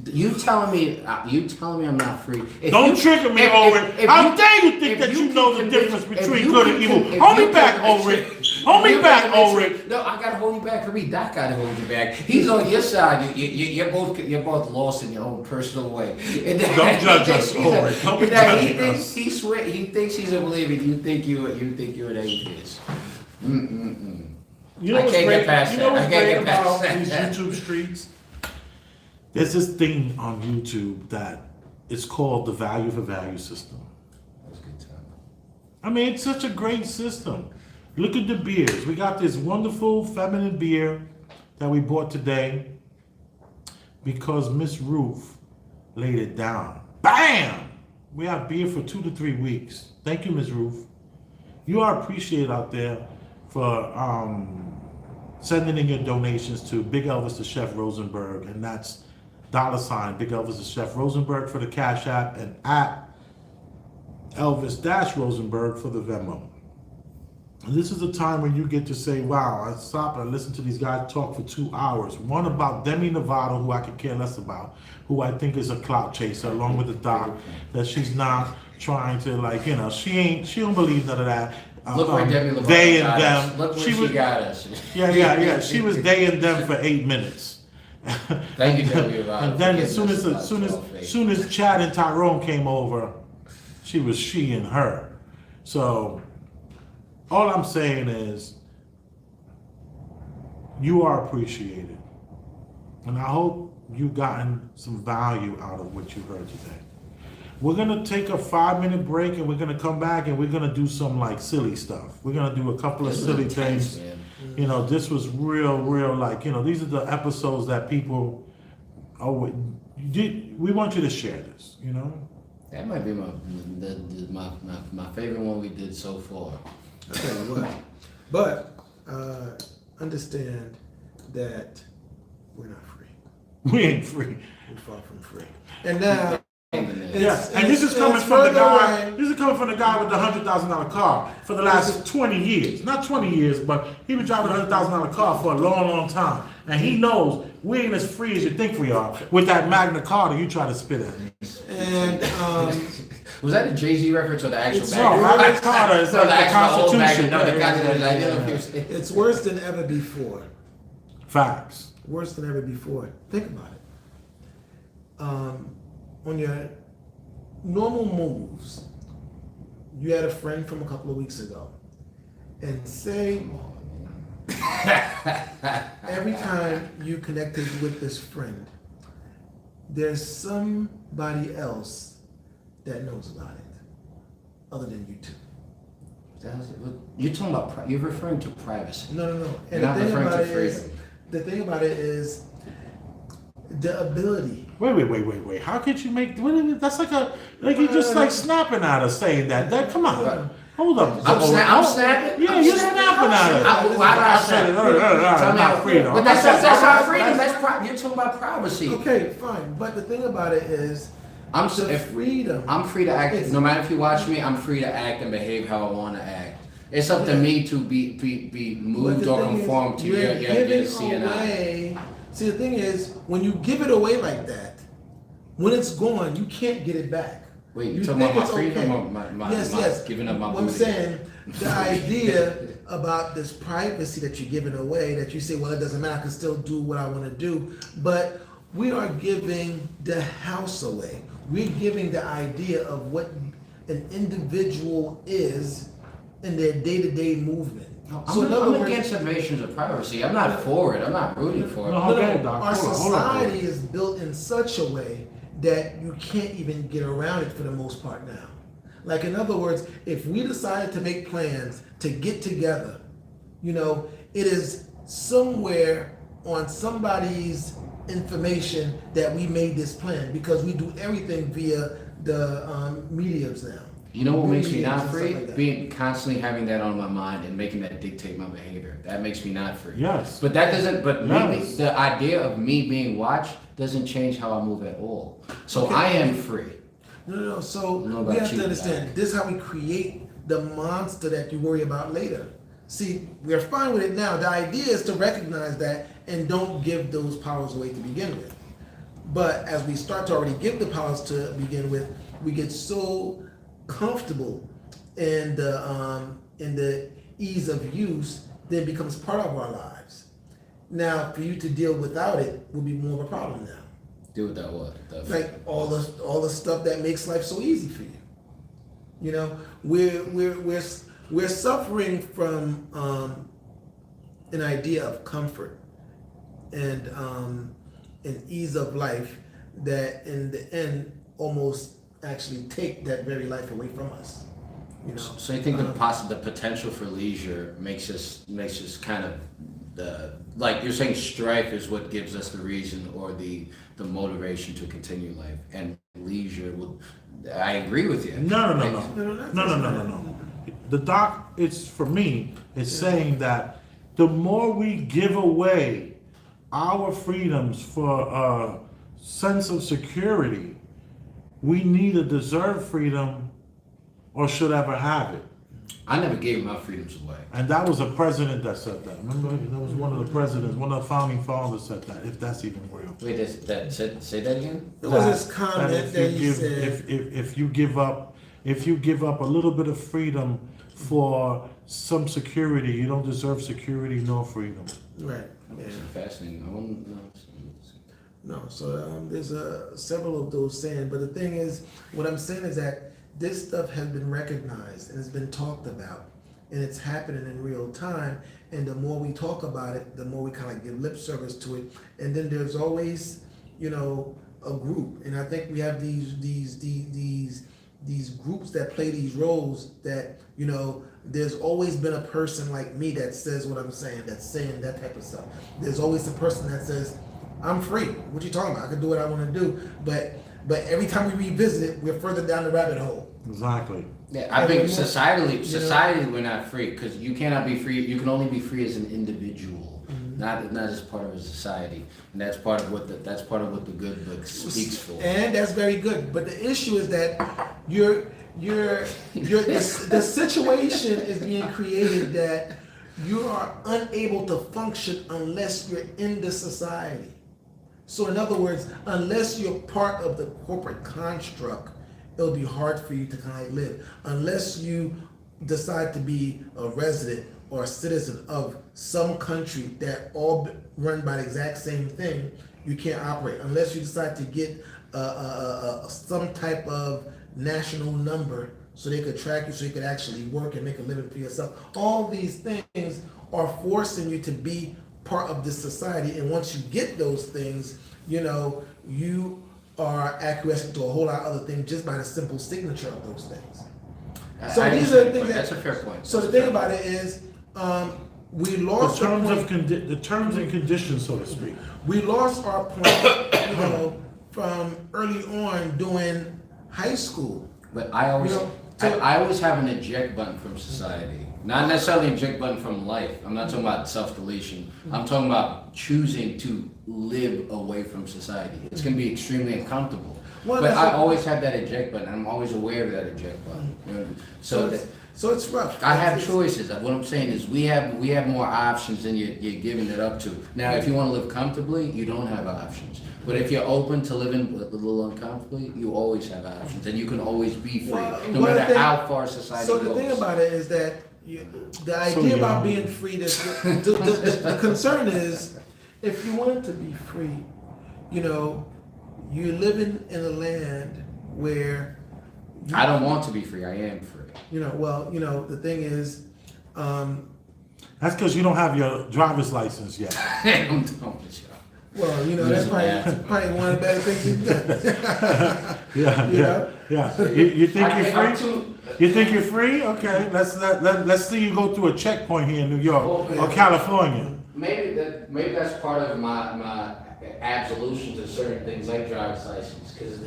You telling me I'm not free. Don't trigger me, Ulric. How dare you think that you know the difference between good and evil? Hold me back, Ulric. Hold me back, Ulric. No, I gotta hold you back for me. Doc gotta hold you back. He's on your side. You're both lost in your own personal way. Don't judge us, Ulric. Don't be judging us. He thinks he's a believer. You think you're an atheist. You know I what's can't great? get past You that. know what's I can't great get past about that. these YouTube streets? There's this thing on YouTube that is called the value for value system. That was a good time. I mean, it's such a great system. Look at the beers. We got this wonderful feminine beer that we bought today because Miss Ruth laid it down. Bam! We have beer for 2 to 3 weeks. Thank you, Miss Ruth. You are appreciated out there for sending in your donations to Big Elvis the Chef Rosenberg, and that's $ Big Elvis the Chef Rosenberg for the Cash App and at Elvis-Rosenberg for the Venmo. And this is a time when you get to say, wow, I stop and listen to these guys talk for 2 hours. One about Demi Lovato, who I could care less about, who I think is a clout chaser, along with the doc, that she's not trying to, like, you know, she don't believe none of that. Look where Demi Lovato they and got us. them. Look where she got us. Yeah. She was they and them for 8 minutes. Thank you, Demi Lovato. And then for as getting soon us about 12 as soon as Chad and Tyrone came over, she was she and her. So all I'm saying is you are appreciated. And I hope you've gotten some value out of what you heard today. We're gonna take a 5-minute break and we're gonna come back and we're gonna do some like silly stuff. We're gonna do a couple of This was silly intense, things. man. You know, this was real, like, you know, these are the episodes that people, we want you to share this, you know? That might be my favorite one we did so far. I tell you what. But understand that we're not free. We ain't free. We're far from free. And now, Yes, and this is coming from the guy. This is coming from the guy with the $100,000 car for the last 20 years. Not 20 years, but he been driving a $100,000 car for a long time, and he knows we ain't as free as you think we are with that Magna Carta you try to spit at me. and Was that a Jay-Z reference or the actual No, Magna Carta is like the Constitution. it's worse than ever before. Facts. Worse than ever before. Think about it. On your normal moves, you had a friend from a couple of weeks ago, and say every time you connected with this friend, there's somebody else that knows about it, other than you two. You're talking about, you're referring to privacy. No. You're And not the thing referring about to it is, freedom. the thing about it is the ability. Wait. How could you make? That's like you just like snapping at us saying that. Come on. Hold up. I'm snapping? Yeah, you're snapping at us. Why did I said say it. Tell me Not how freedom. But that's not freedom. You're talking about privacy. Okay, fine. But the thing about it is, freedom. I'm free to act. No matter if you watch me, I'm free to act and behave how I want to act. It's up to me to be moved or conform to your CNI. See, the thing is, when you give it away like that, when it's gone, you can't get it back. Wait, you talking about my freedom or my yes. giving up my What I'm booty? saying, the idea about this privacy that you're giving away, that you say, well, it doesn't matter, I can still do what I want to do, but we are giving the house away. We're giving the idea of what an individual is in their day-to-day movement. I'm against invasions of privacy. I'm not for it. I'm not rooting for it. Our society is built in such a way that you can't even get around it for the most part now. Like, in other words, if we decided to make plans to get together, it is somewhere on somebody's information that we made this plan, because we do everything via the mediums now. You know what makes me not Mediums and free? stuff like that. Being constantly having that on my mind and making that dictate my behavior. That makes me not free. Yes. But that doesn't. But Yes. the idea of me being watched doesn't change how I move at all. So Okay. I am free. No. So know we about have you, to understand, Doc. this is how we create the monster that you worry about later. See, we're fine with it now. The idea is to recognize that and don't give those powers away to begin with. But as we start to already give the powers to begin with, we get so comfortable in the ease of use that it becomes part of our lives. Now, for you to deal without it will be more of a problem now. Do with that what? Like all the stuff that makes life so easy for you. We're suffering from an idea of comfort and an ease of life that in the end almost actually take that very life away from us. So you think the potential for leisure makes us kind of like you're saying, strife is what gives us the reason or the motivation to continue life, and leisure will. I agree with you. No. The doc, it's for me, it's saying that the more we give away our freedoms for a sense of security, we neither deserve freedom or should ever have it. I never gave my freedoms away. And that was a president that said that. Remember, that was one of the presidents, one of the founding fathers said that, if that's even real. Wait, say that again? It was his comment that he said. If you give up a little bit of freedom for some security, you don't deserve security nor freedom. Right. Yeah. Fascinating. I want to know. No, so there's several of those saying, but the thing is, what I'm saying is that this stuff has been recognized and has been talked about, and it's happening in real time. And the more we talk about it, the more we kind of give lip service to it. And then there's always, a group, and I think we have these groups that play these roles that there's always been a person like me that says what I'm saying, that's saying that type of stuff. There's always a person that says, I'm free. What you talking about? I can do what I want to do. But every time we revisit it, we're further down the rabbit hole. Exactly. Yeah, I think societally we're not free, because you cannot be free. You can only be free as an individual, not as part of a society, and that's part of what the good book speaks for. And that's very good. But the issue is that the situation is being created that you are unable to function unless you're in the society. So in other words, unless you're part of the corporate construct, it'll be hard for you to kind of live. Unless you decide to be a resident or a citizen of some country that all run by the exact same thing, you can't operate. Unless you decide to get some type of national number so they could track you, so you could actually work and make a living for yourself. All these things are forcing you to be part of this society, and once you get those things, you are acquiescing to a whole lot of other things just by the simple signature of those things. So I these are the understand, things but that. that's a fair point. So the thing about it is, we The lost our terms point. the terms and conditions, so to speak. We lost our point, from early on doing high school. But I always, You know, so- I always have an eject button from society. Not necessarily an eject button from life. I'm not talking about self-deletion. I'm talking about choosing to live away from society. It's gonna be extremely uncomfortable. Well, But that's I what- always have that eject button. I'm always aware of that eject button. You know, so that, So it's rough. I have It's- choices. What I'm saying is we have more options than you're giving it up to. Now, if you want to live comfortably, you don't have options. But if you're open to living a little uncomfortably, you always have options, and you can always be free, Well, no one matter thing- how far society So goes. the thing about it is that the idea about being free, the concern is, if you want to be free, you're living in a land where, I don't want to be free. I am free. the thing is, That's because you don't have your driver's license yet. I'm done with y'all. that's probably one of the better things you've done. Yeah. You think you're I'm free? too- You think you're free? Okay, let's see you go through a checkpoint here in New York or California. Maybe that's part of my absolution to certain things like driver's license, because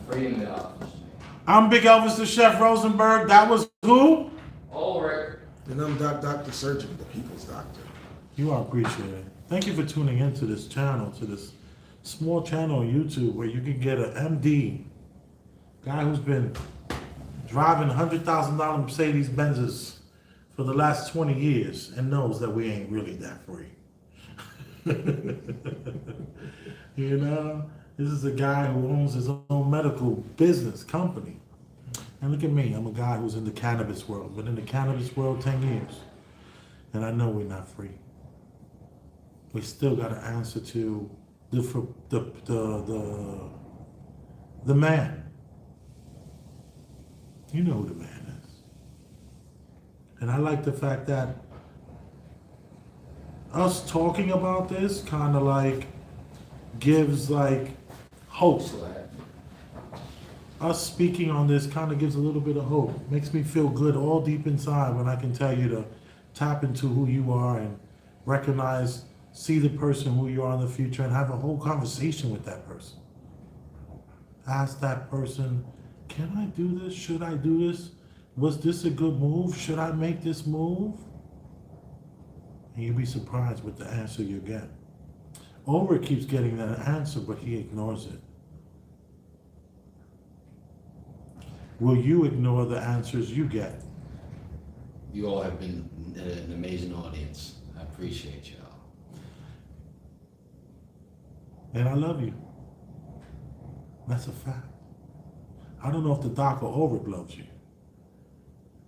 freedom that offers me. I'm Big Elvis the Chef Rosenberg. That was who? Ulric. And I'm Dr. Surgeon, the people's doctor. You are appreciated. Thank you for tuning into this channel, to this small channel on YouTube where you can get an MD, guy who's been driving $100,000 Mercedes Benzes for the last 20 years and knows that we ain't really that free. This is a guy who owns his own medical business company. And look at me, I'm a guy who's in the cannabis world, been in the cannabis world 10 years. And I know we're not free. We still got to answer to the man. You know who the man is. And I like the fact that us talking about this kind of like gives like hope. Us speaking on this kind of gives a little bit of hope. Makes me feel good all deep inside when I can tell you to tap into who you are and recognize, see the person who you are in the future and have a whole conversation with that person. Ask that person, can I do this? Should I do this? Was this a good move? Should I make this move? And you'll be surprised with the answer you get. Ulric keeps getting that answer, but he ignores it. Will you ignore the answers you get? You all have been an amazing audience. I appreciate y'all. And I love you. That's a fact. I don't know if the doc or Ulric loves you.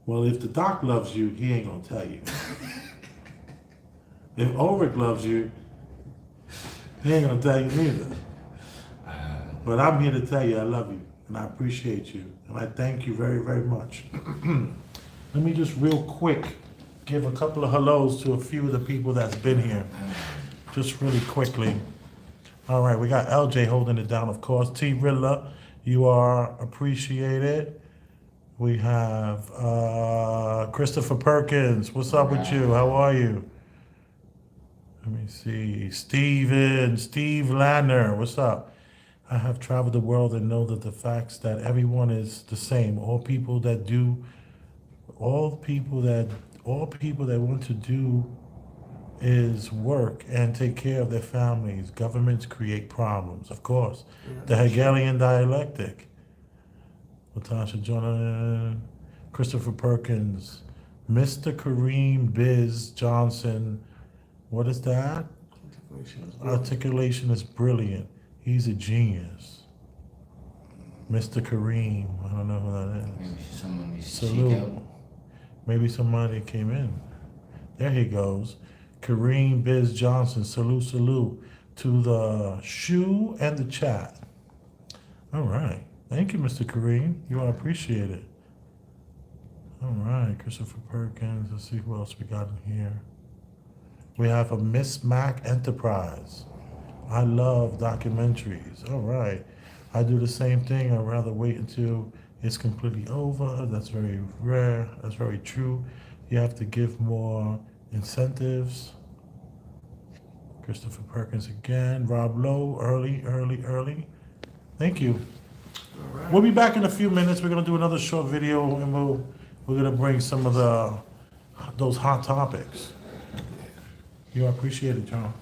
Well, if the doc loves you, he ain't gonna tell you. If Ulric loves you, he ain't gonna tell you neither. But I'm here to tell you I love you, and I appreciate you, and I thank you very, very much. Let me just real quick give a couple of hellos to a few of the people that's been here. Just really quickly. All right, we got LJ holding it down, of course. T. Rilla, you are appreciated. We have Christopher Perkins. What's up with you? How are you? Let me see. Steve Lanner. What's up? I have traveled the world and know that the facts that everyone is the same. All people that want to do is work and take care of their families. Governments create problems, of course. The Hegelian dialectic. Latasha Jonathan, Christopher Perkins, Mr. Kareem Biz Johnson. What is that? Articulation is brilliant. He's a genius. Mr. Kareem, I don't know who that is. Maybe someone needs to seek Salute. out. Maybe somebody came in. There he goes. Kareem Biz Johnson, salute to the shoe and the chat. All right. Thank you, Mr. Kareem. You are appreciated. All right, Christopher Perkins. Let's see who else we got in here. We have a Miss Mac Enterprise. I love documentaries. All right. I do the same thing. I'd rather wait until It's completely over. That's very rare. That's very true. You have to give more incentives. Christopher Perkins again. Rob Lowe, early. Thank you. All right. We'll be back in a few minutes. We're gonna do another short video, and we're gonna bring some of those hot topics. You appreciate it, John.